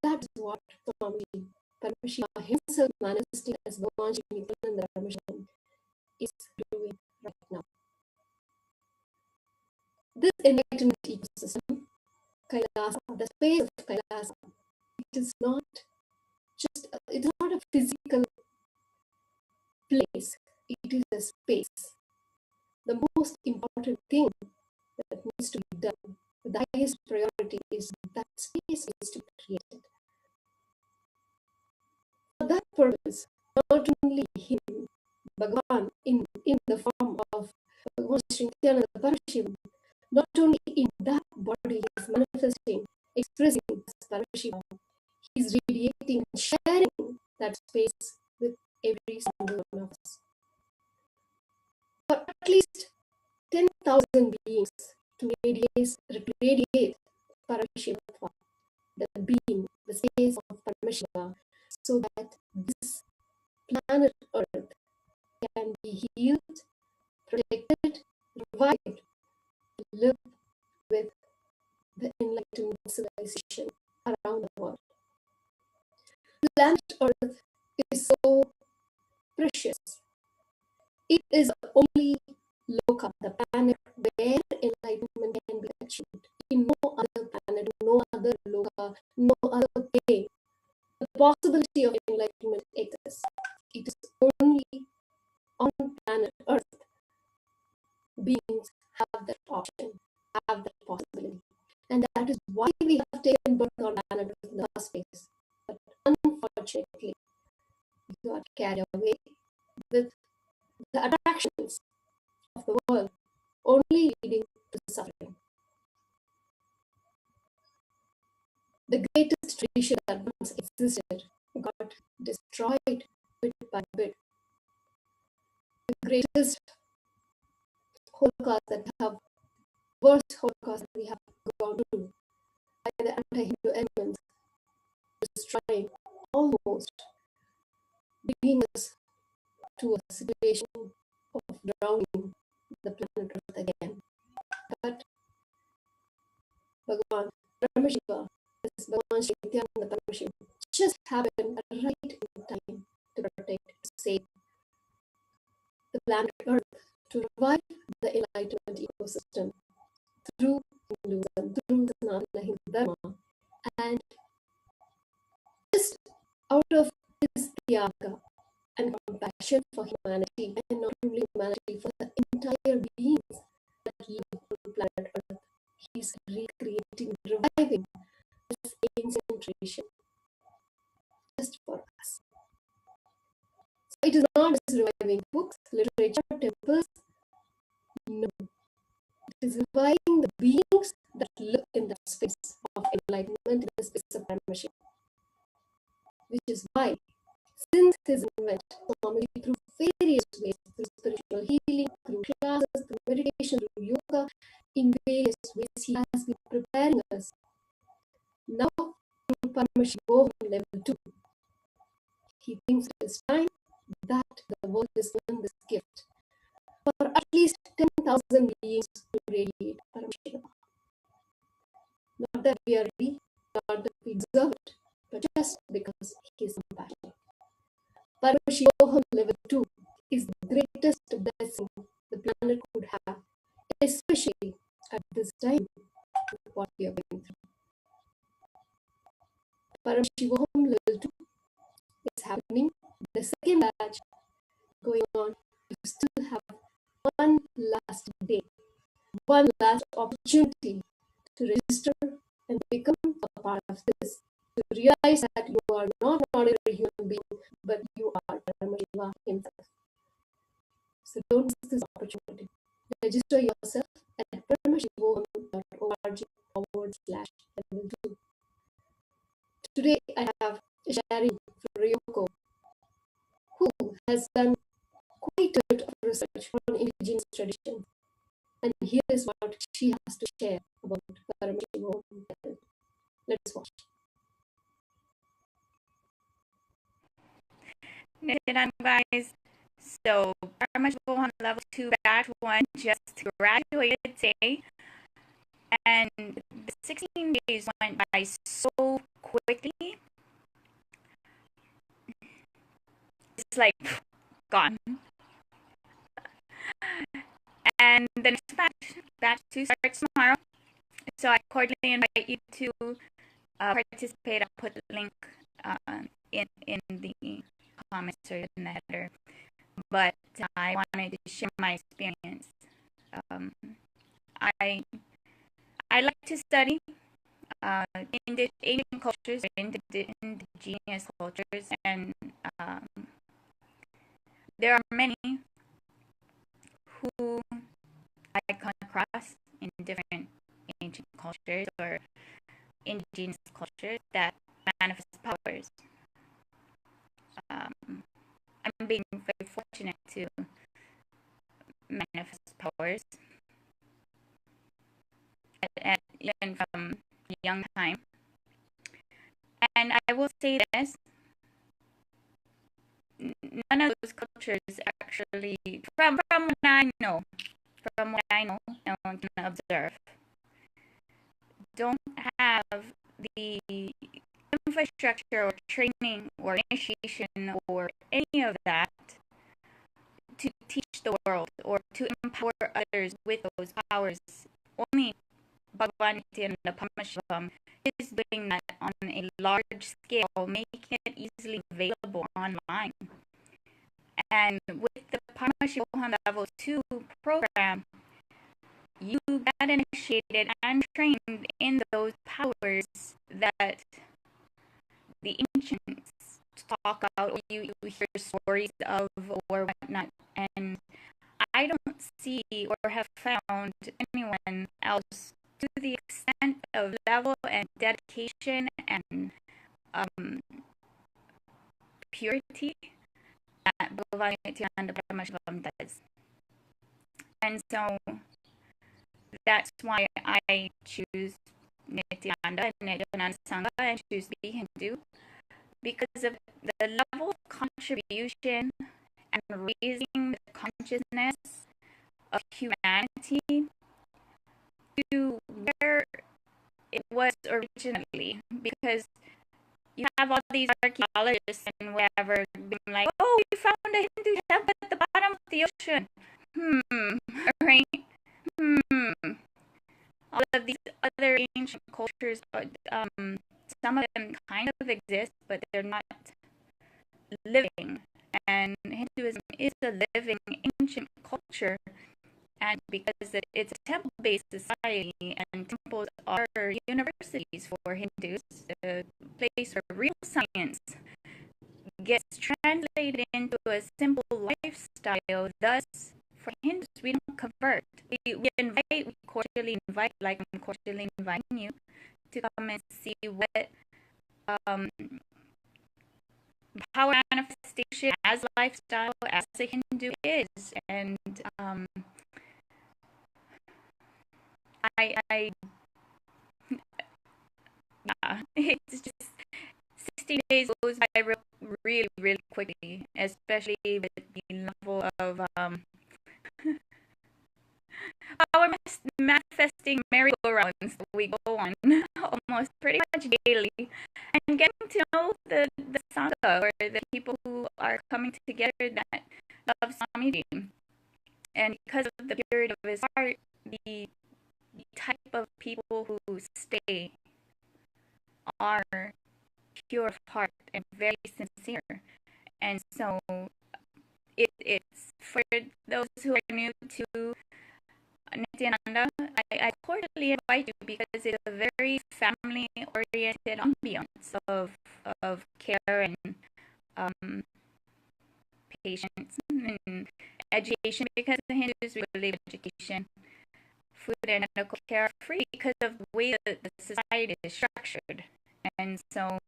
Speaker 8: That is what Swamiji Paramashiva himself manifesting as Bhagavan Shri Nithyananda Paramashivam is doing right now. This enlightenment ecosystem, Kailasa, the space of Kailasa, it is not a physical place, it is a space. The most important thing that needs to be done, the highest priority is that space needs to be created. For that purpose, not only him, Bhagavan, in the form of Bhagavan Shri Nithyananda Paramashivam, not only in that body he is manifesting, expressing as Paramashiva, he is radiating and sharing that space with every single one of us. For at least 10,000 beings to radiate Paramashiva, the being, the space of Paramashiva, so that this planet Earth can be healed, protected, revived, to live with the enlightened civilization around the world. Planet Earth is so precious. It is the only loka, the planet where enlightenment can be achieved. In no other planet, no other loka, no other plane, the possibility of enlightenment exists. It is only on planet Earth beings have that option, have that possibility. And that is why we have taken birth on planet Earth in the first place. But unfortunately, we got carried away with the attractions of the world, only leading to suffering. The greatest tradition that once existed got destroyed bit by bit. The greatest holocaust that we have, worst holocaust that we have gone through by the anti-Hindu elements, destroying almost, bringing us to a situation of drowning the planet Earth again. But Bhagavan Paramashiva is Bhagavan Shri Nithyananda Paramashivam just happened right in time to protect, to save the planet Earth, to revive the enlightenment ecosystem through Hinduism, through the Sanatana Hindu Dharma, and just out of his tyaga and compassion for humanity, and not only humanity, for the entire beings that live on planet Earth, he's recreating, reviving this ancient tradition just for us. So it is not just reviving books, literature, temples. No, it is reviving the beings that live in that space of enlightenment, in the space of Paramashiva. Which is why, since his invent, Swamiji, through various ways, through spiritual healing, through classes, through meditation, through yoga, in various ways, he has been preparing us. Now, through Paramashiva level 2, he thinks it is time that the world is given this gift for at least 10,000 beings to radiate Paramashiva. Not that we are ready, not that we deserve it, but just because he is compassionate. Paramashiva level 2 is the greatest blessing the planet could have, especially at this time with what we are going through. Paramashiva level 2 is happening, the second batch going on. You still have one last day, one last opportunity to register and become a part of this, to realize that you are not an ordinary human being, but you are Paramashiva himself. So don't miss this opportunity. Register yourself at paramashivam.org/level2. Today I have Shari from Ryoko, who has done quite a bit of research on indigenous traditions. And here is what she has to share about Paramashiva. Let's watch.
Speaker 9: Nithyananda, guys. So, Paramashivam level 2 batch 1 just graduated today, and the 16 days went by so quickly. It's like gone. And the next batch 2 starts tomorrow. So I cordially invite you to participate. I'll put the link in the comments or in the header. But I wanted to share my experience. I like to study Asian cultures, indigenous cultures, and there are many who I come across in different ancient cultures or indigenous cultures that manifest powers. I'm being very fortunate to manifest powers even from young time. And I will say this, none of those cultures actually, from what I know and can observe, don't have the infrastructure or training or initiation or any of that to teach the world or to empower others with those powers. Only Bhagavan Nithyananda Paramashivam is doing that on a large scale, making it easily available online. And with the Paramashivam level 2 program, you get initiated and trained in those powers that the ancients talk about, or you hear stories of, or whatnot. And I don't see or have found anyone else to the extent of level and dedication and purity that Bhagavan Nithyananda Paramashivam does. And so that's why I choose Nithyananda and Nithyananda Sangha and choose to be Hindu, because of the level of contribution and raising the consciousness of humanity to where it was originally, because you have all these archaeologists and whatever being like, oh, we found a Hindu temple at the bottom of the ocean. Right? All of these other ancient cultures, some of them kind of exist, but they're not living. And Hinduism is a living ancient culture. And because it's a temple-based society, and temples are universities for Hindus, a place where real science gets translated into a simple lifestyle. Thus, for Hindus, we don't convert. We cordially invite, like I'm cordially inviting you to come and see what power manifestation as lifestyle, as a Hindu is. And yeah, it's just 60 days goes by really, really quickly, especially with the level of power manifesting merry-go-rounds that we go on almost pretty much daily, and getting to know the Sangha, or the people who are coming together that love Swamiji. And because of the purity of his heart, the type of people who stay are pure of heart and very sincere. And so it's for those who are new to Nithyananda, I cordially invite you, because it's a very family-oriented ambiance of care and patience and education, because the Hindus believe education, food, and medical care are free because of the way that the society is structured. And so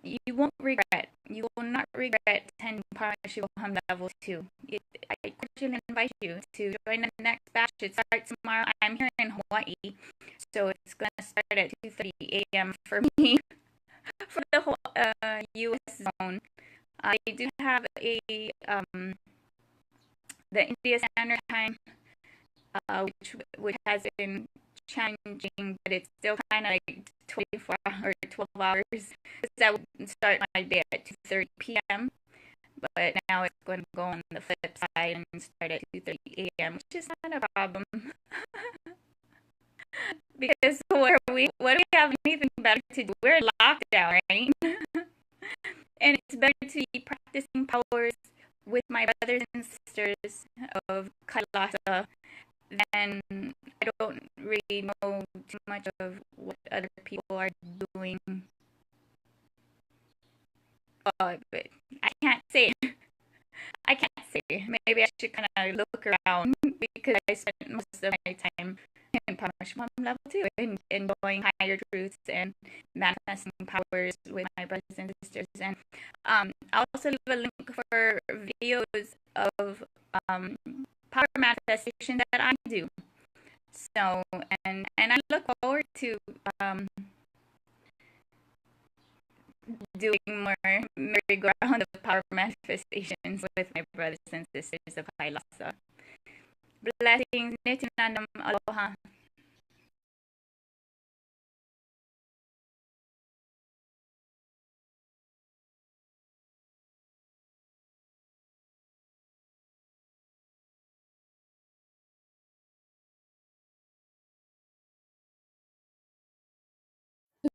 Speaker 9: you won't regret. You will not regret attending Paramashivam level 2. I cordially invite you to join the next batch. It starts tomorrow. I'm here in Hawaii, so it's going to start at 2:30 a.m. for me for the whole U.S. zone. I do have a the India Standard Time, which has been challenging, but it's still kind of like 24 or 12 hours, because I would start my day at 2:30 p.m. But now it's going to go on the flip side and start at 2:30 a.m., which is not a problem. Because what do we have anything better to do? We're in lockdown, right? And it's better to be practicing powers with my brothers and sisters of Kailasa than I don't really know too much of what other people are doing. But I can't say. I can't say. Maybe I should kind of look around, because I spent most of my time in Paramashivam level 2 and enjoying higher truths and manifesting powers with my brothers and sisters. And I'll also leave a link for videos of power manifestation that I do. So, and I look forward to doing more merry-go-round of power manifestations with my brothers and sisters of Kailasa. Blessings, Nithyanandam, aloha.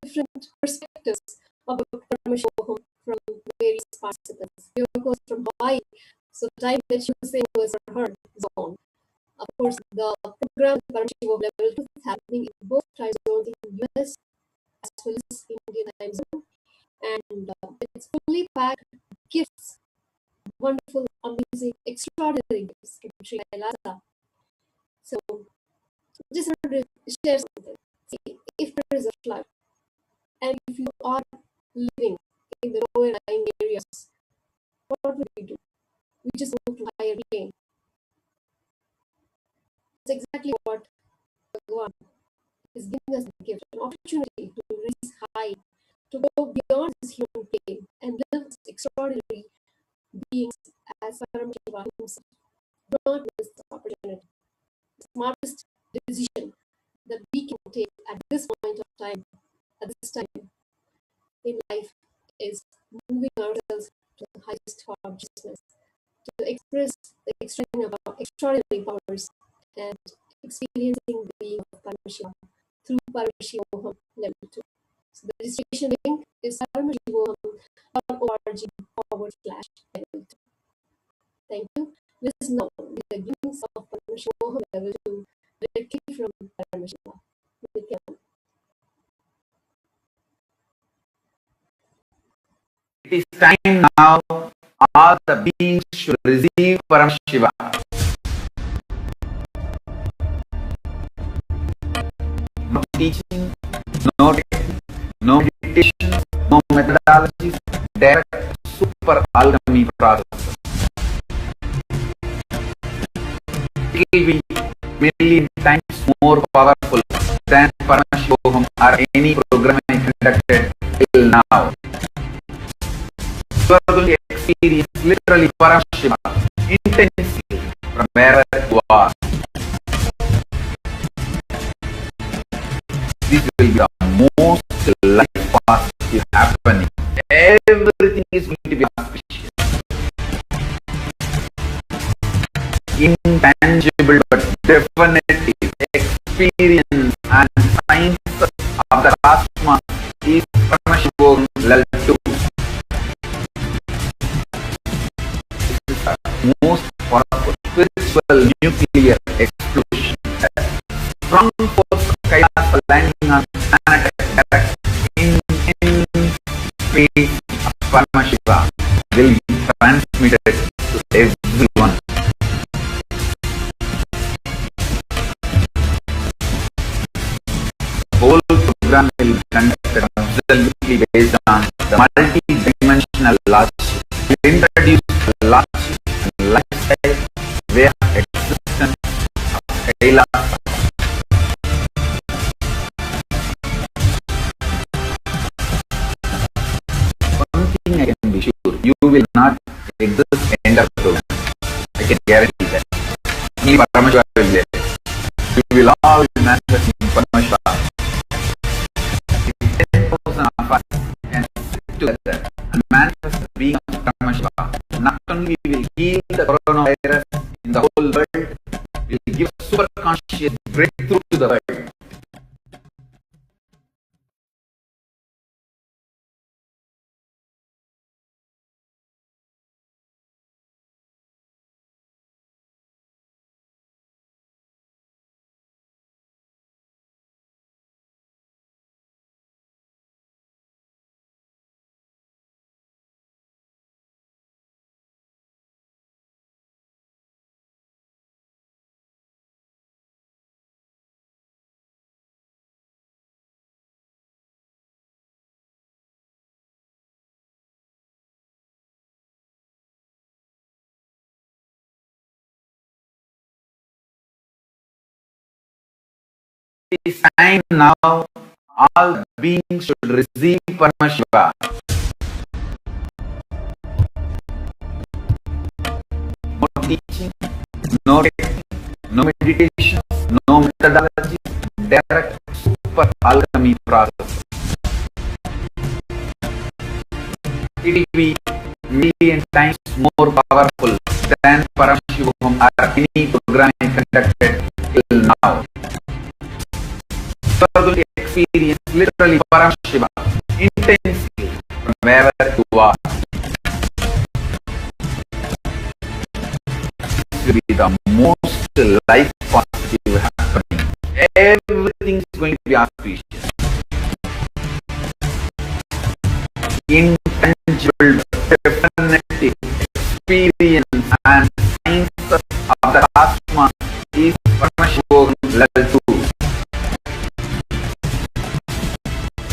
Speaker 8: Different perspectives of Paramashivam from various parts of this. You, of course, from Hawaii, so the time that she was saying was for her zone. Of course, the program Paramashivam level 2 is happening in both time zones, in US as well as Indian time zone, and it's fully packed gifts, wonderful, amazing, extraordinary gifts from Sri Kailasa. So, just wanted to share something. See, if there is a flood, and if you are living in the lower lying areas, what would we do? We just move to higher plane. It's exactly what Bhagavan is giving us the gift, an opportunity to reach high, to go beyond this human plane and live extraordinary beings as Paramashiva himself. Do not miss this opportunity. The smartest decision that we can take at this point of time, at this time in life, is moving ourselves to the highest consciousness, to express the extraordinary powers and experiencing the being of Paramashiva through Paramashivam level 2. So the registration link is paramashivam.org/level 2. Thank you. This is now with the givings of Paramashivam level 2 directly from Paramashiva. Nithyananda.
Speaker 1: It is time now all the beings should receive Paramashiva. No teaching, no technique, no meditation, no methodologies, direct super alchemy process. It will be million times more powerful than Paramashivam or any program I conducted till now. You are going to experience literally Paramashiva intensely from wherever you are. This will be the most life positive happening. Everything is going to be auspicious. Intangible but definitive experience and science of the Atma is Paramashivam level 2. This is the most powerful spiritual nuclear explosion. Strong force of Kailasa landing on planet direct in space of Paramashiva will be transmitted to everyone. Whole program will be conducted absolutely based on the multi-dimensional logic. We introduce the logic and lifestyle way of existence of Kailasa. One thing I can be sure, you will not exist end of program. I can guarantee that. Only Paramashiva will be there. You will all be manifesting Paramashiva. 10,000 of us can sit together and manifest the being of Paramashiva. Not only we will heal the coronavirus in the whole world, we will give super conscious breakthrough to the world. It is time now all the beings should receive Paramashiva. No teaching, no technique, no meditation, no methodology, direct super alchemy process. It will be million times more powerful than Paramashivam or any program I conducted till now. You are going to experience literally Paramashiva intensely from wherever you are. This will be the most life positive happening. Everything is going to be auspicious. Intangible, definitive experience and science of the Atma is Paramashivam level 2.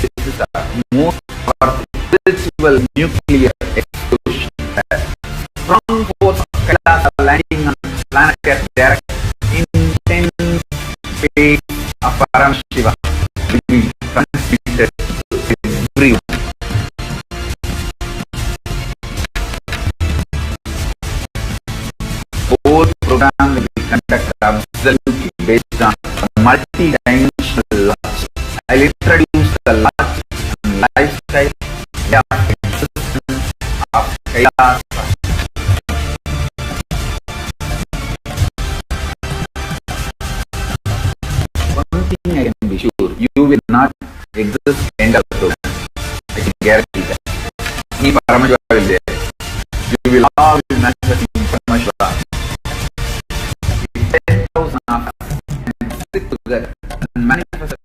Speaker 1: This is the most powerful spiritual nuclear explosion. Strong force of Kailasa landing on planet Earth direct intense space of Paramashiva will be transmitted to everyone. Whole program will be conducted absolutely based on multi-dimensional logic. introduce the logic and lifestyle way of existence of Kailasa. One thing I can be sure, you will not exist end of the program. I can guarantee that. Any Paramashiva will there. You will all be manifesting Paramashiva. If 10,000 of us can sit together and manifest.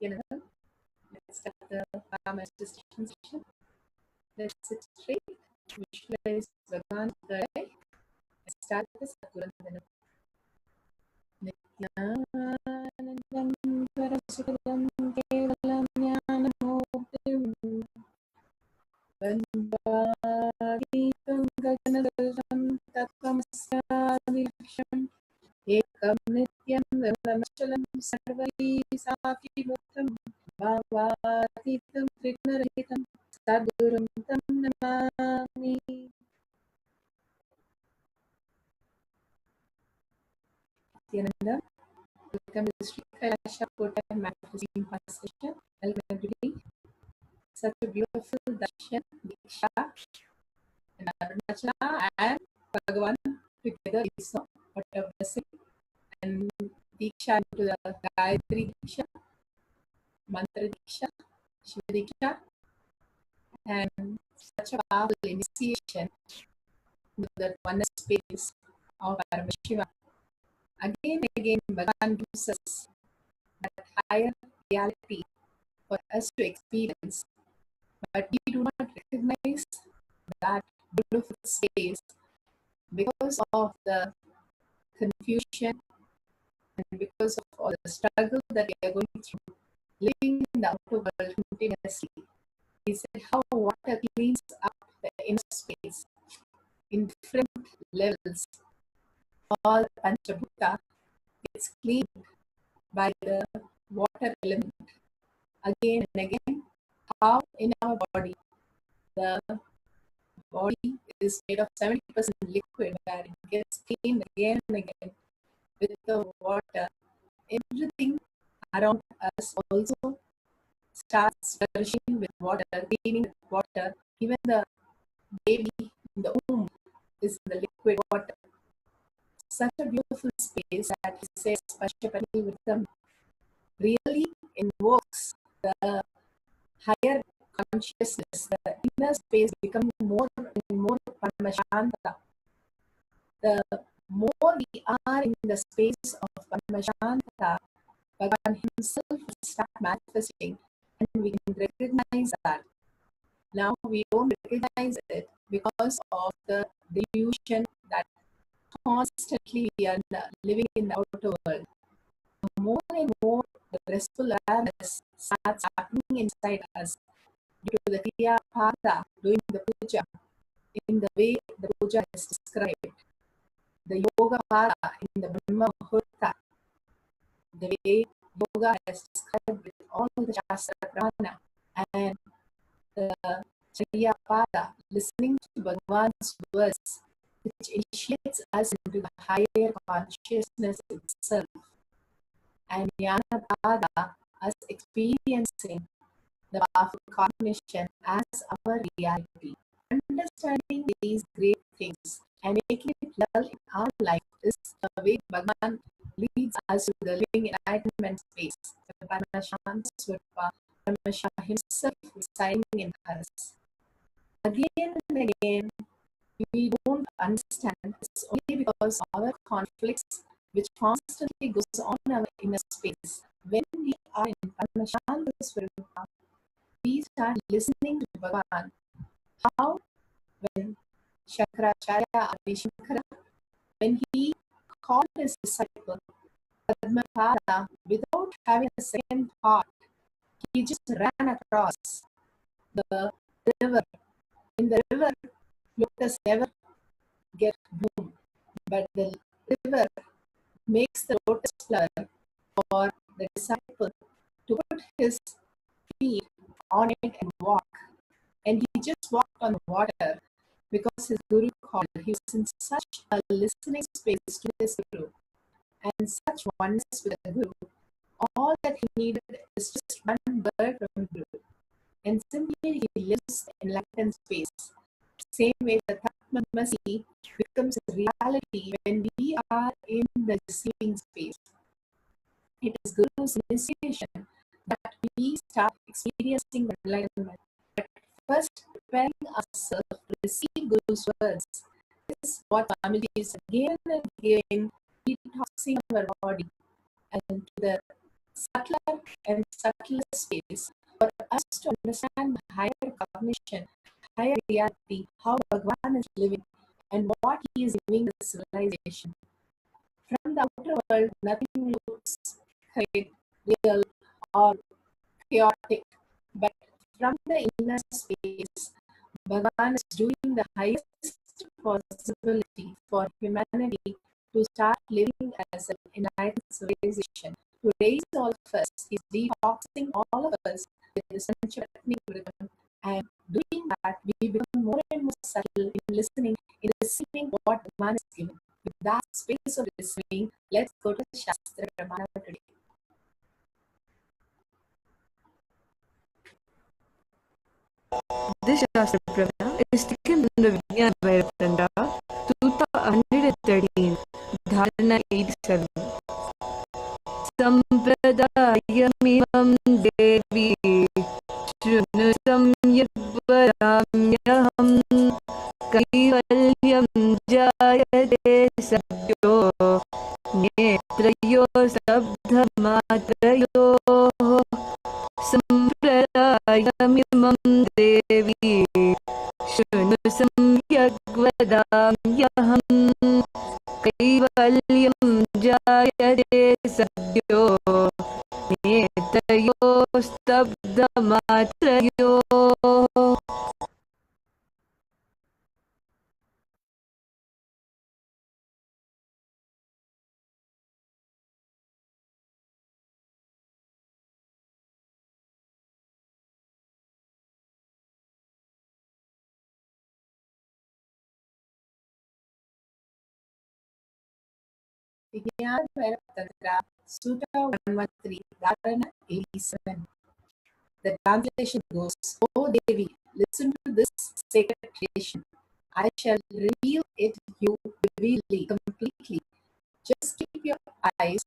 Speaker 10: Let's start the Paramashivam session. Let's sit straight, visualize Bhagavan's third eye, and start the Satsang. Nithyanandam Parasukadam Kevalam Jnanamurtim Vandaditam Gaganadam Tattvamasyadirsham Ekam Nityam Vimlamachalam Sarvai Sakibhutam Bhavatitam Trignarahitam Sadgurum Tam Namami. Nithyananda, welcome to Sri Kailasa and Manifesting Session. Welcome everybody. Such a beautiful darshan, Diksha, and Arunachala and Bhagavan together is so what a blessing. And Diksha into the Gayatri Diksha, Mantra Diksha, Shiva Diksha, and such a powerful initiation into the oneness space of Paramashiva. Again and again, Bhagavan gives us that higher reality for us to experience, but we do not recognize that beautiful space because of the confusion and because of all the struggle that we are going through, living in the outer world continuously. He said how water cleans up the inner space in different levels. All the Panchabhuta gets cleaned by the water element. Again and again, how in our body, the body is made of 70% liquid, where it gets cleaned again and again with the water. Everything around us also starts flourishing with water, cleaning with water. Even the baby in the womb is in the liquid water. Such a beautiful space that he says Pashupati Vrittam really invokes the higher consciousness, the inner space becoming more and more Paramashanta. The more we are in the space of Paramashanta, Bhagavan himself will start manifesting, and we can recognize that. Now we don't recognize it because of the delusion that constantly we are living in the outer world. More and more the restful awareness starts happening inside us due to the Kriya Pada, doing the puja in the way the puja is described. The Yoga Pada in the Brahma Muhurta, the way yoga is described with all the Shastra Pramana, and the Chariya Pada, listening to Bhagavan's words, which initiates us into the higher consciousness itself. And Jnana Pada, us experiencing the powerful cognition as our reality. Understanding these great things and making it real in our life is the way Bhagavan leads us to the living enlightenment space. The Paramashanta Swarupa, Paramashiva himself residing in us. Again and again, we don't understand this only because of our conflicts, which constantly goes on in our inner space. When we are in Paramashanta Swarupa, we start listening to Bhagavan. How? When Shankaracharya Adi Shankara, when he called his disciple Padmapada without having a second thought, he just ran across the river. In the river, lotus never get bloom, but the river makes the lotus flower for the disciple to put his feet on it and walk. And he just walked on the water because his guru called. He was in such a listening space to his guru and such oneness with the guru. All that he needed is just one word from the guru. And simply he lives in enlightened space. Same way the Tatmamasi becomes a reality when we are in the receiving space. It is Guru's initiation that we start experiencing the enlightenment. But first, preparing ourselves to receive Guru's words is what Swamiji is again and again detoxing our body and to the subtler and subtler space for us to understand the higher cognition, higher reality, how Bhagavan is living and what he is giving the civilization. From the outer world, nothing looks correct, real, or chaotic, but from the inner space, Bhagavan is doing the highest possibility for humanity to start living as an enlightened civilization. To raise all of us, he's detoxing all of us with the Sanchratnik rhythm, and doing that, we become more and more subtle in listening, in receiving what Bhagavan is giving. With that space of receiving, let's go to Shastra Pramana today.
Speaker 11: This Shastra Pramana is taken from the Vijnana Bhairatanda, Sutta 113, Dharana 87. Sampradayamimam Devi Shrunu Samyadvaramyaham Kaivalyam Jayate Sabyo Netrayo Sabdhamatrayo Sampradayamimam Devi Shrunu Samyadvaramyaham Kaivalyam Jayate Sabyo Netrayo Sabdhamatrayo.
Speaker 10: Vijnana Bhairatandra, Sutta 113, Dharana 87. The translation goes, O Devi, listen to this sacred creation. I shall reveal it to you vividly, completely. Just keep your eyes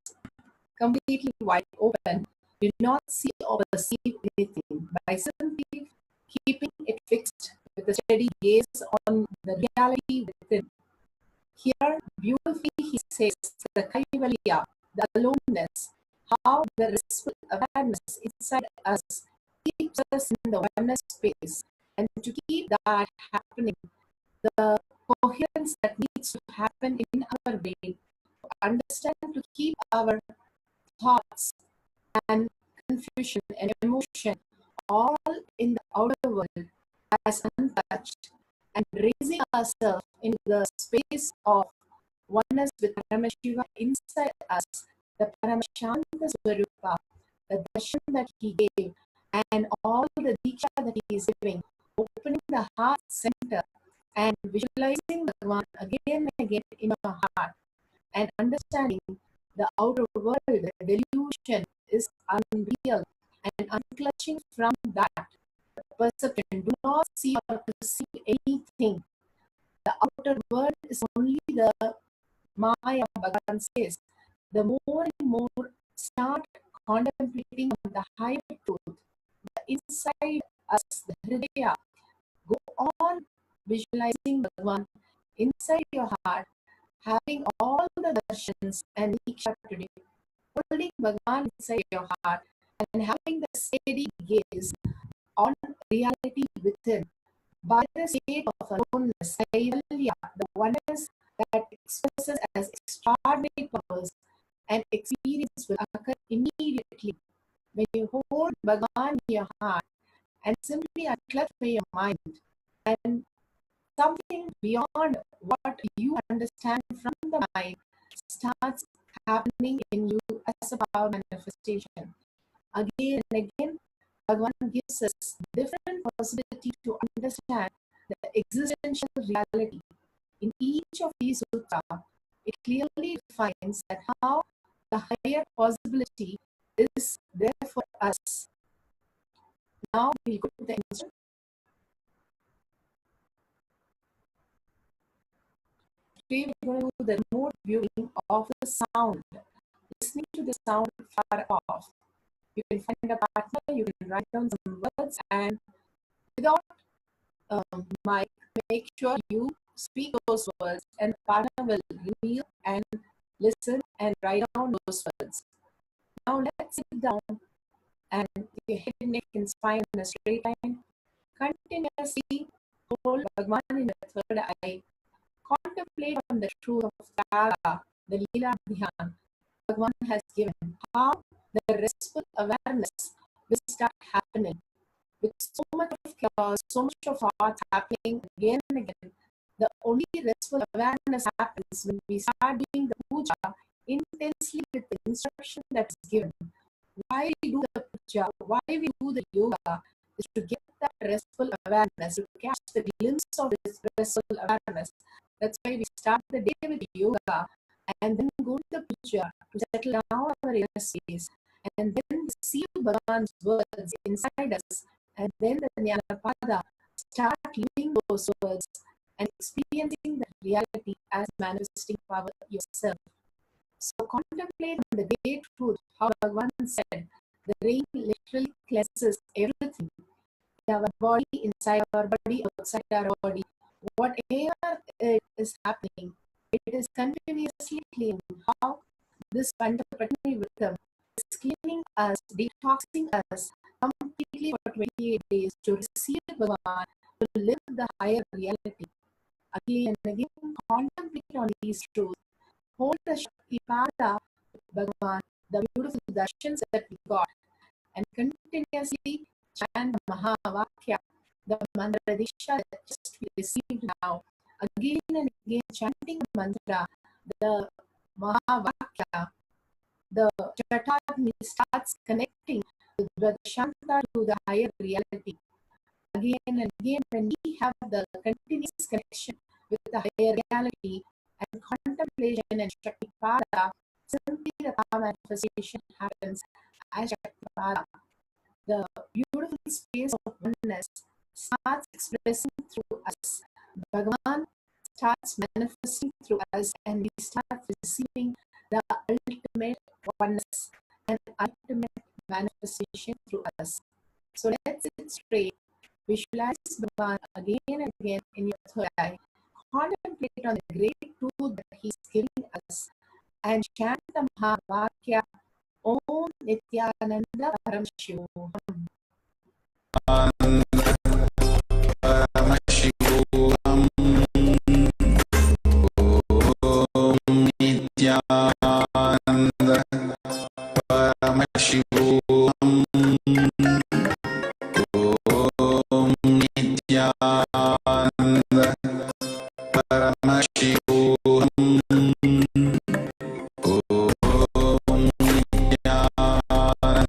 Speaker 10: completely wide open. Do not see or perceive anything. By simply keeping it fixed with a steady gaze on the reality within. Here, beautifully, he says the Kaivalya, the aloneness, how the restful awareness inside us keeps us in the oneness space. And to keep that happening, the coherence that needs to happen in our brain, to understand, to keep our thoughts and confusion and emotion all in the outer world as untouched, and raising ourselves into the space of oneness with Paramashiva inside us, the Paramashanta Swarupa, the darshan that he gave, and all the diksha that he is giving, opening the heart center and visualizing Bhagavan again and again in our heart, and understanding the outer world, the delusion is unreal, and unclutching from that perception. Do not see or perceive anything. The outer world is only the Maya, Bhagavan says. The more and more start contemplating on the higher truth, the inside us, the Hridaya, go on visualizing Bhagavan inside your heart, having all the darshans and diksha today, holding Bhagavan inside your heart and having the steady gaze on reality within. by the state of aloneness, Kaivalya, the oneness that expresses as extraordinary powers and experience will occur immediately when you hold Bhagavan in your heart and simply unclutter your mind, and something beyond what you understand from the mind starts happening in you as a power manifestation. Again and again, Bhagavan gives us different possibility to understand the existential reality. In each of these sutras, it clearly defines that how the higher possibility is there for us. Now we'll go to the instruction. Today we're going to do the remote viewing of the sound, listening to the sound far off. You can find a partner, you can write down some words, and without mic, make sure you speak those words, and the partner will reveal and listen and write down those words. Now let's sit down and your head and neck and spine in a straight line. Continuously hold Bhagavan in the third eye. Contemplate on the truth of Tara, the Leela Dhyan Bhagavan has given, how the restful awareness will start happening. With so much of chaos, so much of thoughts happening again and again, the only restful awareness happens when we start doing the puja intensely with the instruction that is given. Why we do the puja, why we do the yoga, is to get that restful awareness, to catch the glimpse of this restful awareness. That's why we start the day with yoga and then go to the puja to settle down our inner space, and then see Bhagavan's words inside us, and then the Jnanapada, start living those words and experiencing the reality as manifesting power yourself. So contemplate on the great truth, how Bhagavan said, the rain literally cleanses everything. In our body, inside our body, outside our body, whatever is happening, it is continuously cleaning. How this Pandapatni Vritam is cleaning us, detoxing us completely for 28 days to receive Bhagavan, to live the higher reality. Again and again, contemplate on these truths. Hold the Shakti Pada Bhagavan, the beautiful darshans that we got, and continuously chant the Mahavakya, the mantra Disha that just we received now. Again and again, chanting the mantra, the Mahavakya, the Chatatagni starts connecting the Shanta to the higher reality. Again and again, when we have the continuous connection with the higher reality and contemplation and Shakti Pada, simply the power manifestation happens as Shakti Pada. The beautiful space of oneness starts expressing through us. Bhagavan starts manifesting through us, and we start receiving the ultimate oneness and ultimate manifestation through us. So let's sit straight, visualize Bhagavan again and again in your third eye, contemplate on the great truth that He is giving us, and chant the Mahavakya, Om Nithyananda Paramashivam.
Speaker 1: Paramashivam, Om Nithyananda Paramashivam, Om Nithyananda Paramashivam, Om Nithyananda Paramashivam.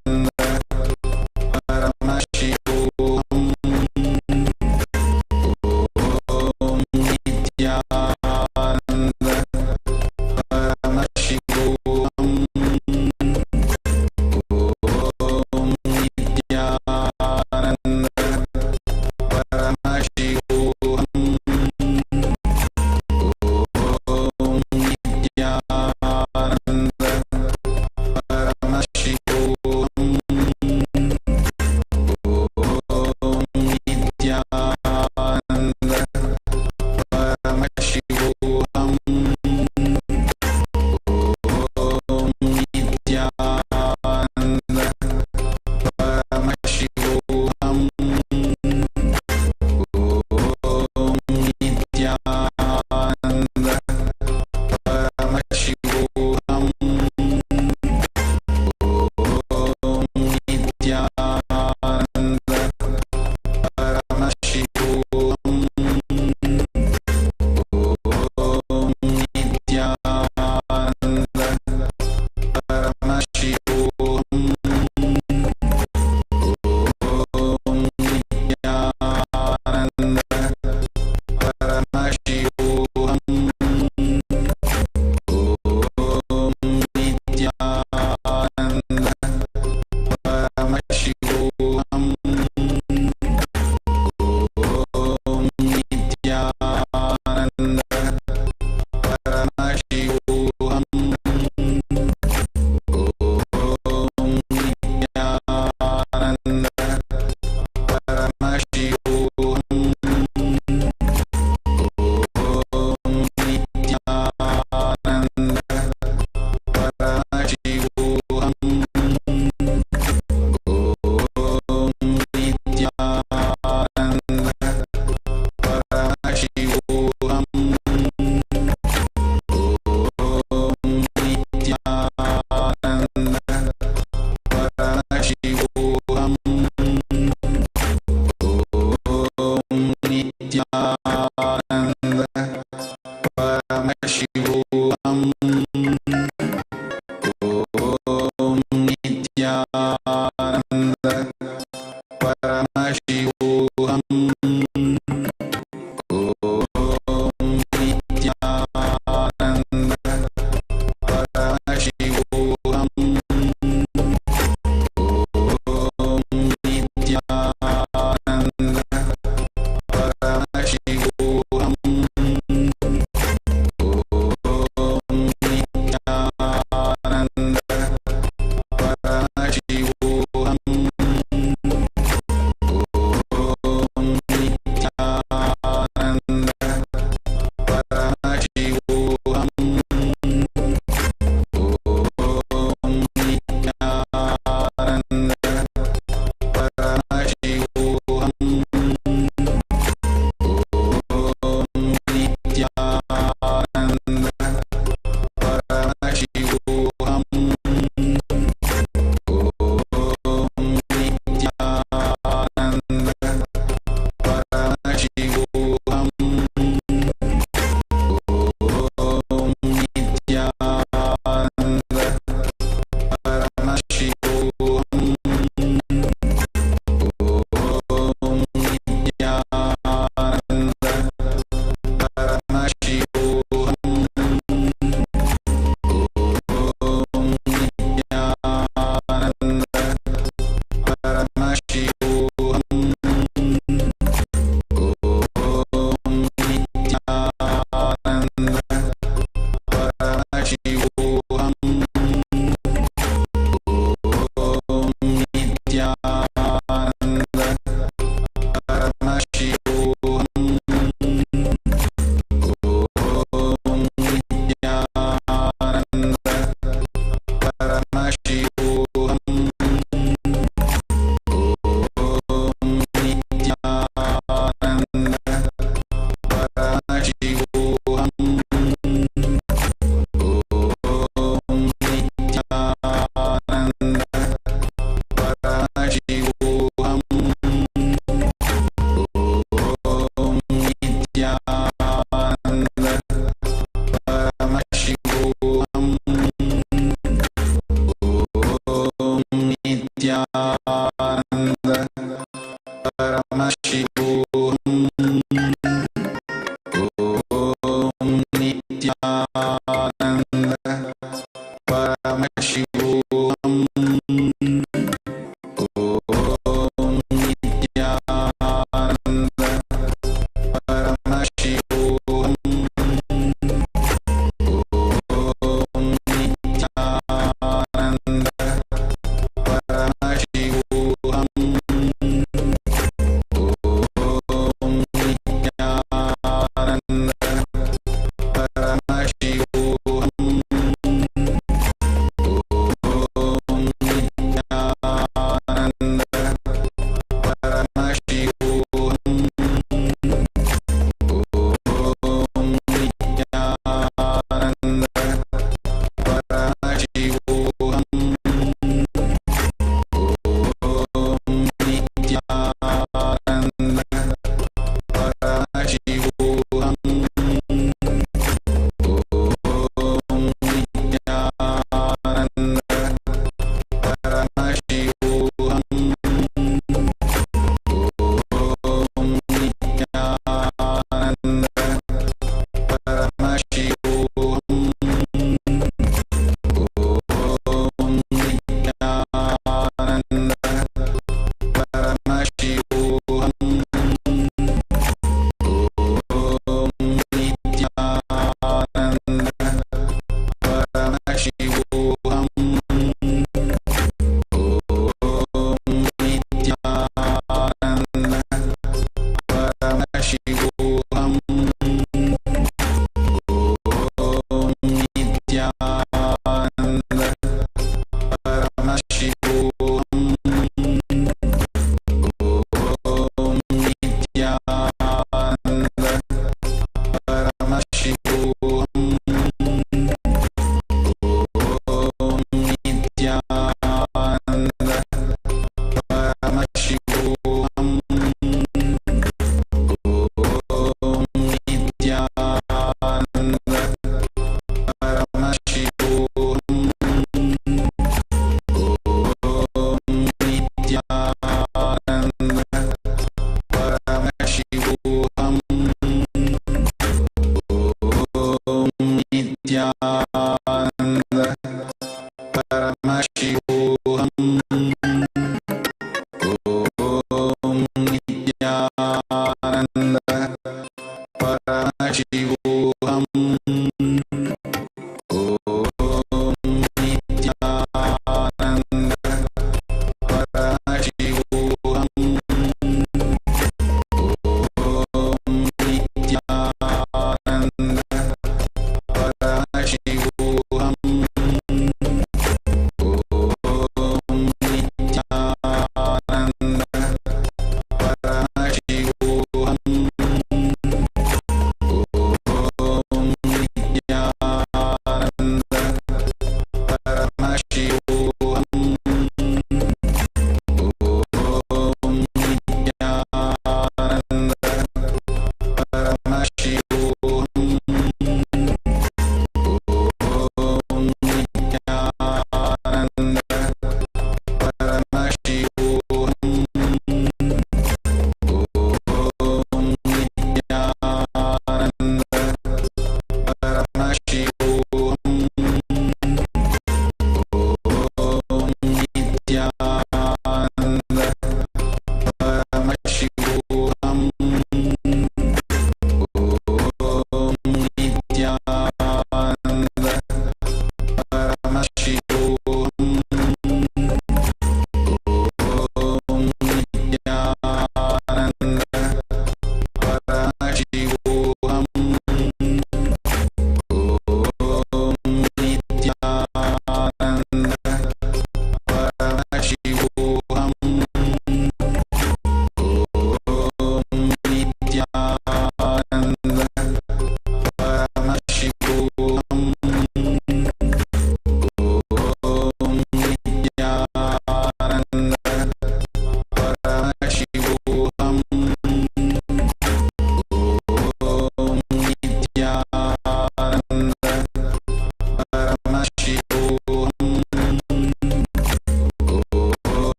Speaker 1: Paramashivam. Om Nithyananda. Paramashivam. Om Nithyananda. Paramashivam. Om Nithyananda. Paramashivam. Paramashivam.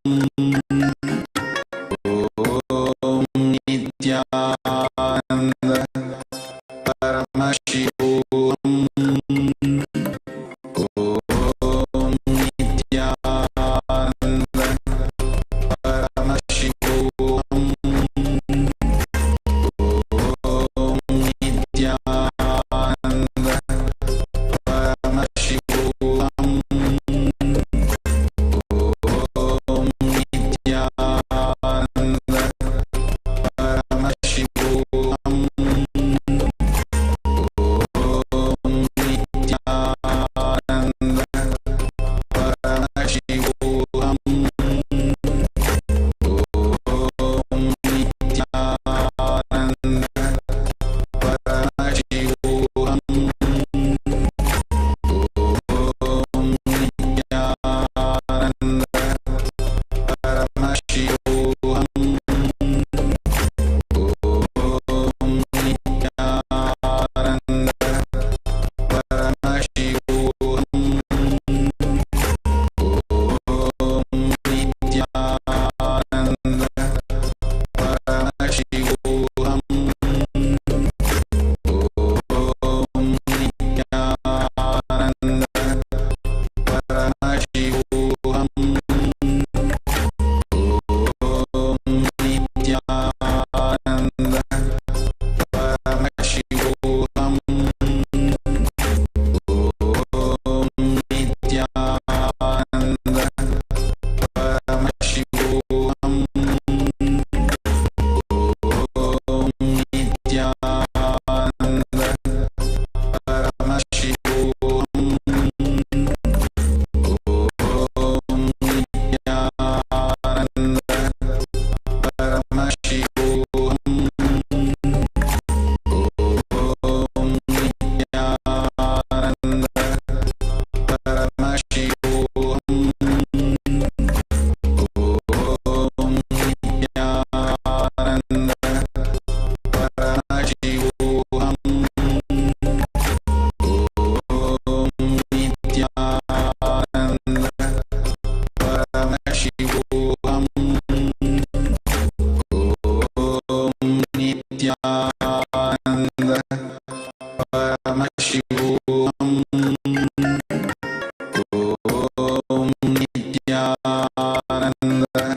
Speaker 1: Nithyananda Paramashivam Om Nithyananda Paramashivam Om Nithyananda Paramashivam Om Nithyananda Paramashivam Om Nithyananda Paramashivam Om Nithyananda Paramashivam Om Nithyananda Paramashivam Om Nithyananda Paramashivam Om Nithyananda Paramashivam Om Nithyananda Paramashivam Om Nithyananda Paramashivam Om Nithyananda Paramashivam Om Nithyananda Paramashivam Om Nithyananda Paramashivam Om Nithyananda Paramashivam Om Nithyananda Paramashivam Om Nithyananda Paramashivam Om Nithyananda Paramashivam Om Nithyananda